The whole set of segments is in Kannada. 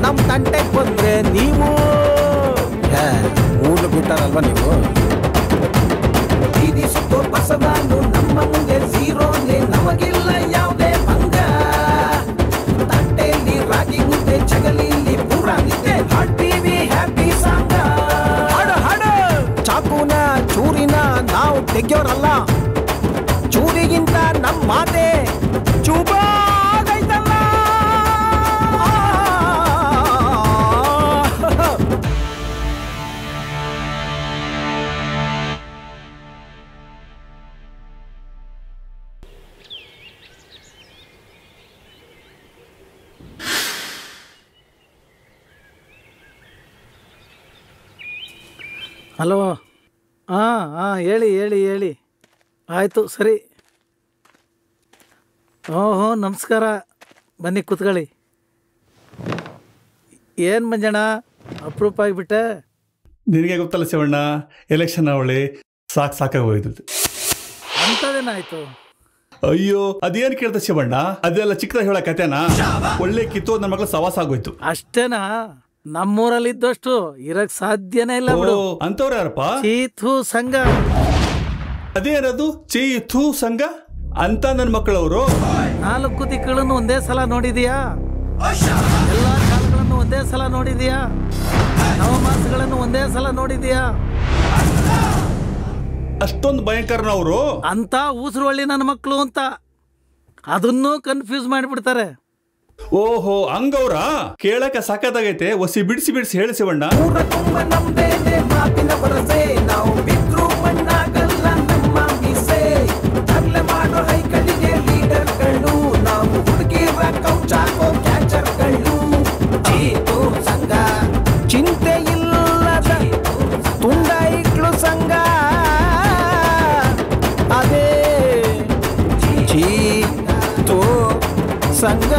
ನಮ್ ತಂಟೆಗೆ ಬಂದ್ರೆ ನೀವು ಊರು ಬಿಟ್ಟಾರಲ್ವಾ ನೀವು. ಬೀದಿ ಸುತ್ತೋ ಬಸವಾನು ನಮ್ಮ ಮುಂದೆ ಝೀರೋನೆ, ನಮಗಿಲ್ಲ ಯಾವುದೇ ಭಂಗ. ತಂಟೆಯಲ್ಲಿ ರಾಗಿ ಮುದ್ದೆ, ಜಗಲಿಲಿ ಪೂರ ನಿದ್ದೆ, ಹಾಡ್ತೀವಿ ಹ್ಯಾಪಿ ಸಾಂಗ. ಹಾಡು ಹಾಡು ಚಾಕುನ ಚೂರಿನ ನಾವು ತೆಗ್ಯೋರಲ್ಲ, ಚೂರಿಗಿಂತ ನಮ್ಮ ಮಾತೆ ಚೂಪಾಗೈತಲ್ಲ. ಹಲೋ. ಹಾಂ ಹೇಳಿ ಹೇಳಿ ಹೇಳಿ. ಆಯಿತು ಸರಿ. ಓಹೋ ನಮಸ್ಕಾರ, ಬನ್ನಿ ಕೂತ್ಕೊಳ್ಳಿ. ಏನು ಮಂಜಣ್ಣ ಅಪ್ರೂಪ ಆಗಿಬಿಟ್ಟೆ? ನಿನಗೆ ಗೊತ್ತಲ್ಲ ಶಿವಣ್ಣ, ಎಲೆಕ್ಷನ್ ಅವಳಿ ಸಾಕಾಗಿ ಹೋಯ್ತು. ಅಂಥದ್ದೇನಾಯ್ತು? ಅಯ್ಯೋ ಅದೇನು ಕೇಳ್ತ ಶಿವಣ್ಣ, ಅದೆಲ್ಲ ಚಿಕ್ಕದಾಗಿ ಹೇಳೋ ಕತೆನಾ? ಒಳ್ಳೆ ಕಿತ್ತು ನನ್ನ ಮಗಳು ಸವಾಸ ಆಗೋಯ್ತು. ಅಷ್ಟೇನಾ? ನಮ್ಮೂರಲ್ಲಿ ಇದ್ದಷ್ಟು ಇರಕ್ ಸಾಧ್ಯನೇ ಇಲ್ಲ ಬಿಡು. ಅಂತವ್ರು ಯಾರಪ್ಪ? ಚೀಥು ಸಂಘ. ಅದೇನದು ಚೀಥು ಸಂಘ ಅಂತ? ನನ್ನ ಮಕ್ಕಳವರು 4 ದಿಕ್ಕುಗಳನ್ನು ಒಂದೇ ಸಲ ನೋಡಿದೀಯಾ? ಎಲ್ಲ ಕಾಲಗಳನ್ನು ಒಂದೇ ಸಲ ನೋಡಿದೀಯಾ? ನವಮಾಸಗಳನ್ನು ಒಂದೇ ಸಲ ನೋಡಿದೀಯಾ? ಅಷ್ಟೊಂದು ಭಯಂಕರನವರು ಅಂತ ಊಸರವಳ್ಳಿ ನನ್ನ ಮಕ್ಕಳು ಅಂತ ಅದನ್ನೂ ಕನ್ಫ್ಯೂಸ್ ಮಾಡಿಬಿಡ್ತಾರೆ. ಓಹೋ ಹಂಗವ್ರ? ಕೇಳಕ್ಕೆ ಸಾಕಾಗೈತೆ. ಒಸಿ ಬಿಡಿಸಿ ಬಿಡಿಸಿ ಹೇಳಿ ಶಿವಣ್ಣ. ಚಿಂತೆ ಇಲ್ಲದ ತುಂಡೈಕ್ಳು ಸಂಘ, ಅದೇ ಚೀತು ಸಂಘ.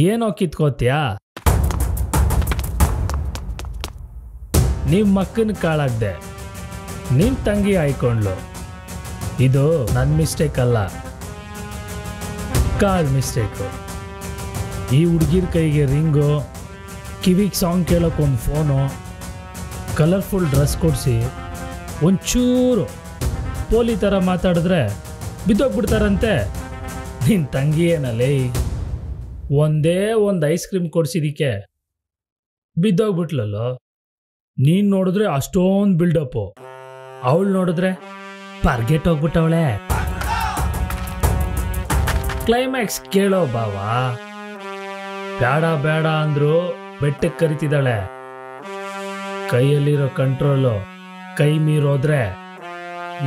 ಏನೋ ಕಿತ್ಕೋತ್ಯಾ? ನಿಮ್ಮ ಮಕ್ಕನ ಕಾಳಾಗ್ದೆ, ನಿನ್ನ ತಂಗಿ ಆಯ್ಕೊಂಡ್ಲು. ಇದು ನನ್ನ ಮಿಸ್ಟೇಕ್ ಅಲ್ಲ, ಕಾಲ್ ಮಿಸ್ಟೇಕು. ಈ ಹುಡುಗಿರ ಕೈಗೆ ರಿಂಗು, ಕಿವಿಗೆ ಸಾಂಗ್ ಕೇಳೋಕ್ಕೊಂದು ಫೋನು, ಕಲರ್ಫುಲ್ ಡ್ರೆಸ್ ಕೊಡಿಸಿ ಒಂಚೂರು ಪೋಲಿ ಥರ ಮಾತಾಡಿದ್ರೆ ಬಿದ್ದೋಗ್ಬಿಡ್ತಾರಂತೆ. ನಿನ್ನ ತಂಗಿ ಏನಲ್ಲೇ ಒಂದೇ ಒಂದು ಐಸ್ ಕ್ರೀಮ್ ಕೊಡ್ಸಿದಕ್ಕೆ ಬಿದ್ದೋಗ್ಬಿಟ್ಲಲ್ಲೋ. ನೀನು ನೋಡಿದ್ರೆ ಅಷ್ಟೊಂದು ಬಿಲ್ಡಪ್ಪು, ಅವಳು ನೋಡಿದ್ರೆ ಪರ್ಗೆಟ್ ಹೋಗ್ಬಿಟ್ಟವಳೆ. ಕ್ಲೈಮ್ಯಾಕ್ಸ್ ಕೇಳೋ ಬಾವಾ. ಬೇಡ ಬೇಡ ಅಂದ್ರು ಬೆಟ್ಟಕ್ಕೆ ಕರಿತಿದ್ದಾಳೆ. ಕೈಯಲ್ಲಿರೋ ಕಂಟ್ರೋಲು ಕೈ ಮೀರೋದ್ರೆ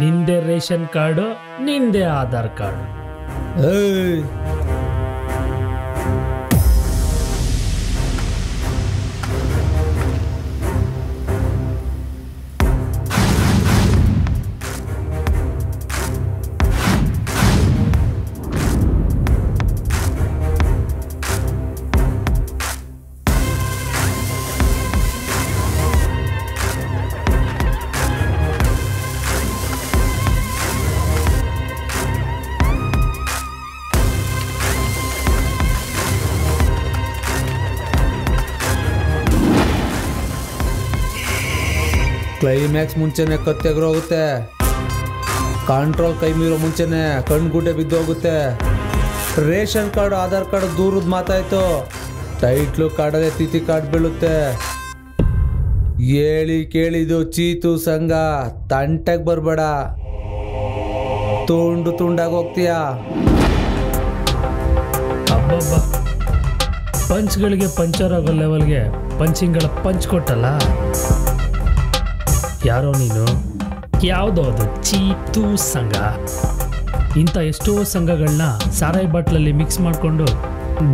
ನಿಂದೆ ರೇಷನ್ ಕಾರ್ಡು, ನಿಂದೆ ಆಧಾರ್ ಕಾರ್ಡು. ಕ್ಲೈಮ್ಯಾಕ್ಸ್ ಮುಂಚೆನೆ ಕತ್ತೆಗ್ರೋಗುತ್ತೆ, ಕಂಟ್ರೋಲ್ ಕೈ ಮೀರೋ ಮುಂಚೆನೆ ಕಣ್ಗುಡ್ಡೆ ಬಿದ್ದೋಗುತ್ತೆ. ರೇಷನ್ ಕಾರ್ಡು ಆಧಾರ್ ಕಾರ್ಡು ದೂರದ ಮಾತಾಯ್ತು, ಟೈಟ್ಲು ಕಾರ್ಡಲ್ಲೇ ತಿಥಿ ಕಾರ್ಡ್ ಬೀಳುತ್ತೆ. ಹೇಳಿ ಕೇಳಿದು ಚೀತು ಸಂಘ, ತಂಟೆಗೆ ಬರಬೇಡ, ತುಂಡು ತುಂಡಾಗಿ ಹೋಗ್ತೀಯಾ. ಅಬ್ಬಬ್ಬ, ಪಂಚ್ಗಳಿಗೆ ಪಂಚರ್ ಆಗೋ ಲೆವೆಲ್ಗೆ ಪಂಚಿಂಗ್ಗಳ ಪಂಚ್ ಕೊಟ್ಟಲ್ಲ. ಯಾರೋ ನೀನು? ಯಾವುದೋ ಅದು ಚೀತು ಸಂಘ. ಇಂಥ ಎಷ್ಟೋ ಸಂಘಗಳನ್ನ ಸಾರಾಯಿ ಬಾಟ್ಲಲ್ಲಿ ಮಿಕ್ಸ್ ಮಾಡಿಕೊಂಡು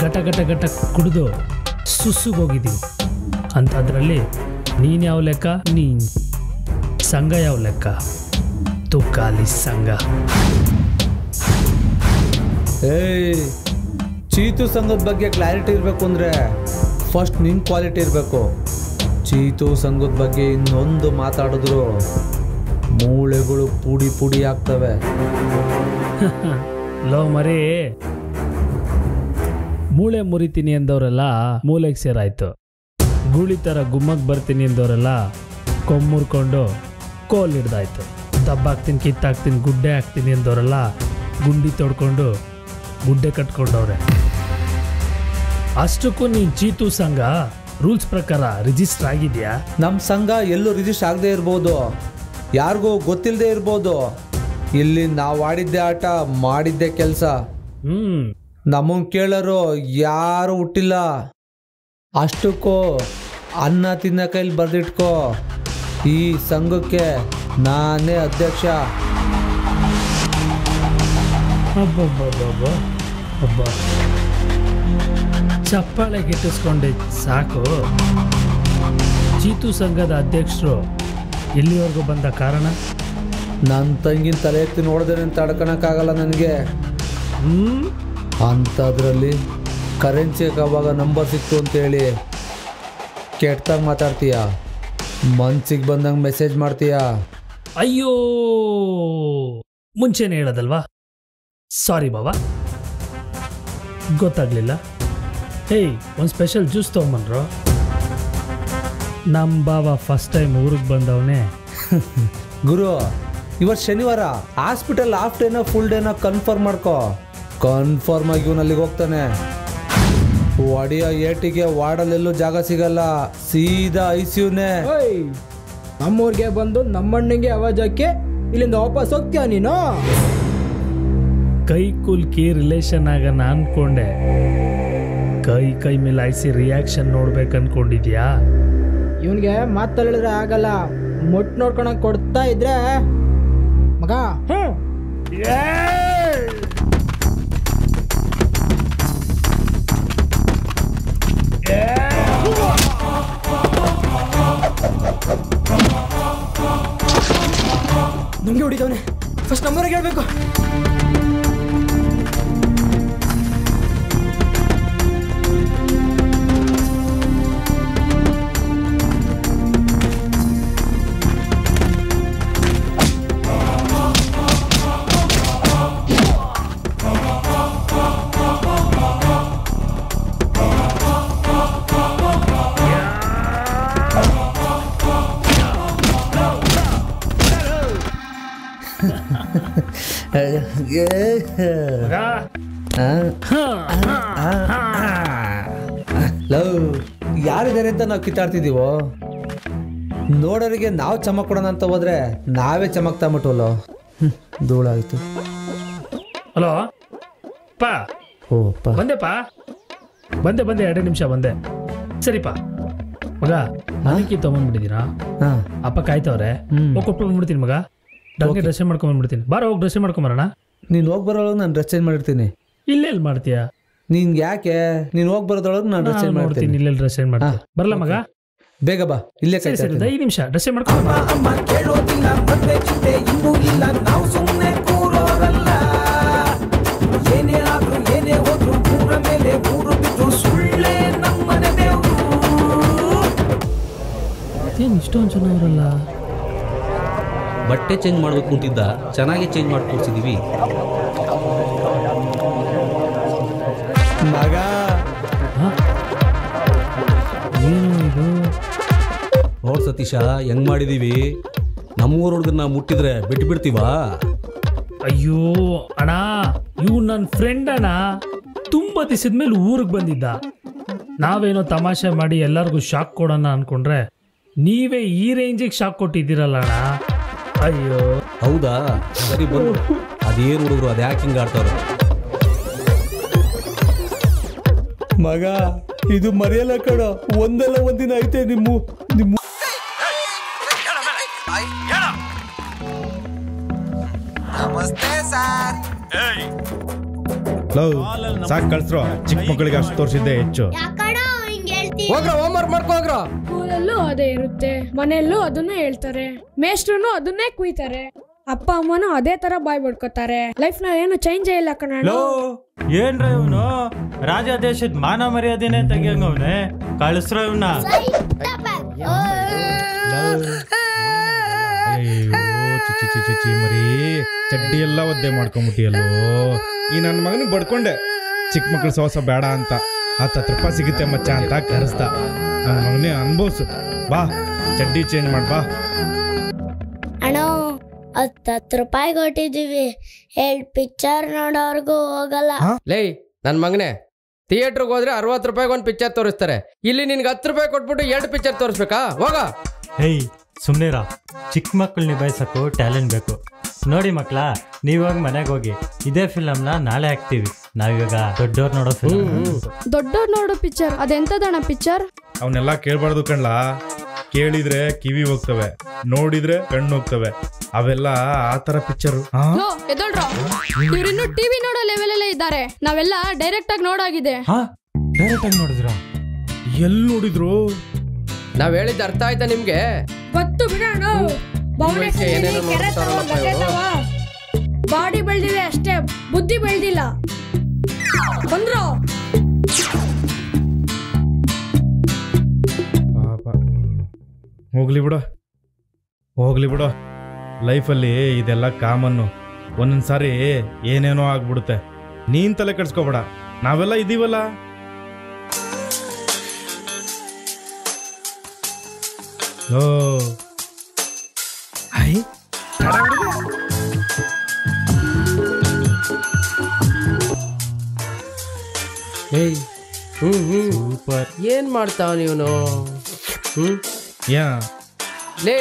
ಘಟ ಘಟ ಘಟ ಕುಡಿದು ಸುಸ್ಸುಗೋಗಿದ್ದೀವಿ. ಅಂಥದ್ರಲ್ಲಿ ನೀನು ಯಾವ ಲೆಕ್ಕ? ನೀನು ಸಂಘ ಯಾವ ಲೆಕ್ಕ? ತುಕಾಲಿ ಸಂಘ. ಏಯ್, ಚೀತು ಸಂಘದ ಬಗ್ಗೆ ಕ್ಲಾರಿಟಿ ಇರಬೇಕು ಅಂದರೆ ಫಸ್ಟ್ ನಿನ್ನ ಕ್ವಾಲಿಟಿ ಇರಬೇಕು. ಚೀತು ಸಂಘದ ಬಗ್ಗೆ ಇನ್ನೊಂದು ಮಾತಾಡಿದ್ರು ಮೂಳೆಗಳು ಪುಡಿ ಪುಡಿ ಆಗ್ತವೆ. ಲೋ ಮರಿ, ಮೂಳೆ ಮುರಿತೀನಿ ಎಂದವರೆಲ್ಲ ಮೂಳೆಗೆ ಸೇರಾಯ್ತು. ಗೂಳಿ ಥರ ಗುಮ್ಮಕ್ಕೆ ಬರ್ತೀನಿ ಎಂದವರೆಲ್ಲ ಕೊಮ್ಮುರ್ಕೊಂಡು ಕೋಲ್ ಹಿಡ್ದಾಯ್ತು. ದಬ್ಬಾಕ್ತೀನಿ, ಕಿತ್ತಾಕ್ತೀನಿ, ಗುಡ್ಡೆ ಹಾಕ್ತೀನಿ ಎಂದವರೆಲ್ಲ ಗುಂಡಿ ತೊಡ್ಕೊಂಡು ಗುಡ್ಡೆ ಕಟ್ಕೊಂಡವ್ರೆ. ಅಷ್ಟಕ್ಕೂ ನೀನು ಚೀತು ಸಂಘ ರೂಲ್ಸ್ ಪ್ರಕಾರ ರಿಜಿಸ್ಟರ್ ಆಗಿದೆಯಾ? ನಮ್ಮ ಸಂಘ ಎಲ್ಲೂ ರಿಜಿಸ್ಟರ್ ಆಗದೆ ಇರ್ಬೋದು, ಯಾರಿಗೂ ಗೊತ್ತಿಲ್ಲದೆ ಇರ್ಬೋದು. ಇಲ್ಲಿ ನಾವು ಆಡಿದ್ದೆ ಆಟ, ಮಾಡಿದ್ದೆ ಕೆಲಸ. ನಮ್ಮನ್ನು ಕೇಳೋರು ಯಾರು ಹುಟ್ಟಿಲ್ಲ. ಅಷ್ಟಕ್ಕೂ ಅನ್ನ ತಿನ್ನ ಕೈಲಿ ಬರೆದಿಟ್ಕೋ, ಈ ಸಂಘಕ್ಕೆ ನಾನೇ ಅಧ್ಯಕ್ಷ. ಒಬ್ಬ ಚಪ್ಪಾಳೆ ಗಿಟ್ಟಿಸ್ಕೊಂಡೆ ಸಾಕು. ಚೀತು ಸಂಘದ ಅಧ್ಯಕ್ಷರು ಎಲ್ಲಿವರೆಗೂ ಬಂದ ಕಾರಣ? ನನ್ನ ತಂಗಿನ ತಲೆ ಎತ್ತಿ ನೋಡಿದ್ರೆ ತಡ್ಕೊಳಕ್ಕಾಗಲ್ಲ ನನಗೆ. ಅಂಥದ್ರಲ್ಲಿ ಕರೆನ್ಸಿಗೆ ಅವಾಗ ನಂಬರ್ ಸಿಕ್ತು ಅಂತೇಳಿ ಕೆಟ್ಟಾಗ ಮಾತಾಡ್ತೀಯ, ಮನ್ಸಿಗೆ ಬಂದಂಗೆ ಮೆಸೇಜ್ ಮಾಡ್ತೀಯ. ಅಯ್ಯೋ, ಮುಂಚೆನೇ ಹೇಳೋದಲ್ವಾ? ಸಾರಿ ಬಾಬಾ, ಗೊತ್ತಾಗ್ಲಿಲ್ಲ. ಹೇಯ್, ಒಂದು ಸ್ಪೆಷಲ್ ಜ್ಯೂಸ್ ತೊಗೊಂಬನ್ರು. ನಮ್ಮ ಬಾಬಾ ಫಸ್ಟ್ ಟೈಮ್ ಊರಿಗೆ ಬಂದವನೇ. ಗುರು, ಇವತ್ತು ಶನಿವಾರ, ಹಾಸ್ಪಿಟಲ್ ಹಾಫ್ ಡೇನೋ ಫುಲ್ ಡೇನೋ ಕನ್ಫರ್ಮ್ ಮಾಡ್ಕೋ. ಕನ್ಫರ್ಮ್ ಆಗಿ ಇವನು ಅಲ್ಲಿಗೆ ಹೋಗ್ತಾನೆ. ಒಡೆಯೋ ಏಟಿಗೆ ವಾರ್ಡಲ್ಲೆಲ್ಲೂ ಜಾಗ ಸಿಗಲ್ಲ, ಸೀದಾ ICUನೇ. ನಮ್ಮೂರಿಗೆ ಬಂದು ನಮ್ಮಣ್ಣಂಗೆ ಆವಾಜ್ ಹಾಕಿ ಇಲ್ಲಿಂದ ವಾಪಸ್ ಹೋಗ್ತೀಯ ನೀನು? ಕೈ ಕುಲ್ಕಿ ರಿಲೇಷನ್ ಆಗೋಣ ಅನ್ಕೊಂಡೆ, ಕೈ ಮಿಲಾಯಿಸಿ ರಿಯಾಕ್ಷನ್ ನೋಡ್ಬೇಕು ಅನ್ಕೊಂಡಿದ್ಯಾ? ಇವನ್ಗೆ ಮಾತಲ್ಲಿದ್ರೆ ಆಗಲ್ಲ, ಮುಟ್ ನೋಡ್ಕೊಳಕ್ ಕೊಡ್ತಾ ಇದ್ರೆ ಮಗ. ನಂಗೆ ಹೊಡಿದವನೆ, ಫಸ್ಟ್ ನಂಬರ್ಗೆ ಹೇಳ್ಬೇಕು. ಯಾರಿದ್ದಾರೆ ಅಂತ ನಾವು ಕಿತ್ತಾಡ್ತಿದ್ದೀವೋ, ನೋಡೋರಿಗೆ ನಾವು ಚಮಕ್ ಕೊಡೋಣ ಅಂತ ಹೋದ್ರೆ ನಾವೇ ಚಮಕ್ತಾ ಬಿಟ್ಟವಲ್ಲೋ. ಧೂಳಾಯ್ತು. ಹಲೋ ಪಾ. ಓಪ್ಪ, ಬಂದೆಪ್ಪ, ಬಂದೆ 2 ನಿಮಿಷ ಬಂದೆ. ಸರಿಪಾ ಮಗ, ಅದಕ್ಕೆ ತಗೊಂಡ್ಬಿಟ್ಟಿದ್ದೀರಾ? ಅಪ್ಪ ಕಾಯ್ತವ್ರೆ, ಕೊಟ್ಟು ಬಂದ್ಬಿಡ್ತೀನಿ ಮಗ. Dengue dress ಮಾಡ್ಕೊಂಡ್ಬಂದ್ಬಿಡ್ತೀನಿ. ಬಾರ, ಹೋಗಿ ಡ್ರೆಸ್ ಮಾಡ್ಕೊಂಬರೋಣ. ನೀನು ಹೋಗಿ ಬರೋಳಗೆ ನಾನು ಡ್ರೆಸ್ ಚೇಂಜ್ ಮಾಡಿರ್ತೀನಿ. ಇಲ್ಲೆಲ್ಲಿ ಮಾಡ್ತೀಯಾ? ನೀನ್ ಯಾಕೆ, ನೀನು ಹೋಗಿ ಬರೋದ್ರೊಳಗೆ ನಾನು ಡ್ರೆಸ್ ಚೇಂಜ್ ಮಾಡ್ತೀನಿ. ಇಲ್ಲೆಲ್ಲಿ ಡ್ರೆಸ್ ಚೇಂಜ್ ಮಾಡ್ತೀನಿ. ಬರಲ್ಲ ಮಗ, ಬೇಗ ಬಾ. ಇಲ್ಲೇ ಸರಿ 5 ನಿಮಿಷ ಡ್ರೆಸ್ ಮಾಡ್ಕೊಂಡು. ಅಮ್ಮ ಕೇಳೋದಿಲ್ಲ, ಮದ್ವೆ ಚಿಂತೆ ಇನ್ನೂ ಇಲ್ಲ, ನಾವು ಸುಮ್ಮನೆ ಕೂರೋರಲ್ಲ. ಏನೇ ಆದ್ರೂ ಏನೇ ಹೋದ್ರು ಊರ ಮೇಲೆ ಊರು ಬಿದ್ರು ಸುಳ್ಳೇ ನಮ್ಮನೆ ದೇವ್ರು. ಏನು ಇಷ್ಟೊಂದು ಚೆನ್ನಾಗಿರಲ್ಲ? ಬಟ್ಟೆ ಚೇಂಜ್ ಮಾಡಬೇಕು ಅಂತಿದ್ದ, ಚೆನ್ನಾಗಿ ಚೇಂಜ್ ಮಾಡಿ ತೋರಿಸಿದೀವಿ. ಮಗ ಏನು ಇದು? ನೋಡ್ ಸತೀಶ, ಹೆಂಗ್ ಮಾಡಿದೀವಿ. ನಮ್ಮೂರ ಹುಡುಗನ್ನ ಮುಟ್ಟಿದ್ರೆ ಬಿಟ್ಟು ಬಿಡ್ತೀವಾ? ಅಯ್ಯೋ ಅಣ್ಣ, ಇವ್ ನನ್ನ ಫ್ರೆಂಡ್ ಅಣ್ಣ. ತುಂಬ ದಿವಸದ ಮೇಲೆ ಊರಿಗೆ ಬಂದಿದ್ದ. ನಾವೇನೋ ತಮಾಷೆ ಮಾಡಿ ಎಲ್ಲರಿಗೂ ಶಾಕ್ ಕೊಡೋಣ ಅನ್ಕೊಂಡ್ರೆ ನೀವೇ ಈ ರೇಂಜಿಗೆ ಶಾಕ್ ಕೊಟ್ಟಿದ್ದೀರಲ್ಲ ಅಣ್ಣ. ಅಯ್ಯೋ ಹೌದಾ ಸರಿ ಬಂದು ಅದೇನು ಹುಡುಗರು ಅದು ಯಾಕೆ ಹಿಂಗೆ ಆಡ್ತಾವ್ರೆ? ಮಗ ಇದು ಮರೆಯಲ್ಲ ಕಣ, ಒಂದಲ್ಲ ಒಂದಿನ ಐತೆ ನಿಮ್ಮ ಸಾಕು ಕಳ್ಸ್ರು. ಚಿಕ್ಕ ಮಕ್ಕಳಿಗೆ ಅಷ್ಟು ತೋರಿಸಿದ್ದೆ ಹೆಚ್ಚು. ಹೋಗ್ರ ಹೋಮ್ವರ್ಕ್ ಮಾಡ್ಕೋಗ್ರ. ಸ್ಕೂಲಲ್ಲೂ ಅದೇ ಇರುತ್ತೆ, ಮನೆಯಲ್ಲೂ ಅದನ್ನೇ ಹೇಳ್ತಾರೆ, ಮೇಷ್ಟ್ರು ಅದನ್ನೇ ಕುಯ್ತಾರೆ, ಅಪ್ಪ ಅಮ್ಮನೂ ಅದೇ ತರ ಬಾಯ್ ಬಿಡ್ಕೋತಾರೆ. ಲೈಫ್ ನ ಏನು ಚೇಂಜ್ ಇಲ್ಲ ಕಣ. ಏನ್ರ ಇವನು ರಾಜ ದೇಶದ ಮಾನ ಮರ್ಯಾದೆನೆ ತೆಗಿಯಂಗವ್ನೆ. ಕಳಿಸ್ರ ಇವನ್ನ. ಚಿಚ್ಚಿ ಮರಿ ಚಡ್ಡಿ ಎಲ್ಲ ಒದ್ದೆ ಮಾಡ್ಕೊಂಬಿಟ್ಟಿಯಲ್ಲೋ. ಈ ನನ್ನ ಮಗನಿಗೆ ಬಡ್ಕೊಂಡೆ ಚಿಕ್ಕ ಮಕ್ಳು ಸೋಸ ಬೇಡ ಅಂತ. 10 ರೂಪಾಯಿ ಸಿಗುತ್ತೆ ಮಚ್ಚ ಅಂತ ಕರೆಸ್ದ. ನನ್ನ ಮಗನೇ ಅನ್ಭವ್ಸು. ಬಾ ಚಡ್ಡಿ ಚೇಂಜ್ ಮಾಡ್ ಬಾ. ಅಣ್ಣ 10 ರೂಪಾಯಿ ಕೊಟ್ಟಿದ್ದೀವಿ, 2 ಪಿಕ್ಚರ್ ನೋಡೋರ್ಗೂ ಹೋಗಲ್ಲ. ಲೇ ನನ್ ಮಗನೇ, ಥಿಯೇಟರ್ಗೆ ಹೋದ್ರೆ 60 ರೂಪಾಯಿಗೆ ಒಂದು ಪಿಕ್ಚರ್ ತೋರಿಸ್ತಾರೆ. ಇಲ್ಲಿ ನಿನ್ಗೆ 10 ರೂಪಾಯಿ ಕೊಟ್ಬಿಟ್ಟು 2 ಪಿಕ್ಚರ್ ತೋರಿಸ್ಬೇಕಾ? ಹೋಗ. ಹೇಯ್ ಸುಮ್ನೇರಾ, ಚಿಕ್ಕ ಮಕ್ಕಳು ನಿಭಾಯಿಸಕ್ಕೂ ಟ್ಯಾಲೆಂಟ್ ಬೇಕು. ನೋಡಿ ಮಕ್ಳ, ನೀವಾಗ ಮನೆಗೆ ಹೋಗಿ ಇದೇ ಫಿಲಮ್ನ ನಾಳೆ ಹಾಕ್ತೀವಿ. ನಾವಿವಾಗ ದೊಡ್ಡವ್ರು ನೋಡೋ ಫಿಲಮ್. ದೊಡ್ಡವ್ರು ನೋಡೋ ಪಿಕ್ಚರ್ ಅದೆಂತದಣ್ಣ ಪಿಕ್ಚರ್? ಅವನ್ನೆಲ್ಲ ಕೇಳ್ಬಾರ್ದು ಕಣ್ಲಾ. ಕೇಳಿದ್ರೆ ಕಿವಿ ಹೋಗ್ತವೆ, ನೋಡಿದ್ರೆ ಕಣ್ಣು ಹೋಗ್ತವೆ. ಅವೆಲ್ಲ ಆ ತರ ಪಿಕ್ಚರು. ಎದೊಳ್ರ, ಇವ್ರಿನ್ನು ಟಿವಿ ನೋಡೋ ಲೆವೆಲ್ ಅಲ್ಲೇ ಇದ್ದಾರೆ. ನಾವೆಲ್ಲ ಡೈರೆಕ್ಟ್ ಆಗಿ ನೋಡಾಗಿದೆ. ಡೈರೆಕ್ಟ್ ಆಗಿ ನೋಡಿದ್ರ? ಎಲ್ಲಿ ನೋಡಿದ್ರು? ನಾವ್ ಹೇಳಿದ್ದು ಅರ್ಥ ಆಯ್ತಾ ನಿಮ್ಗೆ? ಗೊತ್ತು ಬಿಡೋಣ. ಬಾಡಿ ಬೆಳ್ದಿದೆ ಅಷ್ಟೇ, ಬುದ್ಧಿ ಬೆಳ್ದಿಲ್ಲ. ಬಂದ್ರು ಹೋಗ್ಲಿ ಬಿಡು. ಲೈಫಲ್ಲಿ ಇದೆಲ್ಲ ಕಾಮನ್ನು. ಒಂದೊಂದ್ಸಾರಿ ಏನೇನೋ ಆಗ್ಬಿಡುತ್ತೆ. ನೀನ್ ತಲೆ ಕೆಡ್ಸ್ಕೋಬೇಡ, ನಾವೆಲ್ಲ ಇದೀವಲ್ಲ. ಸೂಪರ್. ಏನ್ ಮಾಡ್ತಾವ ನೀವನು? ಲೇ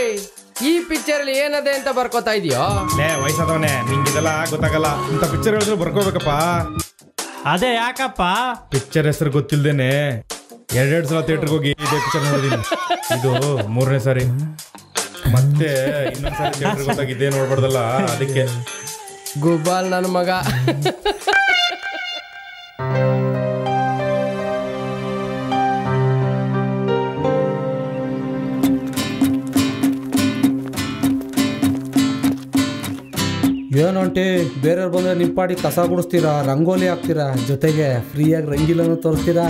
ಈ ಪಿಕ್ಚರ್ ಅಲ್ಲಿ ಏನದೆ ಅಂತ ಬರ್ಕೋತಾ ಇದೀಯೋ? ಲೇ ವಯಸ್ಸಾದವನೇ, ನಿಂಗಿದೆಲ್ಲ ಗೊತ್ತಾಗಲ್ಲ. ಇಂಥ ಪಿಕ್ಚರ್ ಹೇಳಿದ್ರೆ ಬರ್ಕೋಬೇಕಪ್ಪ. ಅದೇ ಯಾಕಪ್ಪ? ಪಿಕ್ಚರ್ ಹೆಸರು ಗೊತ್ತಿಲ್ದೇನೆ 2 ಸಲ ಥಿಯೇಟರ್ಗೆ ಹೋಗಿ ಇದೇ ಪಿಕ್ಚರ್ ನೋಡಿದೀನಿ. ಇದು 3ನೇ ಸಾರಿ. ಮತ್ತೆ ಇನ್ನೊಂದ್ಸಾರಿ ಥಿಯೇಟರ್ಗೆ ಹೋದಾಗ ಇದೇ ನೋಡ್ಬಾರ್ದಲ್ಲ, ಅದಕ್ಕೆ. ಗುಬ್ಬಾಲ್ ನನ್ನ ಮಗ. ಏನು ಆಂಟಿ, ಬೇರೆಯವ್ರು ಬಂದರೆ ನಿಮ್ಮ ಪಾಡಿ ಕಸ ಗುಡಿಸ್ತೀರಾ, ರಂಗೋಲಿ ಹಾಕ್ತೀರಾ, ಜೊತೆಗೆ ಫ್ರೀಯಾಗಿ ರಂಗಿಲನ್ನು ತೋರಿಸ್ತೀರಾ.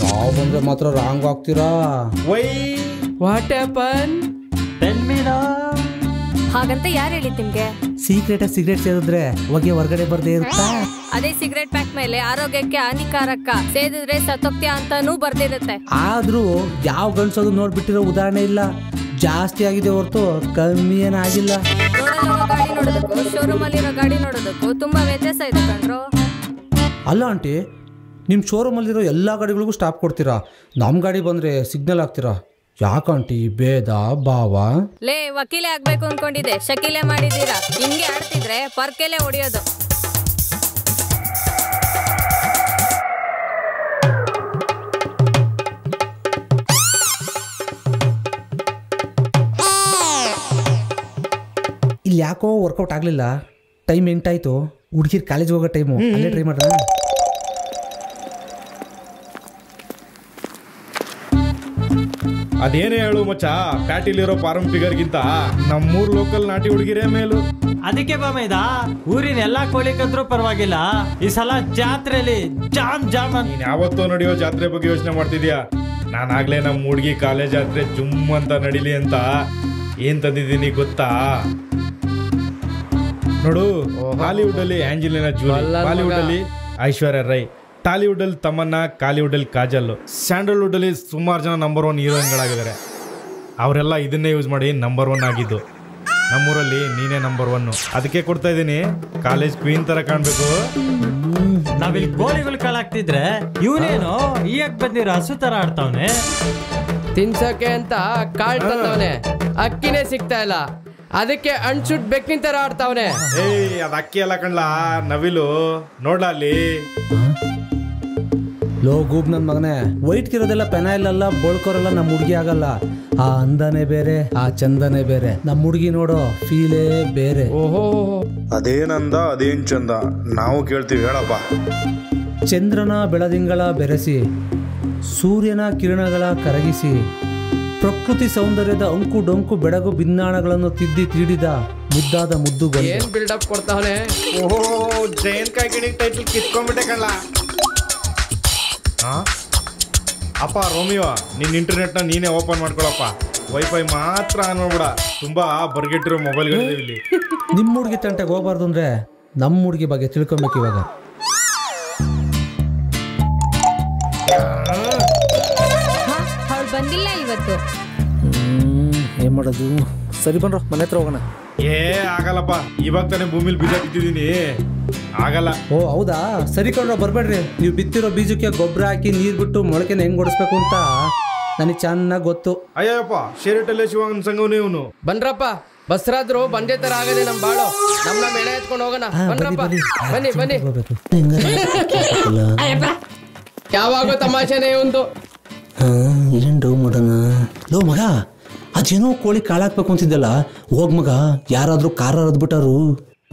ನಾವು ಬಂದರೆ ಮಾತ್ರ ರಾಂಗ್ ಹಾಕ್ತೀರಾ. What happen? ಹಾಗಂತ ಯಾರು ಹೇಳಿದ್ ನಿಮ್ಗೆ? ಸೀಕ್ರೆಟ್ ಸಿಗರೇಟ್ ಸೇದಿದ್ರೆ ಹೊಗೆ ಹೊರಗಡೆ ಬರ್ದೇ ಇರುತ್ತಾ? ಅದೇ ಸಿಗರೇಟ್ ಪ್ಯಾಕ್ ಮೇಲೆ ಆರೋಗ್ಯಕ್ಕೆ ಹಾನಿಕಾರಕ, ಸೇದಿದ್ರೆ ಸತ್ತೋಗ್ತೀಯ ಅಂತಾನೂ ಬರ್ದಿರುತ್ತೆ. ಆದ್ರೂ ಯಾವ ಗಂಡ್ಸೋದು ನೋಡ್ಬಿಟ್ಟಿರೋ ಉದಾಹರಣೆ ಇಲ್ಲ. ಜಾಸ್ತಿ ಆಗಿದೆ ಹೊರತು ಕಮ್ಮಿ ಏನಾಗಿಲ್ಲ. ಗಾಡಿ ನೋಡೋದಕ್ಕೂ ಶೋರೂಮ್ ಅಲ್ಲಿರೋ ಗಾಡಿ ನೋಡೋದಕ್ಕೂ ತುಂಬಾ ವ್ಯತ್ಯಾಸ ಇದೆ ಕಣ್ರೋ. ಅಲ್ಲ ಆಂಟಿ, ನಿಮ್ಮ ಶೋರೂಮಲ್ಲಿರೋ ಎಲ್ಲ ಗಾಡಿಗಳಿಗೂ ಸ್ಟಾಪ್ ಕೊಡ್ತೀರಾ, ನಮ್ಮ ಗಾಡಿ ಬಂದರೆ ಸಿಗ್ನಲ್ ಹಾಕ್ತೀರಾ. ಯಾಕಂಟಿ ಭೇದ ಭಾವ? ಲೇ ವಕೀಲೆ ಆಗ್ಬೇಕು ಅನ್ಕೊಂಡಿದ್ದೆ, ಶಕೀಲೆ ಮಾಡಿದೀರಾ. ಹಿಂಗೆ ಆಡ್ತಿದ್ರೆ ಪರ್ಕೆಲೆ ಹೊಡಿಯೋದು. ಇಲ್ಲಿ ಯಾಕೋ ವರ್ಕೌಟ್ ಆಗಲಿಲ್ಲ. ಟೈಮ್ ಎಂಟಾಯಿತು, ಹುಡುಗಿರ್ ಕಾಲೇಜ್ ಹೋಗೋ ಟೈಮು. ಅಲ್ಲೇ ಟ್ರೈ ಮಾಡ್ರ. ಅದೇನೇ ಹೇಳು ಮಚ್ಚ, ಪ್ಯಾಟಿಲಿರೋ ಫಾರ್ಮ್ ಫಿಗರ್ಗಿಂತ ನಮ್ಮೂರ್ ಲೋಕಲ್ ನಾಟಿ ಹುಡುಗಿರೇ ಮೇಲು. ಅದಕ್ಕೆ ಬಾಮೈದ ಊರಿನ ಎಲ್ಲಾ ಕೋಳಿ ಕತ್ರೂ ಪರವಾಗಿಲ್ಲ, ಈ ಸಲ ಜಾತ್ರೆಯಲ್ಲಿ ಜಾಮ್ ಜಾಮ್. ನೀನ್ ಯಾವತ್ತೋ ನಡೆಯೋ ಜಾತ್ರೆ ಬಗ್ಗೆ ಯೋಚನೆ ಮಾಡ್ತಿದ್ಯಾ? ನಾನಾಗ್ಲೇ ನಮ್ಮ ಹುಡುಗಿ ಕಾಲೇಜ್ ಜಾತ್ರೆ ಜುಮ್ ಅಂತ ನಡಿಲಿ ಅಂತ ಏನ್ ತಂದಿದ್ದೀನಿ ಗೊತ್ತಾ? ನೋಡು, ಹಾಲಿವುಡ್ ಅಲ್ಲಿ ಆಂಜಲಿನಾ ಜೋಲಿ, ಬಾಲಿವುಡ್ ಅಲ್ಲಿ ಐಶ್ವರ್ಯ ರೈ, ಟಾಲಿವುಡ್ ಅಲ್ಲಿ ತಮನ್ನಾ, ಕಾಲಿವುಡ್ ಅಲ್ಲಿ ಕಾಜಲ್, ಸ್ಯಾಂಡಲ್ವುಡ್ ಅಲ್ಲಿ ಸುಮಾರು ಜನ ನಂಬರ್ 1 ಹೀರೋಯಿನ್ಗಳಾಗಿದ್ದಾರೆ. ಅವರೆಲ್ಲ ಇದನ್ನೇ ಯೂಸ್ ಮಾಡಿ ನಂಬರ್ 1 ಆಗಿದ್ದು. ನಮ್ಮೂರಲ್ಲಿ ನೀನೇ ನಂಬರ್ 1. ಅದಕ್ಕೆ ಕೊಡ್ತಾ ಇದ್ದೀನಿ, ಕಾಲೇಜ್ ಕ್ವೀನ್ ತರ ಕಾಣ್ಬೇಕು. ನಾವಿಲ್ಲಿ ಗೋಲಿಗಳು ಕಾಲಾಗ್ತಿದ್ರೆ ಇವನೇನು ಈಗ ಬಂದಿರೋ ಹಸು ತರ ಆಡ್ತಾವನೆ. ತಿನ್ಸಕ್ಕೆ ಅಂತ ಕಾಳ್ ತಂದವನೆ, ಅಕ್ಕಿನೇ ಸಿಗ್ತಾ ಇಲ್ಲ, ಅದಕ್ಕೆ ಅಣ್ಸುಟ್ ಬೆಕ್ಕಿನ ತರ ಆಡ್ತಾವನೆ. ಏಯ್ ಅದ್ ಅಕ್ಕಿ ಎಲ್ಲ ಕಣ್ಲ, ನವಿಲು ನೋಡ್ಲ ಅಲ್ಲಿ. ಲೋ ಗೂಬ್ ನನ್ ಮಗನೇ, ವೈಟ್ ಕಿರೋದೆಲ್ಲ ಪೆನಾಯಿಲ್ ಅಲ್ಲ, ಬಳ್ಕೋರಲ್ಲ, ನಮ್ಮ ಹುಡುಗಿ ಆಗಲ್ಲ. ಆ ಅಂದನೇ ಬೇರೆ, ಆ ಚಂದನೇ ಬೇರೆ. ನಮ್ಮ ಹುಡುಗಿ ನೋಡೋ ಫೀಲೇ ಬೇರೆ. ಓಹೋ, ಅದೇನಂದ ಅದೇನ್ ಚಂದ, ನಾವು ಕೇಳ್ತೀವಿ ಹೇಳಪ್ಪ. ಚಂದ್ರನ ಬೆಳದಿಂಗಳ ಬೆರೆಸಿ, ಸೂರ್ಯನ ಕಿರಣಗಳ ಕರಗಿಸಿ, ಪ್ರಕೃತಿ ಸೌಂದರ್ಯದ ಅಂಕು ಡೊಂಕು ಬೆಳಗು ಭಿನ್ನಾಣಗಳನ್ನು ತಿದ್ದಿ ತೀಡಿದ ಮುದ್ದಾದ ಮುದ್ದು ಗಂಡು. ಏನ್ ಬಿಲ್ಡಪ್ ಕೊಡ್ತಾವನೆ. ಓಹೋ, ಜಯಂತ್ ಕಾಯ್ಕಿಣಿ ಟೈಟಲ್ ಕಿತ್ಕೊಂಡ್ಬಿಟ್ಟೆ ಕಣ್ಲ. ಅಪ್ಪ ರೋಮಿಯೋ, ನಿನ್ನ ಇಂಟರ್ನೆಟ್ನ ನೀನೇ ಓಪನ್ ಮಾಡ್ಕೊಳಪ್ಪ. ವೈಫೈ ಮಾತ್ರ ಆನ್ ಮಾಡ್ಬೇಡ, ತುಂಬಾ ಬರ್ಗೆಟ್ಟಿರೋ ಮೊಬೈಲ್ಗಳಿವೆ ಇಲ್ಲಿ. ನಿಮ್ಮ ಹುಡುಗಿ ತಂಟೆಗೆ ಹೋಗ್ಬಾರ್ದು ಅಂದ್ರೆ ನಮ್ಮ ಹುಡುಗಿ ಬಗ್ಗೆ ತಿಳ್ಕೊಬೇಕು ಇವಾಗ. ಅವಳು ಬಂದಿಲ್ಲ ಇವತ್ತು. ಏನ್ ಮಾಡೋದು? ಸರಿ ಬನ್ರೋ, ಮನೆ ಹತ್ರ ಹೋಗೋಣ. ಆಗಲ್ಲಪ್ಪ, ಇವಾಗ ತಾನೇ ಭೂಮಿಲಿ ಬೀಜ ಬಿತ್ತಿದೀನಿ, ಆಗಲ್ಲ. ಓ ಹೌದಾ, ಸರಿ ಕಣ್ರೋ, ಬರ್ಬೇಡ್ರಿ. ನೀವು ಬಿತ್ತಿರೋ ಬೀಜಕ್ಕೆ ಗೊಬ್ಬರ ಹಾಕಿ ನೀರ್ ಬಿಟ್ಟು ಮೊಳಕೆನ ಹೆಂಗ್ ಓಡಿಸ್ಬೇಕು ಅಂತ ನನಗೆ ಚೆನ್ನಾಗಿ ಗೊತ್ತು. ಅಯ್ಯಪ್ಪ, ಶೇರಿಟಲ್ಲೇ ಶಿವನ್ ಸಂಘವನೇ ಇವನು. ಬನ್ರಪ್ಪ, ಬಸ್ರಾದ್ರು ಬಂದೆ ತರ ಆಗದೆ ನಮ್ ಬಾಳು. ನಮ್ಮ ಎಣೆ ಎತ್ಕೊಂಡು ಹೋಗೋಣ. ಬನ್ರಪ್ಪ, ಬನ್ನಿ ಬನ್ನಿ. ಯಾವಾಗೋ ತಮಾಷೆನೇ ಒಂದು. ಏನ್ ಡೌ ಮಾಡೋಣ? ಲೋ ಮಗ, ಅದೇನೋ ಕೋಳಿ ಕಾಳಾಕ್ಬೇಕು ಅಂತಿದ್ದಲ್ಲ, ಹೋಗ್ ಮಗ, ಯಾರಾದ್ರೂ ಕಾರ ಹರಿದ್ಬಿಟ್ಟಾರು.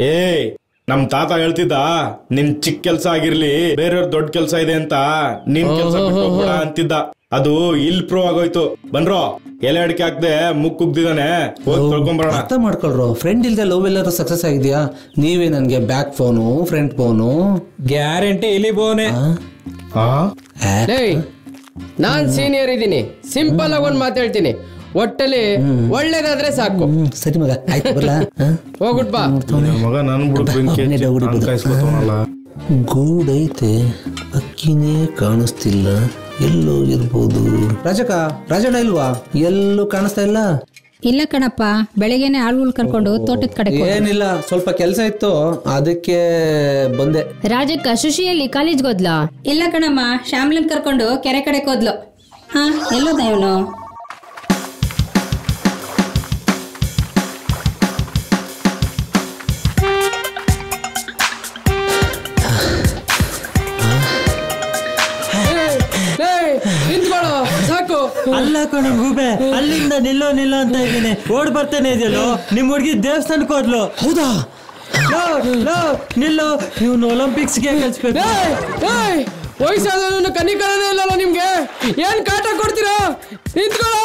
ಏಯ್, ನಮ್ ತಾತ ಹೇಳ್ತಿದ್ದ, ನಿನ್ ಚಿಕ್ಕ ಕೆಲ್ಸ ಆಗಿರ್ಲಿ, ಬೇರೆಯವ್ರ ದೊಡ್ಡ ಕೆಲ್ಸ ಇದೆ ಅಂತ ನಿನ್ ಕೆಲ್ಸ ಬಿಟ್ಟ ಅಂತಿದ್ದ. ಅದು ಇಲ್ ಪ್ರೂವ್ ಆಗೋಯ್ತು. ಬನ್ರೋ, ಎಲೆ ಅಡಿಕೆ ಹಾಕ್ದೆ ಮುಕ್ ಕುಗ್ದಿದ್ದಾನೆ, ಹೋಗಿ ತೊಳ್ಕೊಂಬರೋಣ. ಅರ್ಥ ಮಾಡ್ಕೊಳ್ರು, ಫ್ರೆಂಡ್ ಇಲ್ದೆ ಲವ್ ಎಲ್ಲರೂ ಸಕ್ಸಸ್ ಆಗಿದ್ಯಾ? ನೀವೇ ನನ್ಗೆ back phone, front phone, guarantee ಇಲ್ಲಿ ಬೋನೆ. ನಾನ್ ಸೀನಿಯರ್ ಇದ್ದೀನಿ, ಸಿಂಪಲ್ ಆಗಿ ಒಂದ್ ಮಾತು ಹೇಳ್ತೀನಿ, ಒಟ್ಟಲ್ಲಿ ಒಳ್ಳೇದಾದ್ರೆ ಸಾಕು. ಸರಿ ಮಗ, ಆಯ್ತು ಬರ್ಲಾ? ಹೋಗ್ಬಿಟ್ ಬಾ ಮಗ. ನನ್ ಗೂಡೈತೆ, ಅಕ್ಕಿನೇ ಕಾಣಿಸ್ತಿಲ್ಲ, ಎಲ್ಲೋ ಇರ್ಬೋದು. ರಾಜಣ್ಣ ಇಲ್ವಾ? ಎಲ್ಲೂ ಕಾಣಿಸ್ತಾ ಇಲ್ಲ. ಇಲ್ಲ ಕಣಪ್ಪ, ಬೆಳಗ್ಗೆನೆ ಆಳುಗಳು ಕರ್ಕೊಂಡು ತೋಟದ ಕಡೆ. ಏನಿಲ್ಲ, ಸ್ವಲ್ಪ ಕೆಲಸ ಇತ್ತು, ಅದಕ್ಕೆ ಬಂದೆ. ರಾಜಕ್ಕ ಶುಶಿಯಲ್ಲಿ ಕಾಲೇಜ್ಗೆ ಹೋದ್ಲು? ಇಲ್ಲ ಕಣಮ್ಮ, ಶ್ಯಾಮ್ಲನ್ ಕರ್ಕೊಂಡು ಕೆರೆ ಕಡೆಗೆ ಹೋದ್ಲು. ಹಾ, ಎಲ್ಲೋದ ಇವನು? ಸಾಕು. ಅಲ್ಲ ಕಣ ಗೂಬೆ, ಅಲ್ಲಿಂದ ನಿಲ್ಲೋ ಅಂತ ಇದ್ದೀನಿ, ಓಡ್ ಬರ್ತಾನೆ ಇದೆಯಲ್ಲೋ. ನಿಮ್ ಹುಡುಗಿ ದೇವಸ್ಥಾನಕ್ಕೆ ಹೋದ್ಲು. ಹೌದಾ? ನಿಲ್ಲೋ, ಇವನು ಒಲಿಂಪಿಕ್ಸ್ಗೆ ಕಳಿಸ್ಬೇಕು. ವಯಸ್ಸಾದವನು ಕನಿಕರನೇ ಇಲ್ಲಲ್ಲ ನಿಮ್ಗೆ, ಏನ್ ಕಾಟ ಕೊಡ್ತೀರಾ? ನಿಂತ್ಕೊಳ್ಳೋ.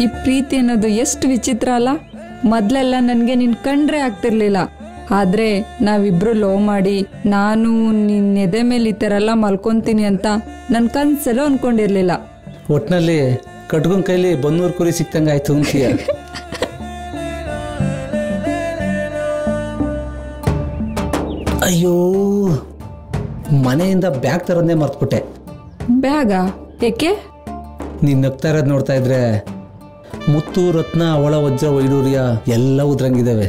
ಈ ಪ್ರೀತಿ ಅನ್ನೋದು ಎಷ್ಟು ವಿಚಿತ್ರ ಅಲ್ಲ. ಮೊದಲೆಲ್ಲ ನನಗೆ ನಿನ್ನ ಕಂಡ್ರೆ ಆಗ್ತಿರ್ಲಿಲ್ಲ, ಆದರೆ ನಾವಿಬ್ರು ಲವ್ ಮಾಡಿ ನಾನು ನಿನ್ನ ಎದೆ ಮೇಲೆ ಈ ಥರ ಎಲ್ಲ ಮಲ್ಕೊತೀನಿ ಅಂತ ನನ್ನ ಕನಸಲ್ಲೂ ಅಂದ್ಕೊಂಡಿರ್ಲಿಲ್ಲ. ಒಟ್ಟಿನಲ್ಲಿ ಕಟ್ಕೊಂಡ್ ಕೈಲಿ ಬನ್ನೂರು ಕುರಿ ಸಿಕ್ತಂಗಾಯ್ತು ಅಂತೀಯ. ಅಯ್ಯೋ, ಮನೆಯಿಂದ ಬ್ಯಾಗ್ ತರೋದೇ ಮರ್ತ್ಬಿಟ್ಟೆ. ಬ್ಯಾಗಾ? ಏಕೆ? ನೀನ್ ನಗ್ತಾ ಇರೋದು ನೋಡ್ತಾ ಇದ್ರೆ ಮುತ್ತು ರತ್ನ ಅವಳ ವಜ್ರ ವೈಡೂರ್ಯ ಎಲ್ಲ ಉದ್ರಂಗಿದ್ದಾವೆ.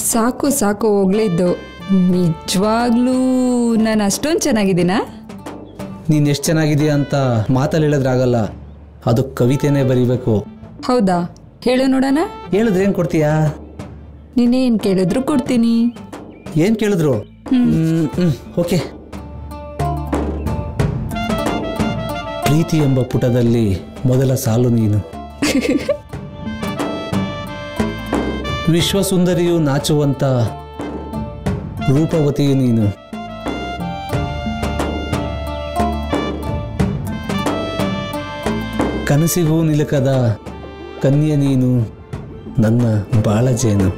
ಸಾಕು ಸಾಕು ಹೋಗ್ಲಿದ್ದು. ನಿಜವಾಗ್ಲೂ ನಾನು ಅಷ್ಟೊಂದು ಚೆನ್ನಾಗಿದ್ದೀನಾ? ನೀನ್ ಎಷ್ಟು ಚೆನ್ನಾಗಿದೆಯಾ ಅಂತ ಮಾತಲ್ಲಿ ಹೇಳಿದ್ರಾಗಲ್ಲ, ಅದು ಕವಿತೆನೇ ಬರೀಬೇಕು. ಹೌದಾ? ಹೇಳು ನೋಡೋಣ. ಹೇಳಿದ್ರೆ ಏನ್ ಕೊಡ್ತೀಯಾ? ನೀನೇನ್ ಕೇಳಿದ್ರು ಕೊಡ್ತೀನಿ. ಏನ್ ಕೇಳಿದ್ರು? ಓಕೆ. ಪ್ರೀತಿ ಎಂಬ ಪುಟದಲ್ಲಿ ಮೊದಲ ಸಾಲು ನೀನು. ವಿಶ್ವಸುಂದರಿಯು ನಾಚುವಂತ ರೂಪವತಿಯು ನೀನು. ಕನಸಿಗೂ ನಿಲುಕದ ಕನ್ಯೆ ನೀನು, ನನ್ನ ಬಾಳಜೇನು.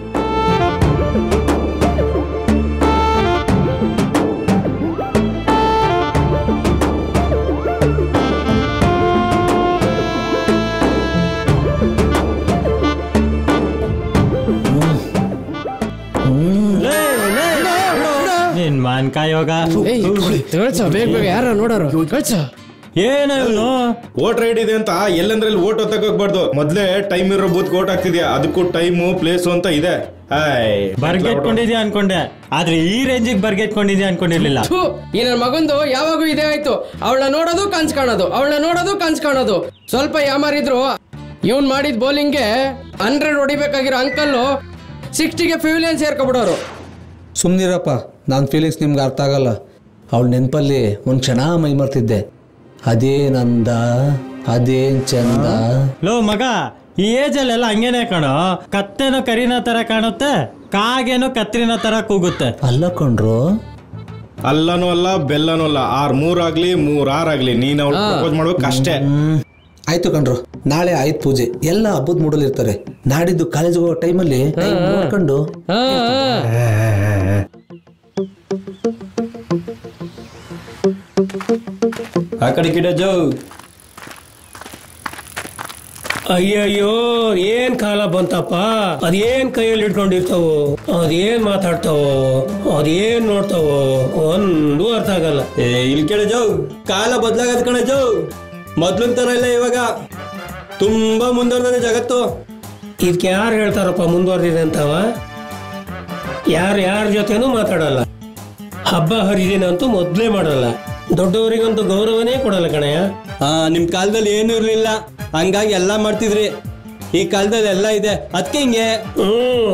ನಿನ್ ಮಾನ್ಕಾಯಿ ಯೋಗ ಬೇಗ ಬೇಗ ಯಾರ ನೋಡೋರು ಕಳ್ಸ. ಏನು ವೋಟರ್ ಐಡಿ ಇದೆ ಅಂತ ಎಲ್ಲಂದ್ರಲ್ಲಿ ಓಟ್ ಹೊತ್ತಕ್ ಹೋಗ್ಬಾರ್ದು. ಮೊದ್ಲೇ ಟೈಮ್ ಇರೋ ಬೂತ್ ಓಟ್ ಹಾಕ್ತಿದ್ಯಾ, ಅದಕ್ಕೂ ಟೈಮು ಪ್ಲೇಸು ಅಂತ ಇದೆ. ಬರ್ಗೆಟ್ಕೊಂಡಿದ್ಯಾ ಅನ್ಕೊಂಡೆ, ಆದ್ರೆ ಈ ರೇಂಜಿಗೆ ಬರ್ಗೆಟ್ಕೊಂಡಿದ್ಯಾ ಅನ್ಕೊಂಡಿರ್ಲಿಲ್ಲ. ಈ ನನ್ನ ಮಗಂದು ಯಾವಾಗೂ ಇದೇ ಆಯ್ತು. ಅವಳನ್ನ ನೋಡೋದು ಕನ್ಸ್ ಕಾಣೋದು, ಅವಳನ್ನ ನೋಡೋದು ಕನ್ಸ್ ಕಾಣೋದು. ಸ್ವಲ್ಪ ಯಾಮಾರಿದ್ರು ಇವನ್ ಮಾಡಿದ ಬೌಲಿಂಗ್ಗೆ 100 ಹೊಡಿಬೇಕಾಗಿರೋ ಅಂಕಲ್ಲು 60ಗೆ ಫಿವಿಲಿಯನ್ ಸೇರ್ಕೊಬಿಡೋರು. ಸುಮ್ನಿರಪ್ಪ, ನನ್ನ ಫೀಲಿಂಗ್ಸ್ ನಿಮ್ಗೆ ಅರ್ಥ ಆಗಲ್ಲ. ಅವಳ ನೆನಪಲ್ಲಿ ಒಂದು ಕ್ಷಣ ಮೈ ಮರ್ತಿದ್ದೆ. ಅದೇನಂದ, ಅದೇನ್ ಚಂದ. ಲೋ ಮಗ, ಈ ಏಜಲ್ಲೆಲ್ಲ ಹಂಗೇನೆ ಕಾಣೋ. ಕತ್ತೆನೋ ಕರಿನ ತರ ಕಾಣುತ್ತೆ, ಕಾಗೇನೋ ಕತ್ರಿನ ತರ ಕೂಗುತ್ತೆ. ಅಲ್ಲ ಕೊಂಡ್ರು, ಅಲ್ಲನೂ ಅಲ್ಲ ಬೆಲ್ಲನೂ ಅಲ್ಲ. 3 ಆಗ್ಲಿ 6 ಆಗ್ಲಿ ನೀನ್ ಅವ್ಳು ಪ್ರಪೋಸ್ ಮಾಡ್ಬೇಕು ಅಷ್ಟೇ. ಆಯ್ತು ಕಣ್ರು, ನಾಳೆ ಆಯ್ತು ಪೂಜೆ, ಎಲ್ಲ ಹಬ್ಬದ ಮೂಡಲ್ ಇರ್ತಾರೆ. ನಾಡಿದ್ದು ಕಾಲೇಜ್ಗೆ ಹೋಗೋ ಟೈಮಲ್ಲಿ ನೋಡ್ಕೊಂಡು ಆ ಕಡೆ ಗಿಡ ಜೋ. ಅಯ್ಯಯ್ಯೋ, ಏನ್ ಕಾಲ ಬಂತಪ್ಪ. ಅದೇನ್ ಕೈಯಲ್ಲಿ ಇಟ್ಕೊಂಡಿರ್ತಾವೋ, ಅದೇನ್ ಮಾತಾಡ್ತಾವೋ, ಅದೇನ್ ನೋಡ್ತಾವೋ, ಒಂದು ಅರ್ಥ ಆಗಲ್ಲ. ಇಲ್ಲಿ ಕೇಳ ಜೋ, ಕಾಲ ಬದ್ಲಾಗದ್ ಕಣ ಜೋ. ಮೊದ್ಲಿನ ತರ ಇಲ್ಲ ಇವಾಗ, ತುಂಬಾ ಮುಂದುವರೆದಿದೆ ಜಗತ್ತು. ಇದಕ್ಕೆ ಯಾರು ಹೇಳ್ತಾರಪ್ಪ ಮುಂದುವರೆದಿದೆ ಅಂತವ? ಯಾರ ಜೊತೆನೂ ಮಾತಾಡಲ್ಲ. ಹಬ್ಬ ಹರಿದಿನ ಅಂತೂ ಮೊದ್ಲೇ ಮಾಡಲ್ಲ. ದೊಡ್ಡವರಿಗಂತೂ ಗೌರವನೇ ಕೊಡಲ್ಲ ಕಣಯ್ಯ. ನಿಮ್ ಕಾಲದಲ್ಲಿ ಏನು ಇರ್ಲಿಲ್ಲ, ಹಂಗಾಗಿ ಎಲ್ಲಾ ಮಾಡ್ತಿದ್ರಿ. ಈ ಕಾಲದಲ್ಲಿ ಎಲ್ಲ ಇದೆ, ಅದಕ್ಕೆ ಹಿಂಗೆ.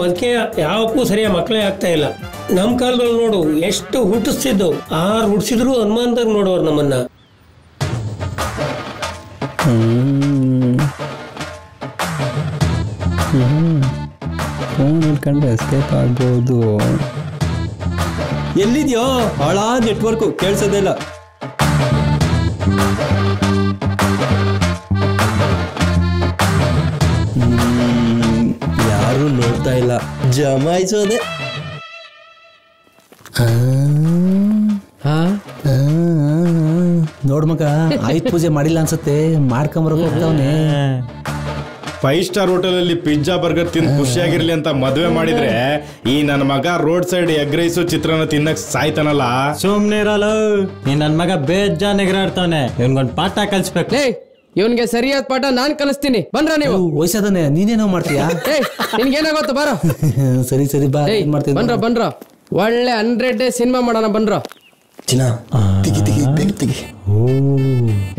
ಅದಕ್ಕೆ ಯಾವಕ್ಕೂ ಸರಿಯಾಗಿ ಮಕ್ಕಳೇ ಆಗ್ತಾ ಇಲ್ಲ. ನಮ್ ಕಾಲದಲ್ಲಿ ನೋಡು ಎಷ್ಟು ಹುಟ್ಟಿಸ್ತಿದ್ದು, 6 ಹುಟ್ಟಿಸಿದ್ರು ಅನುಮಾನದಾಗ ನೋಡೋರು ನಮ್ಮನ್ನ. ಕಂಡ್ರೆ ಎಸ್ಕೇಪ್ ಆಗ್ಬೋದು. ಎಲ್ಲಿದ್ಯೋ ಹಾಳಾ ನೆಟ್ವರ್ಕು, ಕೇಳ್ಸೋದಿಲ್ಲ. ಯಾರು ನೋಡ್ತಾ ಇಲ್ಲ, ಜಮಾಯಿಸೋದೆ. ನೋಡ್ ಮಗ, ಆಯ್ತು ಪೂಜೆ ಮಾಡಿಲ್ಲ ಅನ್ಸತ್ತೆ, ಮಾಡ್ಕೊಂಬರಕ್ ಹೋಗ್ತಾವನೆ. 5 ಸ್ಟಾರ್ ಹೋಟೆಲ್ ಅಲ್ಲಿ ಪಿಜ್ಜಾ ಬರ್ಗರ್ ತಿಂದು ಖುಷಿಯಾಗಿರ್ಲಿ ಅಂತ ಮದ್ವೆ ಮಾಡಿದ್ರೆ, ಈ ನನ್ನ ಮಗ ರೋಡ್ ಸೈಡ್ ಎಗ್ ರೈಸು ಚಿತ್ರಾನ್ನ ತಿನ್ನಕ್ ಸಾಯ್ತಾನಲ್ಲ. ಸುಮ್ನೆ ಇರಲ್ಲ, ನೀ ನನ್ ಮಗ ಬೇಜಾನ್ ಎಗರಾಡ್ತಾವನೆ. ಇವನ್ಗೊಂದ್ ಪಾಠ ಕಲ್ಸ್ಬೇಕು. ಇವನ್ಗೆ ಸರಿಯಾದ ಪಾಠ ನಾನ್ ಕಲಿಸ್ತೀನಿ. ಬಂದ್ರ ನೀವು? ವಯಸ್ಸಾದನೆ, ನೀನೇನೋ ಮಾಡ್ತೀಯಾ? ನಿನ್ಗೇನಾಗೋತ್ತು ಬಾರೋ. ಸರಿ ಬಾ, ಏನ್ ಮಾಡ್ತೀನಿ. ಬಂದ್ರ ಒಳ್ಳೆ 100 ಡೇ ಸಿನಿಮಾ ಮಾಡೋಣ. ಬಂದ್ರ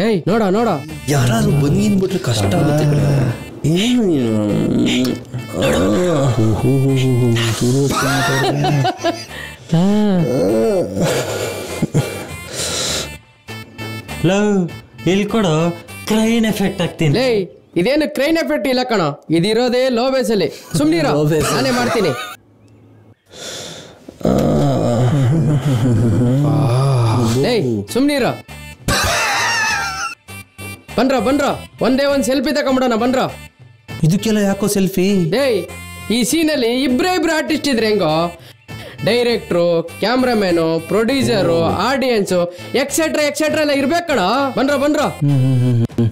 ಏಯ್ ನೋಡ ಯಾರು ಬಂದ್ಬಿಟ್ರೆ ಕಷ್ಟ ಆಗುತ್ತೆ. ಏನು ಇಲ್ಲಿ ಕೊಡು, ಕ್ರೈನ್ ಎಫೆಕ್ಟ್ ಆಗ್ತೀನಿ. ಇದೇನು ಕ್ರೈನ್ ಎಫೆಕ್ಟ್ ಇಲ್ಲ ಕಣೋ, ಇದಿರೋದೇ ಲೋ ಬೇಸ್ ಅಲ್ಲಿ. ಸುಮ್ನಿರೋ, ನಾನೇ ಮಾಡ್ತೀನಿ. ಸುಮ್ನಿರೋ. ಬನ್ರ ಒಂದೇ ಒಂದ್ ಸೆಲ್ಫಿ ತಗೊಂಬಿಡೋಣ. ಬನ್ರ. ಇದಕ್ಕೆಲ್ಲ ಯಾಕೋ ಸೆಲ್ಫಿ? ಈ ಸೀನಲ್ಲಿ ಇಬ್ರೇ ಆರ್ಟಿಸ್ಟ್ ಇದ್ರೆ ಹೆಂಗೋ? ಡೈರೆಕ್ಟ್ರು, ಕ್ಯಾಮ್ರಾಮ್ಯಾನು, ಪ್ರೊಡ್ಯೂಸರು, ಆಡಿಯನ್ಸು ಎಕ್ಸೆಟ್ರಾ ಎಲ್ಲ ಇರ್ಬೇಕು ಕಣ. ಬನ್ರ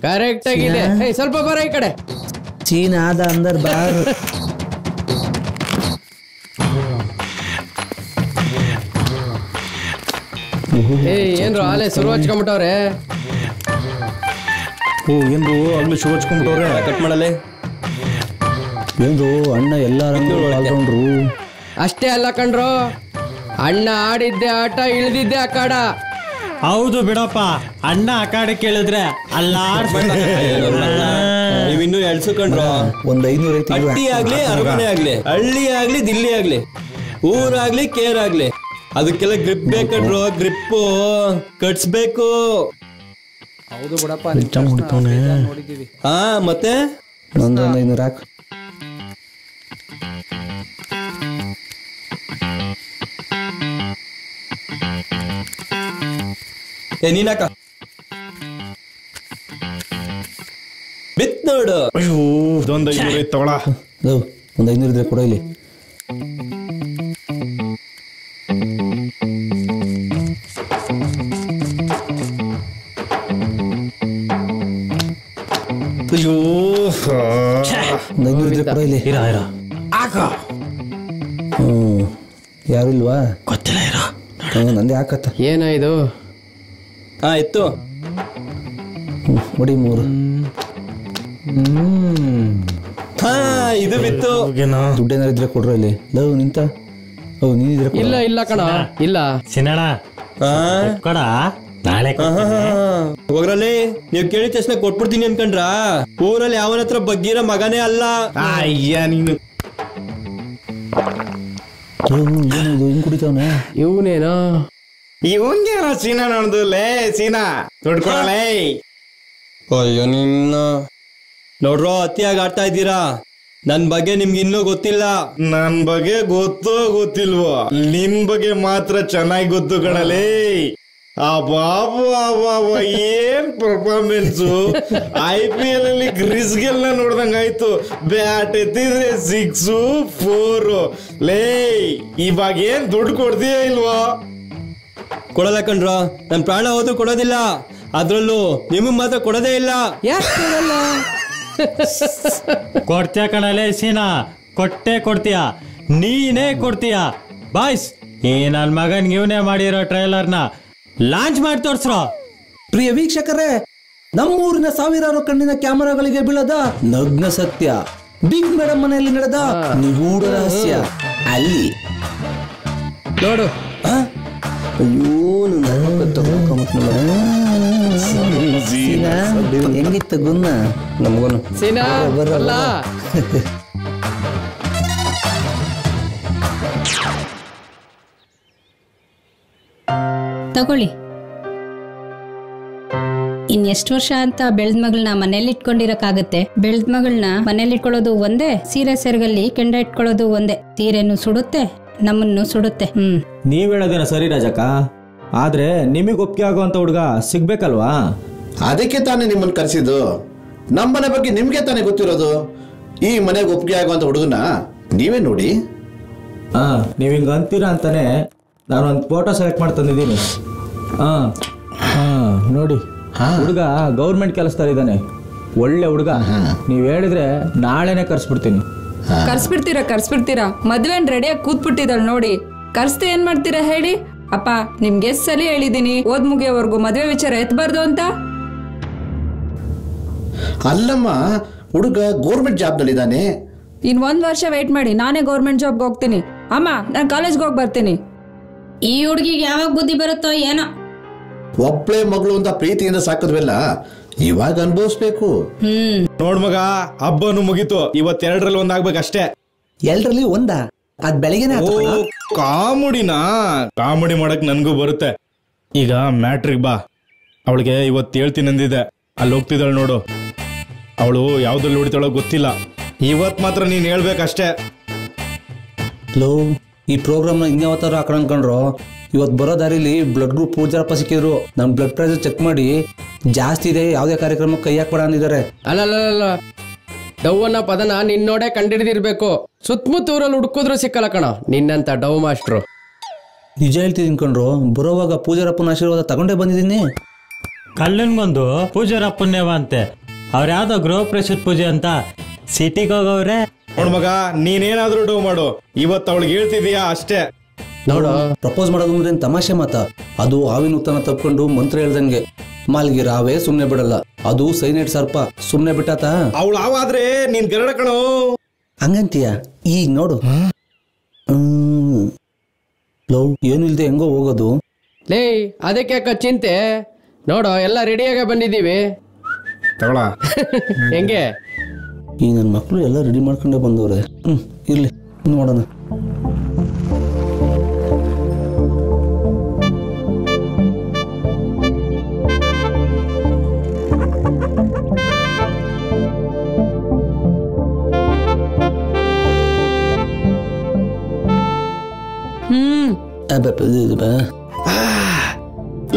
ಕರೆಕ್ಟ್ ಆಗಿದೆ. ಸ್ವಲ್ಪ ಬರ ಈ ಕಡೆ. ಚೀನಾದ ಅಂದರ್ ಬಾರ್. ಏನ್ರು ಆಲೆ ಶುರು ಹಚ್ಕೊಂಡ್ಬಿಟ್ಟವ್ರೆ. ಏನ್ರು ಆಗ್ಲೂ ಶುರು ಹಚ್ಕೊಂಡ್ಬಿಟ್ಟವ್ರೆ. ಕಟ್ ಮಾಡಲೆ ಏನು ಅಣ್ಣ ಎಲ್ಲಾರು ಅಷ್ಟೇ ಅಲ್ಲ ಕಣ್ರು, ಅಣ್ಣ ಆಡಿದ್ದೆ ಆಟ, ಇಳ್ದಿದ್ದೆ ಅಖಾಡ. ಹೌದು ಬಿಡಪ್ಪ, ಅಣ್ಣ ಅಖಾಡ ಕೇಳಿದ್ರೆ ಅಲ್ಲ ನೀವಿನ್ನೂ ಎಳ್ಸುಕೊಂಡ್ರು. ಒಂದ್ 500 ಹಟ್ಟಿ ಆಗ್ಲಿ, ಅರಮನೆ ಆಗ್ಲಿ, ಹಳ್ಳಿ ಆಗ್ಲಿ, ದಿಲ್ಲಿ ಆಗ್ಲಿ, ಊರಾಗ್ಲಿ, ಕೇರ್ ಆಗ್ಲಿ, ಅದಕ್ಕೆಲ್ಲ ಗ್ರಿಪ್ ಬೇಕಂಡ್ರು. ಗ್ರಿಪ್ಪು ಕಟ್ಸ್ಬೇಕು. ಹೌದು ಬಿಡಪ್ಪ ನೋಡಿದ್ದೀವಿ. ಹಾ ಮತ್ತೆ ಒಂದೊಂದು 500 ಹಾಕು. ನೀನಾಕ ಬಿತ್ ನೋಡು. ಒಂದು 500 ತಗೊಳ. ಒಂದು 500 ಇದ್ರೆ ಕೊಡ ಇಲ್ಲಿ. ಅಯ್ಯೋ 500 ಇದ್ರೆ ಕೊಡ ಇಲ್ಲಿ. ಯಾರು ಇಲ್ವಾ? ಗೊತ್ತಿಲ್ಲ ಇರೋ. ನಂದೇ ಹಾಕತ್ತ. ಏನಾಯ್ತು? ಹಾ ಇತ್ತು ನೋಡಿ 3. ಹಾ ಇದು ಬಿತ್ತು. ದುಡ್ಡೇನಾರು ಇದ್ರೆ ಕೊಡ್ರ ಇಲ್ಲಿ. ಲವ್ ನಿಂತ ನೀನಿದ್ರೆ ಇಲ್ಲ ಇಲ್ಲ ಕಣ ಇಲ್ಲ. ಸಿನಣ ಕೊಡ ನಾಳೆ ಹೋಗ್ರಲ್ಲಿ. ನೀವ್ ಕೇಳಿದ ತಕ್ಷಣ ಕೊಟ್ಬಿಡ್ತೀನಿ ಅನ್ಕಂಡ್ರ? ಊರಲ್ಲಿ ಯಾವನ ಹತ್ರ ಬಗ್ಗಿರೋ ಮಗನೇ ಅಲ್ಲ. ಅಯ್ಯ ನೀನು ಹಿಂಗ್ ಕುಡಿತಾವನೆ. ಇವನೇನೋ ಇವಂಗೇನೋ ಸೀನಾ ನೋಡ್ದು ಲೇ ಸೀನಾ ತೊಡ್ಕೊಳಲೇ. ಅಯ್ಯೋ ನಿನ್ನ ನೋಡ್ರೋ ಅತಿಯಾಗಿ ಆಡ್ತಾ ಇದ್ದೀರಾ. ನನ್ ಬಗ್ಗೆ ನಿಮ್ಗೆ ಇನ್ನೂ ಗೊತ್ತಿಲ್ಲ. ನನ್ ಬಗ್ಗೆ ಗೊತ್ತೋ ಗೊತ್ತಿಲ್ವೋ, ನಿನ್ ಬಗ್ಗೆ ಮಾತ್ರ ಚೆನ್ನಾಗಿ ಗೊತ್ತು ಕಣಲೇ. ಆ ಬಾಬು ಏನ್ ಪರ್ಫಾರ್ಮೆನ್ಸು. IPL ಅಲ್ಲಿ ಗ್ರಿಸ್ಗೆಲ್ಲ ನೋಡ್ದಂಗಾಯ್ತು. ಬ್ಯಾಟ್ ಎತ್ತಿದ್ರೆ 6 4 ಲೇ. ಇವಾಗ ಏನ್ ದುಡ್ಡು ಕೊಡ್ತೀಯ ಇಲ್ವಾ? ಕೊಡಲ್ಲ ಕಣ್ರೋ, ನನ್ ಪ್ರಾಣ ಹೋದ್ರು ಕೊಡೋದಿಲ್ಲ. ಅದ್ರಲ್ಲೂ ನಿಮಗ್ ಮಾತ್ರ ಕೊಡೋದೇ ಇಲ್ಲ. ಕೊಡ್ತೀಯ ಕಣಲೇ ಸೀನಾ, ಕೊಟ್ಟೆ ಕೊಡ್ತೀಯ, ನೀನೇ ಕೊಡ್ತೀಯ. ಬಾಯ್ಸ್ ಈ ನನ್ ಮಗನ್ ಇವನೇ ಮಾಡಿರೋ ಟ್ರೈಲರ್ನ ಲಾಂಚ್ ಮಾಡಿ ತೋರ್ಸ್ರೋ. ಪ್ರಿಯ ವೀಕ್ಷಕರೇ, ನಮ್ಮೂರಿನ ಸಾವಿರಾರು ಕಣ್ಣಿನ ಕ್ಯಾಮೆರಾಗಳಿಗೆ ಬೀಳದ ನಗ್ನ ಸತ್ಯ, ಬಿಗ್ ಮೇಡಮ್ ಮನೆಯಲ್ಲಿ ನಡೆದ ನಿಗೂಢ ರಹಸ್ಯ ಅಲ್ಲಿ ನೋಡು. ಹೆಂಗಿತ್ತು ಗುನ್ನ ನಮಗೋನು ಬರಲ್ಲ. ತಗೊಳ್ಳಿ. ಇನ್ನೆಷ್ಟು ವರ್ಷ ಅಂತ ಬೆಳ್ದ ಮಗಳನ್ನ ಮನೇಲಿ ಇಟ್ಕೊಂಡಿರಕ್ಕಾಗತ್ತೆ? ಬೆಳ್ದ ಮಗಳನ್ನ ಮನೇಲಿ ಇಟ್ಕೊಳ್ಳೋದು ಒಂದೇ, ಸೀರೆ ಸೆರಗಲ್ಲಿ ಕೆಂಡ ಇಟ್ಕೊಳ್ಳೋದು ಒಂದೇ. ಸೀರೆನು ಸುಡುತ್ತೆ, ನಮ್ಮನ್ನು ಸುಡುತ್ತೆ. ನೀವ್ ಹೇಳೋದೇನ ಸರಿ ರಾಜಕ್ಕ, ಆದ್ರೆ ನಿಮಗ್ ಒಪ್ಪಿಗೆ ಆಗುವಂತ ಹುಡುಗ ಸಿಗ್ಬೇಕಲ್ವಾ? ಅದಕ್ಕೆ ತಾನೇ ನಿಮ್ಮನ್ನ ಕರೆಸಿದ್ದು. ನಮ್ಮನೆ ಬಗ್ಗೆ ನಿಮ್ಗೆ ತಾನೇ ಗೊತ್ತಿರೋದು. ಈ ಮನೆಗೆ ಒಪ್ಪಿಗೆ ಆಗುವಂತ ಹುಡುಗನ ನೀವೇ ನೋಡಿ. ನೀವ್ ಹಿಂಗ ಅಂತೀರಾ ಅಂತಾನೆ ನಾನು ಒಂದು ಫೋಟೋ ಸೆಲೆಕ್ಟ್ ಮಾಡಿ ತಂದಿದ್ದೀನಿ. ನೋಡಿ, ಹುಡುಗ ಗೌರ್ಮೆಂಟ್ ಕೆಲಸದಲ್ಲಿ ಇದ್ದಾನೆ, ಒಳ್ಳೆ ಹುಡುಗ. ನೀವ್ ಹೇಳಿದ್ರೆ ನಾಳೆನೆ ಕರ್ಸ್ಬಿಡ್ತೀನಿ. ಕರ್ಸ್ಬಿಡ್ತೀರಾ? ಮದ್ವೆ ರೆಡಿಯಾಗಿ ಕೂತ್ಬಿಟ್ಟಿದ್ದಾಳೆ ನೋಡಿ. ಕರ್ಸ್ತೆ ಏನ್ ಮಾಡ್ತೀರಾ ಹೇಳಿ? ಅಪ್ಪ ನಿಮ್ಗೆ ಎಷ್ಟು ಸಲ ಹೇಳಿದೀನಿ ಓದ್ ಮುಗಿಯೋವರೆಗೂ ಮದ್ವೆ ವಿಚಾರ ಎತ್ತಬಾರ್ದು ಅಂತ. ಅಲ್ಲಮ್ಮ, ಹುಡುಗ ಗೌರ್ಮೆಂಟ್ ಜಾಬ್ನಲ್ಲಿದ್ದಾನೆ. ಇನ್ 1 ವರ್ಷ ವೇಟ್ ಮಾಡಿ, ನಾನೇ ಗೌರ್ಮೆಂಟ್ ಜಾಬ್ಗೆ ಹೋಗ್ತೀನಿ. ಅಮ್ಮ ನಾನು ಕಾಲೇಜ್ಗೆ ಹೋಗಿ ಬರ್ತೀನಿ. ಈ ಹುಡುಗಿಗೆ ಯಾವಾಗ ಬುದ್ಧಿ ಬರುತ್ತೋ ಏನೋ. ಒಬ್ಳೆ ಮಗಳು ಅಂತ ಪ್ರೀತಿಯಿಂದ ಸಾಕಿದ್ವೆಲ್ಲ ಇವಾಗ ಅನುಭವಿಸ್ಬೇಕು. ನೋಡ್ ಮಗ, ಹಬ್ಬನು ಮುಗೀತು. ಇವತ್ತೆರಡರಲ್ಲಿ ಒಂದಾಗ್ಬೇಕಷ್ಟೇ. 2ರಲ್ಲಿ ಒಂದ? ಅದ್ ಬೆಳಗ್ಗೆನೆ ಕಾಮಿಡಿ ಮಾಡಕ್ ನನ್ಗೂ ಬರುತ್ತೆ. ಈಗ ಮ್ಯಾಟ್ರಿಕ್ ಬಾ. ಅವಳಿಗೆ ಇವತ್ತು ಹೇಳ್ತೀನಿ ಅಂದಿದೆ, ಅಲ್ಲಿ ಹೋಗ್ತಿದ್ದಾಳೆ ನೋಡು. ಅವಳು ಯಾವ್ದ್ರಲ್ಲಿ ಹೊಡಿತಾಳೋ ಗೊತ್ತಿಲ್ಲ. ಇವತ್ ಮಾತ್ರ ನೀನ್ ಹೇಳ್ಬೇಕಷ್ಟೇ. ಈ ಪ್ರೋಗ್ರಾಮ್ನ ಇನ್ಯಾವತ್ತಾರ ಹಾಕೊಂಡ್ರು. ಇವತ್ತು ಬರೋ ದಾರಿಲಿ ಬ್ಲಡ್ ಗ್ರೂಪ್ ಪೂಜಾರಪ್ಪ ಸಿಕ್ಕಿದ್ರು. ನಮ್ ಬ್ಲಡ್ ಪ್ರೆಷರ್ ಚೆಕ್ ಮಾಡಿ ಜಾಸ್ತಿ ಇದೆ, ಯಾವ್ದೇ ಕಾರ್ಯಕ್ರಮಕ್ಕೆ ಕೈ ಹಾಕ್ಬೇಡ ಅಂದಿದ್ದಾರೆ. ಅಲ್ಲ, ಡವ್ ಅನ್ನೋ ಪದನ ನಿನ್ನೋಡೆ ಕಂಡಿಡಿದಿರ್ಬೇಕು. ಸುತ್ತಮುತ್ತ ಊರಲ್ಲಿ ಹುಡುಕಿದ್ರು ಸಿಕ್ಕಲ್ಲ ಕಣ ನಿನ್ನಂತ ಡವ್ ಮಾಸ್ಟ್ರು. ನಿಜ ಹೇಳ್ತಿದ್ದೀನಿ ಕಣ್ರು, ಬರೋವಾಗ ಪೂಜಾರಪ್ಪನ ಆಶೀರ್ವಾದ ತಗೊಂಡೇ ಬಂದಿದ್ದೀನಿ. ಕಲ್ಲನ್ಗೊಂದು ಪೂಜಾರಪ್ಪನ್ನೇವ ಅಂತೆ. ಅವ್ರ ಯಾವ್ದೋ ಗೃಹ ಪ್ರವೇಶದ ಪೂಜೆ ಅಂತ ಸಿಟಿಗೆ ಹೋಗವ್ರೆ. ನೋಡ್ ಮಗ, ನೀನೇನಾದ್ರೂ ಡವ್ ಮಾಡು, ಇವತ್ತು ಅವಳಿಗೆ ಹೇಳ್ತಿದೀಯಾ ಅಷ್ಟೇ. ನೋಡು, ಪ್ರಪೋಸ್ ಮಾಡೋದು ಅಂದ್ರೆ ತಮಾಷೆ ಮಾತ. ಅದು ಹಾವಿನ ಉತ್ತನ ತಪ್ಕೊಂಡು ಮಂತ್ರ ಹೇಳ್ದಂಗೆ. ಮಾಲ್ಗಿ ರಾವೇ ಸುಮ್ನೆ ಬಿಡಲ್ಲ, ಅದು ಸೈನೈಡ್ ಸರ್ಪ. ಸುಮ್ನೆ ಬಿಟ್ಟಾತ. ಅವಳು ಆವಾದ್ರೆ ನೀನ್ ಗರಡ ಕಣೋ. ಹಂಗಂತೀಯ? ಈಗ ನೋಡು, ಏನು ಇಲ್ದೆ ಹೆಂಗೋ ಹೋಗೋದು. ಲೇ ಅದಕ್ಕೆ ಚಿಂತೆ. ನೋಡು, ಎಲ್ಲ ರೆಡಿಯಾಗ ಬಂದಿದ್ದೀವಿ. ತಗೊಳ ಹೆಂಗೆ? ಈ ನನ್ನ ಮಕ್ಕಳು ಎಲ್ಲ ರೆಡಿ ಮಾಡ್ಕೊಂಡೇ ಬಂದವ್ರೆ. ಇರ್ಲಿ ನೋಡೋಣ.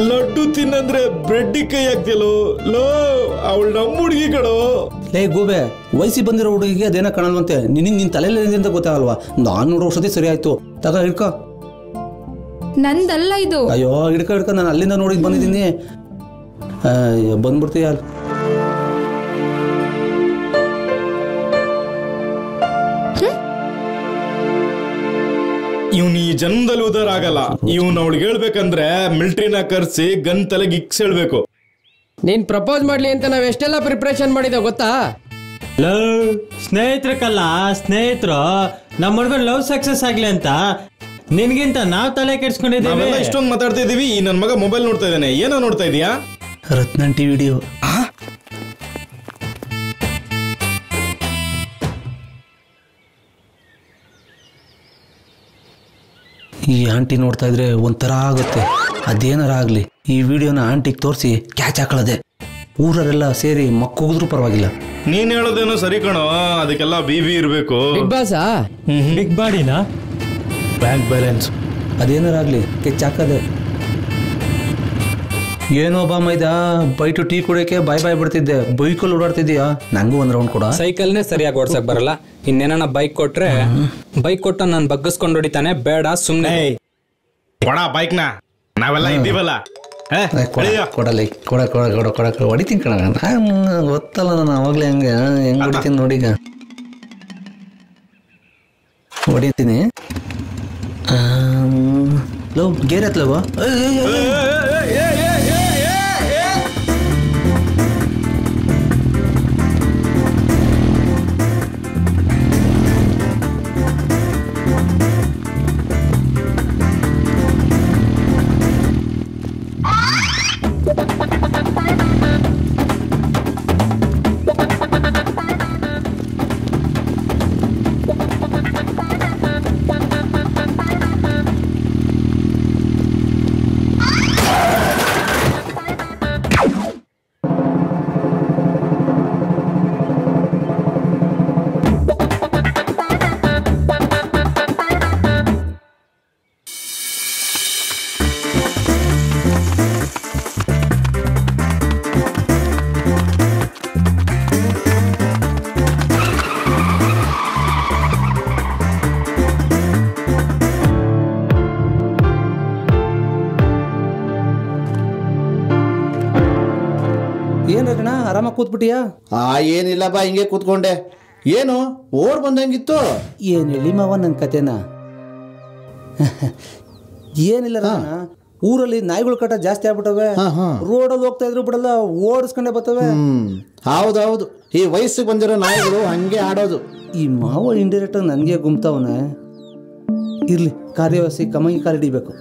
ಲಡ್ಡು ತಿನ್ನಂದ್ರೆ ಬ್ರೆಡ್ಡಿ ಕೈ ಹಾಕ್ತಿಯಲ್ಲೋ ಲೋ ಅವಳು ನಮ್ಮ ಹುಡುಗಿ ಕಡೋ. ಲೇ ಗೂಬೆ, ವಯಸ್ಸಿ ಬಂದಿರೋ ಹುಡುಗಿಗೆ ಅದೇನೋ ಕಾಣಲ್ವಂತೆ. ನಿನ್ ತಲೆಯಲ್ಲಿ ಅಂತ ಗೊತ್ತಾಗಲ್ವಾ? ನಾನು ನೋಡೋ ಔಷಧಿ ಸರಿ ಆಯ್ತು, ತಗ ಹಿಡ್ಕೊ. ನಂದಲ್ಲ ಇದು. ಅಯ್ಯೋ ಹಿಡ್ಕೊ, ನಾನು ಅಲ್ಲಿಂದ ನೋಡಿದ್ ಬಂದಿದ್ದೀನಿ. ಬಂದ್ಬಿಡ್ತೀಯ. ಇವ್ನು ಈ ಜನ್ಮದಲ್ಲಿ ಉದಾರ ಆಗಲ್ಲ. ಇವ್ನು ಅವಳಿಗೆ ಹೇಳ್ಬೇಕಂದ್ರೆ ಮಿಲ್ಟ್ರಿನ ಕರ್ಸಿ ಗನ್ ತಲೆಗೆ ಇಕ್ಸ್ ಹೇಳ್ಬೇಕು. ನೀನ್ ಪ್ರಪೋಸ್ ಮಾಡ್ಲಿ ಅಂತ ನಾವ್ ಎಷ್ಟೆಲ್ಲ ಪ್ರಿಪ್ರೇಷನ್ ಮಾಡಿದ ಗೊತ್ತಾ? ಸ್ನೇಹಿತರಕ್ಕಲ್ಲ, ಸ್ನೇಹಿತರು ನಮ್ಮ ಹುಡುಗನ್ ಲವ್ ಸಕ್ಸಸ್ ಆಗ್ಲಿ ಅಂತ ನಿನ್ಗಿಂತ ನಾವ್ ತಲೆ ಕೆಡ್ಸ್ಕೊಂಡಿದ್ದೀವಿ. ಇಷ್ಟೊಂದು ಮಾತಾಡ್ತಾ ಇದೀವಿ. ಈ ನನ್ ಮಗ ಮೊಬೈಲ್ ನೋಡ್ತಾ ಇದ್ದಾನೆ. ಏನೋ ನೋಡ್ತಾ ಇದೀಯಾ? Ratnan T video. ಈ ಆಂಟಿ ನೋಡ್ತಾ ಇದ್ರೆ ಒಂಥರ ಆಗುತ್ತೆ. ಅದೇನಾರ ಆಗ್ಲಿ, ಈ ವಿಡಿಯೋನ ಆಂಟಿಗೆ ತೋರಿಸಿ ಕ್ಯಾಚ್ ಹಾಕೊಳ್ಳದೆ. ಊರರೆಲ್ಲ ಸೇರಿ ಮಕ್ಕೂಗಿದ್ರು ಪರವಾಗಿಲ್ಲ. ನೀನ್ ಹೇಳೋದೇನೋ ಸರಿ ಕಣೋ, ಅದಕ್ಕೆಲ್ಲ ಬಿಬಿ ಇರ್ಬೇಕು. ಬಿಗ್ ಬಾಸ್ ಬಿಗ್ ಬಾಡಿನ ಬ್ಯಾಂಕ್ ಬ್ಯಾಲೆನ್ಸ್ ಅದೇನಾರ ಆಗ್ಲಿ ಕೆಚ್ ಹಾಕದೆ. ಏನೋ ಬಾ ಮೈದಾ, ಬೈಟು ಟೀ ಕುಡಿಯೋಕೆ ಬಾಯ್ ಬಿಡ್ತಿದ್ದೆ, ಬೈಕಲ್ಲಿ ಓಡಾಡ್ತಿದ್ಯಾ? ನಂಗೂ ಒಂದ್ ರೌಂಡ್ ಕೊಡ. ಸೈಕಲ್ನೇ ಸರಿಯಾಗಿ ಓಡ್ಸಕ್ ಬರಲ್ಲ, ಇನ್ನೇನ ಬೈಕ್ ಕೊಟ್ರೆ ಬೈಕ್ ಕೊಟ್ಟ ನಾನು ಬಗ್ಗಿಸ್ಕೊಂಡು ಹೊಡಿತಾನೆ. ಬೇಡ ಸುಮ್ನೆ ಕೊಡ ಬೈಕ್ನ, ನಾವೆಲ್ಲ ಇದ್ದೀವಲ್ಲ. ಕೊಡ ಹೊಡಿತೀನಿ ಕಣ. ಗೊತ್ತಲ್ಲ ನಾನು ಅವಾಗ್ಲೇ ಹೆಂಗ್ ಹೊಡಿತೀನಿ ನೋಡೀಗ. ಹೊಡಿತೀನಿ. ಲೋ ಗೇರ್ ಎತ್ಲವ. ಏನ ಆರಾಮಾಗಿ ಕೂತ್ಬಿಟ್ಟಿಯಾ? ಏನಿಲ್ಲ ಬಾ, ಹಿಂಗೆ ಕೂತ್ಕೊಂಡೆ. ಏನು ಓಡ್ ಬಂದಂಗಿತ್ತು? ಏನ್ ಹೇಳಿ ಮಾವ ನನ್ನ ಕತೆನ? ಏನಿಲ್ಲ, ಊರಲ್ಲಿ ನಾಯಿಗಳ ಕಾಟ ಜಾಸ್ತಿ ಆಗ್ಬಿಟ್ಟವೆ. ರೋಡಲ್ಲಿ ಹೋಗ್ತಾ ಇದ್ರು ಬಿಡಲ್ಲ, ಓಡಿಸ್ಕೊಂಡೆ ಬರ್ತವೆ. ಹೌದೌದು, ಈ ವಯಸ್ಸಿಗೆ ಬಂದಿರೋ ನಾಯಿಗಳು ಹಂಗೆ ಆಡೋದು. ಈ ಮಾವ ಇಂಡೈರೆಕ್ಟ್ ನನಗೆ ಗುಮ್ತಾವನೆ. ಇರ್ಲಿ, ಕಾರ್ಯವಾಸಿ ಕಮಂಗಿ ಕಾಲಿಡಿಬೇಕು.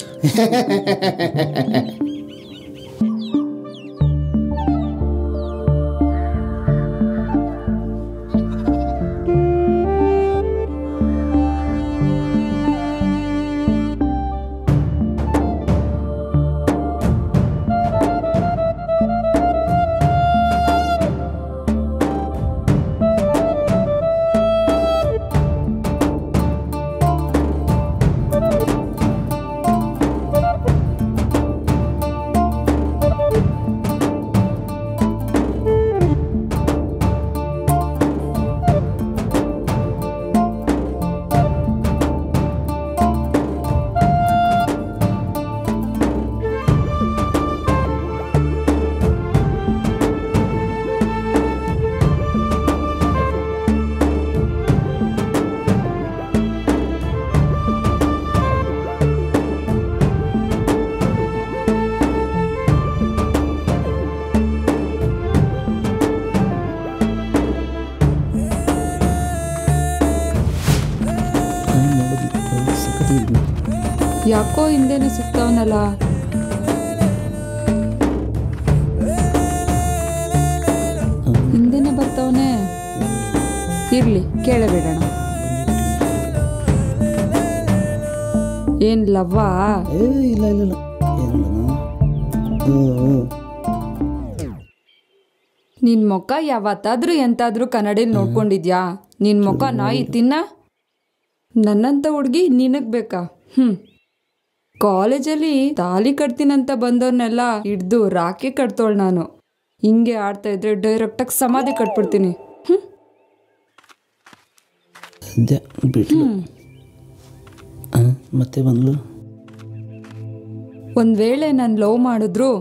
ಯಾಕೋ ಹಿಂದೆನೆ ಸಿಗ್ತಾವನಲ್ಲ. ಹಿಂದೆನೆ ಬರ್ತಾವನೆ. ಇರ್ಲಿ, ಕೇಳಬೇಡಣ. ಏನ್ ಲವ್ವಾ? ಇಲ್ಲ ಇಲ್ಲ, ನಿನ್ ಮುಖ ಯಾವತ್ತಾದ್ರೂ ಎಂತಾದ್ರೂ ಕನ್ನಡಿಲ್ ನೋಡ್ಕೊಂಡಿದ್ಯಾ? ನಿನ್ ಮುಖ ನಾಯಿ ತಿನ್ನ. ನನ್ನಂತ ಹುಡ್ಗಿ ನಿನಗ್ ಬೇಕಾ? ಕಾಲೇಜಲ್ಲಿ ತಾಲಿ ಕಟ್ತೀನಂತ ಬಂದವ್ರನ್ನೆಲ್ಲ ಹಿಡ್ದು ರಾಖಿ ಕಟ್ತೋಳ್ ನಾನು. ಹಿಂಗೆ ಆಡ್ತಾ ಇದ್ರೆ ಡೈರೆಕ್ಟಾಗಿ ಸಮಾಧಿ ಕಟ್ಬಿಡ್ತೀನಿ. ಮತ್ತೆ ಬಂದ್ಲು. ಒಂದ್ ವೇಳೆ ನಾನು ಲವ್ ಮಾಡಿದ್ರು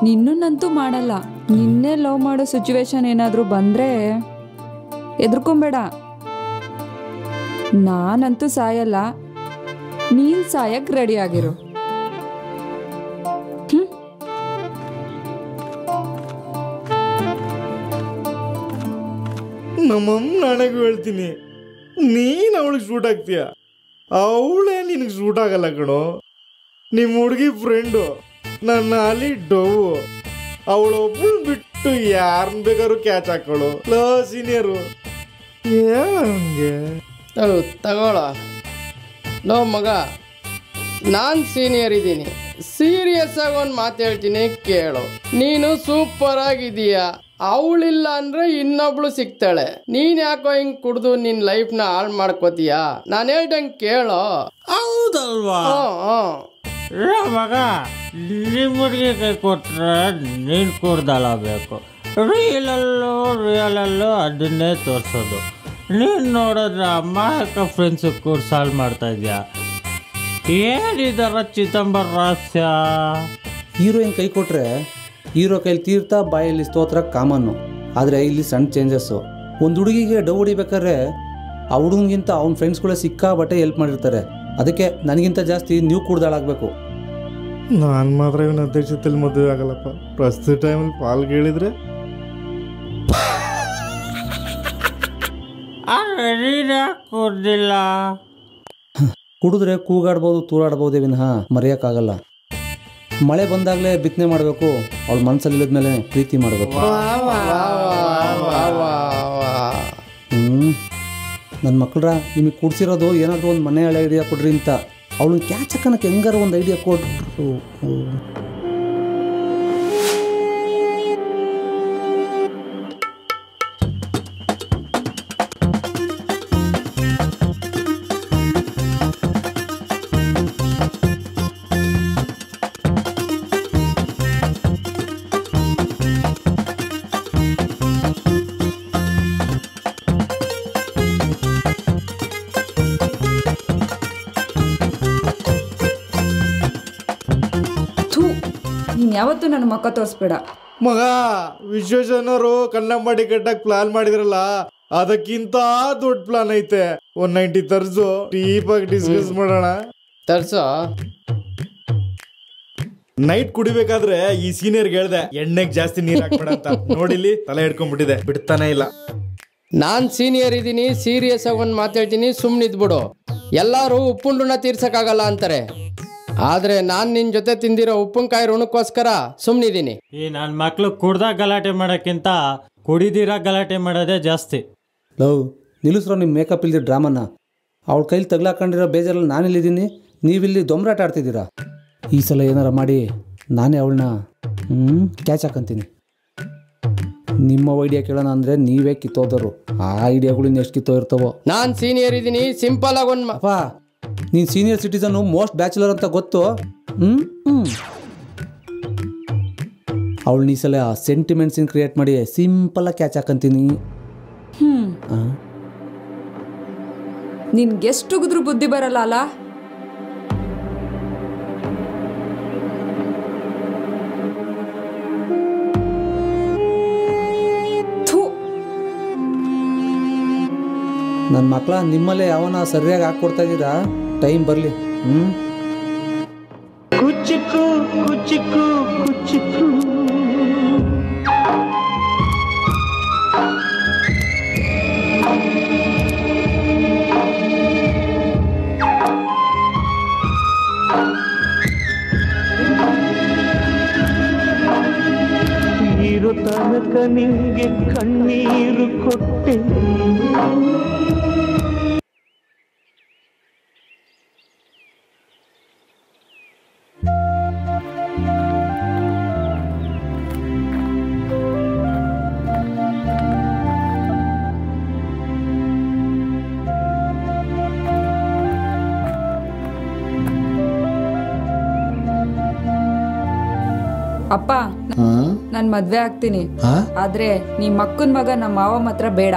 ನಿನ್ನನ್ನಂತೂ ಮಾಡಲ್ಲ. ನಿನ್ನೆ ಲವ್ ಮಾಡೋ ಸಿಚುವೇಶನ್ ಏನಾದರೂ ಬಂದ್ರೆ ಎದ್ರಕೊಂಬೇಡ. ನಾನಂತೂ ಸಾಯಲ್ಲ, ನೀನ್ ಸಾಯಕ್ ರೆಡಿ ಆಗಿರು. ನಮ್ಮಮ್ಮ ನಾಳೆಗೂ ಹೇಳ್ತೀನಿ, ನೀನು ಅವಳಿಗೆ ಸೂಟ್ ಆಗ್ತೀಯ, ಅವಳೇ ನಿನಗೆ ಸೂಟ್ ಆಗಲ್ಲ ಕಣೋ. ನಿಮ್ಮ ಹುಡುಗಿ ಫ್ರೆಂಡು ನನ್ನ ಅಲ್ಲಿ ಡೋವು, ಅವಳೊಬ್ಬಳು ಬಿಟ್ಟು ಯಾರನ್ನ ಬೇಕಾದ್ರೂ ಕ್ಯಾಚ್ ಹಾಕೊಳ್ಳು. ಲೋ ಸೀನಿಯರು ಹಂಗೆ ತಗೋಳ. ಲೋ ಮಗ, ನಾನು ಸೀನಿಯರ್ ಇದ್ದೀನಿ, ಸೀರಿಯಸ್ ಆಗಿ ಒಂದು ಮಾತು ಹೇಳ್ತೀನಿ ಕೇಳು. ನೀನು ಸೂಪರ್ ಆಗಿದೀಯ, ಅವಳಿಲ್ಲ ಅಂದ್ರೆ ಇನ್ನೊಬ್ಳು ಸಿಗ್ತಾಳೆ. ನೀನ್ ಯಾಕೋ ಹಿಂಗ್ ಕುಡ್ದು ನಿನ್ ಲೈಫ್ ನ ಹಾಳು ಮಾಡ್ಕೋತೀಯ? ನಾನು ಹೇಳ್ದಂಗೆ ಕೇಳೋ. ಹೌದಲ್ವಾ ಮಗ? ನಿಮ್ಮ ಹುಡುಗಿ ಕೈ ಕೊಟ್ರೆ ನೀನು ಕುಡ್ದಾಳಬೇಕು. ರಿಯಲಲ್ಲೂ ಅದನ್ನೇ ತೋರಿಸೋದು. ನೀನು ನೋಡಿದ್ರೆ ಅಮಾಯಕ ಫ್ರೆಂಡ್ಸು ಕೂಡ ಸಾಲ್ವ್ ಮಾಡ್ತಾ ಇದೆಯಾ? ಏನಿದಾರ ಚಿದಂಬರ ರಹಸ್ಯ? ಹೀರೋಯಿನ್ ಕೈ ಕೊಟ್ರೆ ಹೀರೋ ಕೈಲಿ ತೀರ್ಥ, ಬಾಯಲ್ಲಿ ಸ್ತೋತ್ರ ಕಾಮನ್ನು. ಆದರೆ ಇಲ್ಲಿ ಸಣ್ಣ ಚೇಂಜಸ್ಸು. ಒಂದು ಹುಡುಗಿಗೆ ಡವ್ ಹೊಡಿಬೇಕಾದ್ರೆ ಆ ಹುಡುಗನಿಗಿಂತ ಅವ್ನ ಫ್ರೆಂಡ್ಸ್ಗಳೇ ಸಿಕ್ಕಾಬಟ್ಟೆ ಹೆಲ್ಪ್ ಮಾಡಿರ್ತಾರೆ. ಅದಕ್ಕೆ ನನಗಿಂತ ಜಾಸ್ತಿ ನೀವು ಕುಡ್ದಾಳಾಗಬೇಕು. ನಾನು ಮಾತ್ರ ಇವನ ಅಧ್ಯಕ್ಷತೆಯಲ್ಲಿ ಮದುವೆ ಆಗಲ್ಲಪ್ಪ. ಪ್ರಸ್ತುತ ಟೈಮಲ್ಲಿ ಪಾಲ್ಗೆ ಹೇಳಿದ್ರೆ ಕುಡ್ದಿಲ್ಲ. ಕುಡಿದ್ರೆ ಕೂಗಾಡ್ಬೋದು, ತೂರಾಡ್ಬೋದೇ ವಿನಃ ಮರೆಯೋಕ್ಕಾಗಲ್ಲ. ಮಳೆ ಬಂದಾಗಲೇ ಬಿತ್ತನೆ ಮಾಡಬೇಕು. ಅವಳ ಮನಸ್ಸಲ್ಲಿ ಇಳಿದ್ಮೇಲೆ ಪ್ರೀತಿ ಮಾಡಬೇಕು. ನನ್ನ ಮಕ್ಕಳ್ರ, ನಿಮಗೆ ಕುಡ್ಸಿರೋದು ಏನಾದರೂ ಒಂದು ಮನೆ ಹಳೆ ಐಡಿಯಾ ಕೊಡ್ರಿ ಅಂತ. ಅವಳನ್ನ ಕ್ಯಾಚ್ ಹಾಕೋಣಕ್ಕೆ ಹೆಂಗಾರ ಒಂದು ಐಡಿಯಾ ಕೊಡ್ರು. ನೀನ್ ಯಾವತ್ತೂ ನನ್ನ ಮಕ್ಕ ತೋರಿಸ್ಬೇಡ ಮಗ. ವಿಶ್ವೇಶ್ವರನವರು ಕನ್ನಂಬಾಡಿ ಕಟ್ಟಕ್ ಪ್ಲಾನ್ ಮಾಡಿದ್ರಲ್ಲ, ಅದಕ್ಕಿಂತ ದೊಡ್ಡ ಪ್ಲಾನ್ ಐತೆ. 190 ತರ್ಸು, ಡೀಪ್ ಆಗಿ ಡಿಸ್ಕಸ್ ಮಾಡೋಣ. ತರ್ಸೋ. ನೈಟ್ ಕುಡಿಬೇಕಾದ್ರೆ ಈ ಸೀನಿಯರ್ಗೆ ಹೇಳ್ದೆ ಎಣ್ಣೆಗೆ ಜಾಸ್ತಿ ನೀರ್ ಹಾಕ್ಬೇಡ ಅಂತ. ನೋಡಿಲಿ ತಲೆ ಹಿಡ್ಕೊಂಡ್ಬಿಟ್ಟಿದೆ, ಬಿಡ್ತಾನೆ ಇಲ್ಲ. ನಾನ್ ಸೀನಿಯರ್ ಇದ್ದೀನಿ, ಸೀರಿಯಸ್ ಆಗಿ ಒಂದು ಮಾತು ಹೇಳ್ತೀನಿ, ಸುಮ್ಮನಿದ್ಬಿಡು. ಎಲ್ಲರೂ ಉಪ್ಪಿನ ಋಣ ತೀರ್ಸಕ್ಕಾಗಲ್ಲ ಅಂತಾರೆ, ಆದ್ರೆ ನಾನ್ ನಿನ್ ಜೊತೆ ತಿಂದಿರೋ ಉಪ್ಪಿನಕಾಯಿ ಋಣಕ್ಕೋಸ್ಕರ ಸುಮ್ಮನಿದ್ದೀನಿ. ಈ ನನ್ನ ಮಕ್ಳು ಕುಡ್ದಾಗ ಗಲಾಟೆ ಮಾಡೋಕ್ಕಿಂತ ಕುಡಿದಿರ ಗಲಾಟೆ ಮಾಡೋದೇ ಜಾಸ್ತಿ. ಲವ್ ನಿಲ್ಲಿಸ್ರೋ ನಿಮ್ಮ ಮೇಕಪ್ ಇಲ್ದಿ ಡ್ರಾಮನ್ನ. ಅವಳ ಕೈಲಿ ತಗ್ಲಾಕೊಂಡಿರೋ ಬೇಜಾರಲ್ಲಿ ನಾನಿಲ್ಲಿದ್ದೀನಿ, ನೀವಿಲ್ಲಿ ದೊಂಬರಾಟ ಆಡ್ತಿದ್ದೀರಾ. ಈ ಸಲ ಏನಾರ ಮಾಡಿ ನಾನೇ ಅವಳನ್ನ ಕ್ಯಾಚ್ ಹಾಕಂತೀನಿ. ನಿಮ್ಮ ಐಡಿಯಾ ಕೇಳೋಣ ಅಂದರೆ ನೀವೇ ಕಿತ್ತೋದರು. ಆ ಐಡಿಯಾಗಳು ಇನ್ನೆಷ್ಟು ಕಿತ್ತೋ ಇರ್ತವೋ. ನಾನು ಸೀನಿಯರ್ ಇದ್ದೀನಿ, ಸಿಂಪಲ್ ಆಗಿ ಒಂದು ಅಪ್ಪ, ನೀನು ಸೀನಿಯರ್ ಸಿಟಿಸನ್ನು, ಮೋಸ್ಟ್ ಬ್ಯಾಚುಲರ್ ಅಂತ ಗೊತ್ತು. ಅವಳು ಈ ಸಲ ಸೆಂಟಿಮೆಂಟ್ಸಿನ ಕ್ರಿಯೇಟ್ ಮಾಡಿ ಸಿಂಪಲ್ಲಾಗಿ ಕ್ಯಾಚ್ ಹಾಕಂತೀನಿ. ನಿನ್ಗೆಷ್ಟು ಉಗಿದ್ರು ಬುದ್ಧಿ ಬರಲ್ಲ ಅಲ್ಲ? ನನ್ನ ಮಕ್ಕಳ, ನಿಮ್ಮಲ್ಲೇ ಯಾವನ ಸರಿಯಾಗಿ ಹಾಕ್ಕೊಡ್ತಾ ಇದ್ದೀರಾ? ಟೈಮ್ ಬರಲಿ. ಕುಚಿಕು ಕುಚಿಕು ಕುಚಿಕು ಇರು ತನಕ ನಿಂಗೆ ಕಣ್ಣೀರು ಕೊಟ್ಟೆ. ಅಪ್ಪ ನಾನ್ ಮದ್ವೆ ಆಗ್ತೀನಿ ಆದ್ರೆ ನಿಮ್ ಅಕ್ಕನ್ ಮಗ ನಮ್ಮ ಮಾವ ಮಾತ್ರ ಬೇಡ.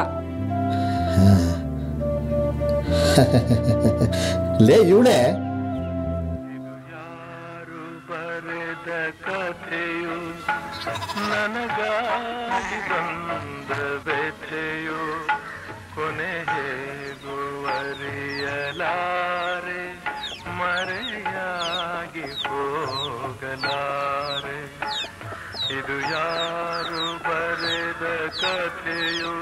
ಲೇ ಇವಳೆ ಕೊನೆ ಹೇಗುವರಿಯಲಾರೆ ಮರೆಯಾಗಿ ಹೋಗಲಾರೆ ಇದು ಯಾರು ಬರೆದ ಕಥೆಯು.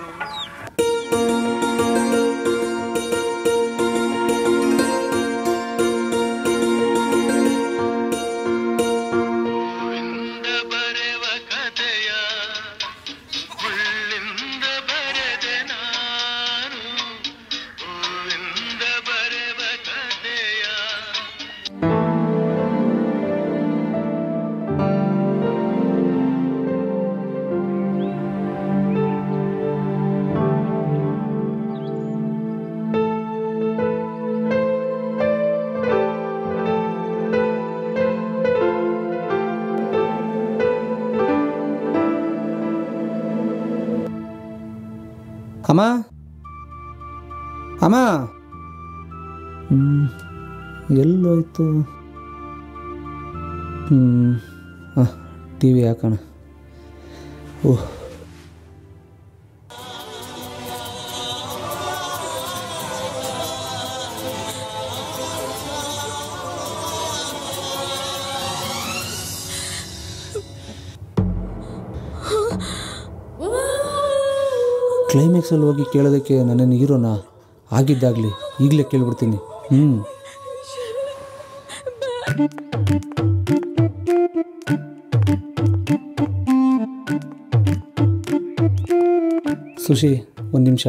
ಅಮ್ಮ ಅಮ್ಮ ಎಲ್ಲೋಯ್ತು? ಟಿ ವಿ ಹಾಕೋಣ. ಓಹ್ ಕ್ಲೈಮ್ಯಾಕ್ಸಲ್ಲಿ ಹೋಗಿ ಕೇಳೋದಕ್ಕೆ ನನ್ನನ್ನು ಹೀರೋನ ಆಗಿದ್ದಾಗಲಿ ಈಗಲೇ ಕೇಳ್ಬಿಡ್ತೀನಿ. ಸುಶಿ, ಒಂದು ನಿಮಿಷ.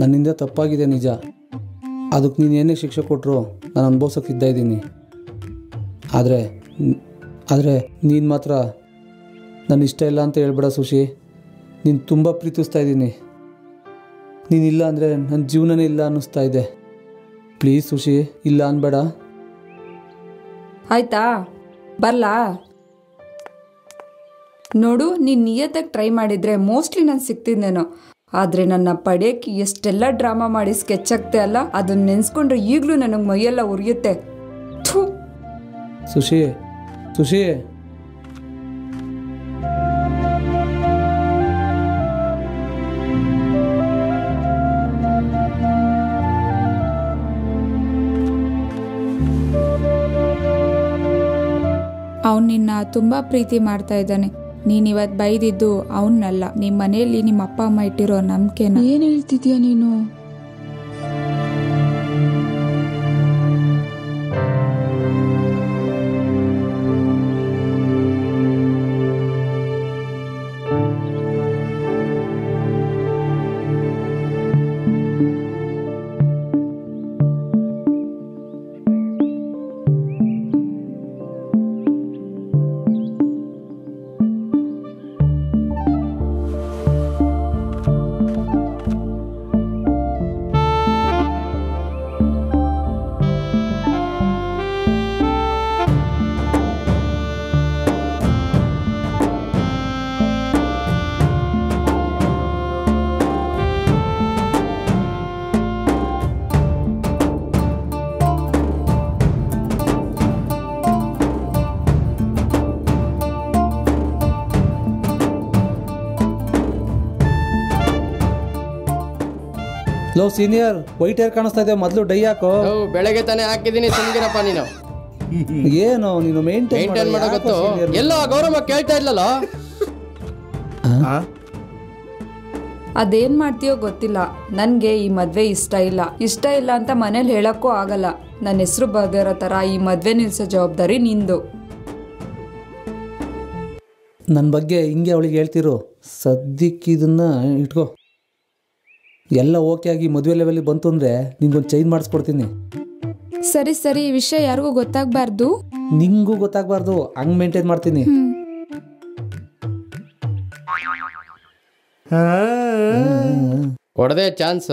ನನ್ನಿಂದ ತಪ್ಪಾಗಿದೆ ನಿಜ. ಅದಕ್ಕೆ ನೀನು ಏನೇ ಶಿಕ್ಷೆ ಕೊಟ್ಟರು ನಾನು ಅನುಭವಿಸೋಕೆ ಸಿದ್ಧ ಇದ್ದೀನಿ. ಆದರೆ ನೀನು ಮಾತ್ರ ನಾನು ಇಷ್ಟ ಇಲ್ಲ ಅಂತ ಹೇಳ್ಬೇಡ ಸುಶಿ. ನೀನು ತುಂಬ ಪ್ರೀತಿಸ್ತಾ ಇದ್ದೀನಿ. ನೀನಿಲ್ಲ ಅಂದರೆ ನನ್ನ ಜೀವನನೇ ಇಲ್ಲ ಅನ್ನಿಸ್ತಾ ಇದೆ. ಪ್ಲೀಸ್ ಸುಶಿ, ಇಲ್ಲ ಅನ್ಬೇಡ. ಆಯ್ತಾ, ಬರಲಾ? ನೋಡು, ನೀನು ನಿಯತ್ತಾಗಿ ಟ್ರೈ ಮಾಡಿದರೆ ಮೋಸ್ಟ್ಲಿ ನಾನು ಸಿಗ್ತಿದ್ದೇನೋ. ಆದರೆ ನನ್ನ ಪಡೆಯೋಕ್ಕೆ ಎಷ್ಟೆಲ್ಲ ಡ್ರಾಮಾ ಮಾಡಿ ಸ್ಕೆಚ್ ಆಗ್ತೆ ಅಲ್ಲ, ಅದನ್ನು ನೆನೆಸ್ಕೊಂಡ್ರೆ ಈಗಲೂ ನನಗೆ ಮೈಯೆಲ್ಲ ಉರಿಯುತ್ತೆ. ಸುಶಿ ಸುಶಿ ಅವನು ನಿನ್ನ ತುಂಬ ಪ್ರೀತಿ ಮಾಡ್ತಾ ಇದ್ದಾನೆ. ನೀನಿವತ್ತು ಬೈದಿದ್ದು ಅವನ್ನಲ್ಲ, ನಿಮ್ಮ ಮನೆಯಲ್ಲಿ ನಿಮ್ಮ ಅಪ್ಪ ಅಮ್ಮ ಇಟ್ಟಿರೋ ನಂಬಿಕೆನ. ಏನು ಹೇಳ್ತಿದ್ಯಾ ನೀನು? ಲೋ ಸೀನಿಯರ್, ವೈಟ್ ಹೇರ್ ಕಾಣಿಸ್ತಾ ಇದೆ, ಮೊದಲು ಡೈ ಹಾಕೋ. ಬೆಳಗ್ಗೆ ತಾನೇ ಹಾಕಿದ್ದೀನಿ, ಸುಮ್ಗಿರಪ್ಪ ನೀನು. ಏನು ನೀನು ಮೇಂಟೈನ್ ಮಾಡೋ ಗೊತ್ತು? ಎಲ್ಲೋ ಗೌರಮ್ಮ ಕೇಳ್ತಾ ಇದ್ಲಲ್ಲ. ಅದೇನ್ ಮಾಡ್ತೀಯೋ ಗೊತ್ತಿಲ್ಲ, ನನಗೆ ಈ ಮದ್ವೆ ಇಷ್ಟ ಇಲ್ಲ ಅಂತ ಮನೇಲಿ ಹೇಳಕ್ಕೂ ಆಗಲ್ಲ. ನನ್ನ ಹೆಸರು ಬರ್ದಿರೋ ಥರ ಈ ಮದ್ವೆ ನಿಲ್ಸೋ ಜವಾಬ್ದಾರಿ ನಿಂದು. ನನ್ನ ಬಗ್ಗೆ ಹಿಂಗೆ ಅವಳಿಗೆ ಹೇಳ್ತಿರು. ಸದ್ಯಕ್ಕೆ ಇದನ್ನ ಇಟ್ಕೋ. ಎಲ್ಲ ಓಕೆ ಆಗಿ ಮದುವೆ ಲೆವೆಲಿಗೆ ಬಂತು ಅಂದರೆ ನಿಂಗೊಂದು ಚೈನ್ ಮಾಡಿಸ್ಕೊಡ್ತೀನಿ. ಸರಿ, ಈ ವಿಷಯ ಯಾರಿಗೂ ಗೊತ್ತಾಗಬಾರ್ದು. ನಿಂಗೂ ಗೊತ್ತಾಗಬಾರ್ದು, ಹಂಗೆ ಮೇಂಟೈನ್ ಮಾಡ್ತೀನಿ. ಕೊಡದೆ ಚಾನ್ಸ್.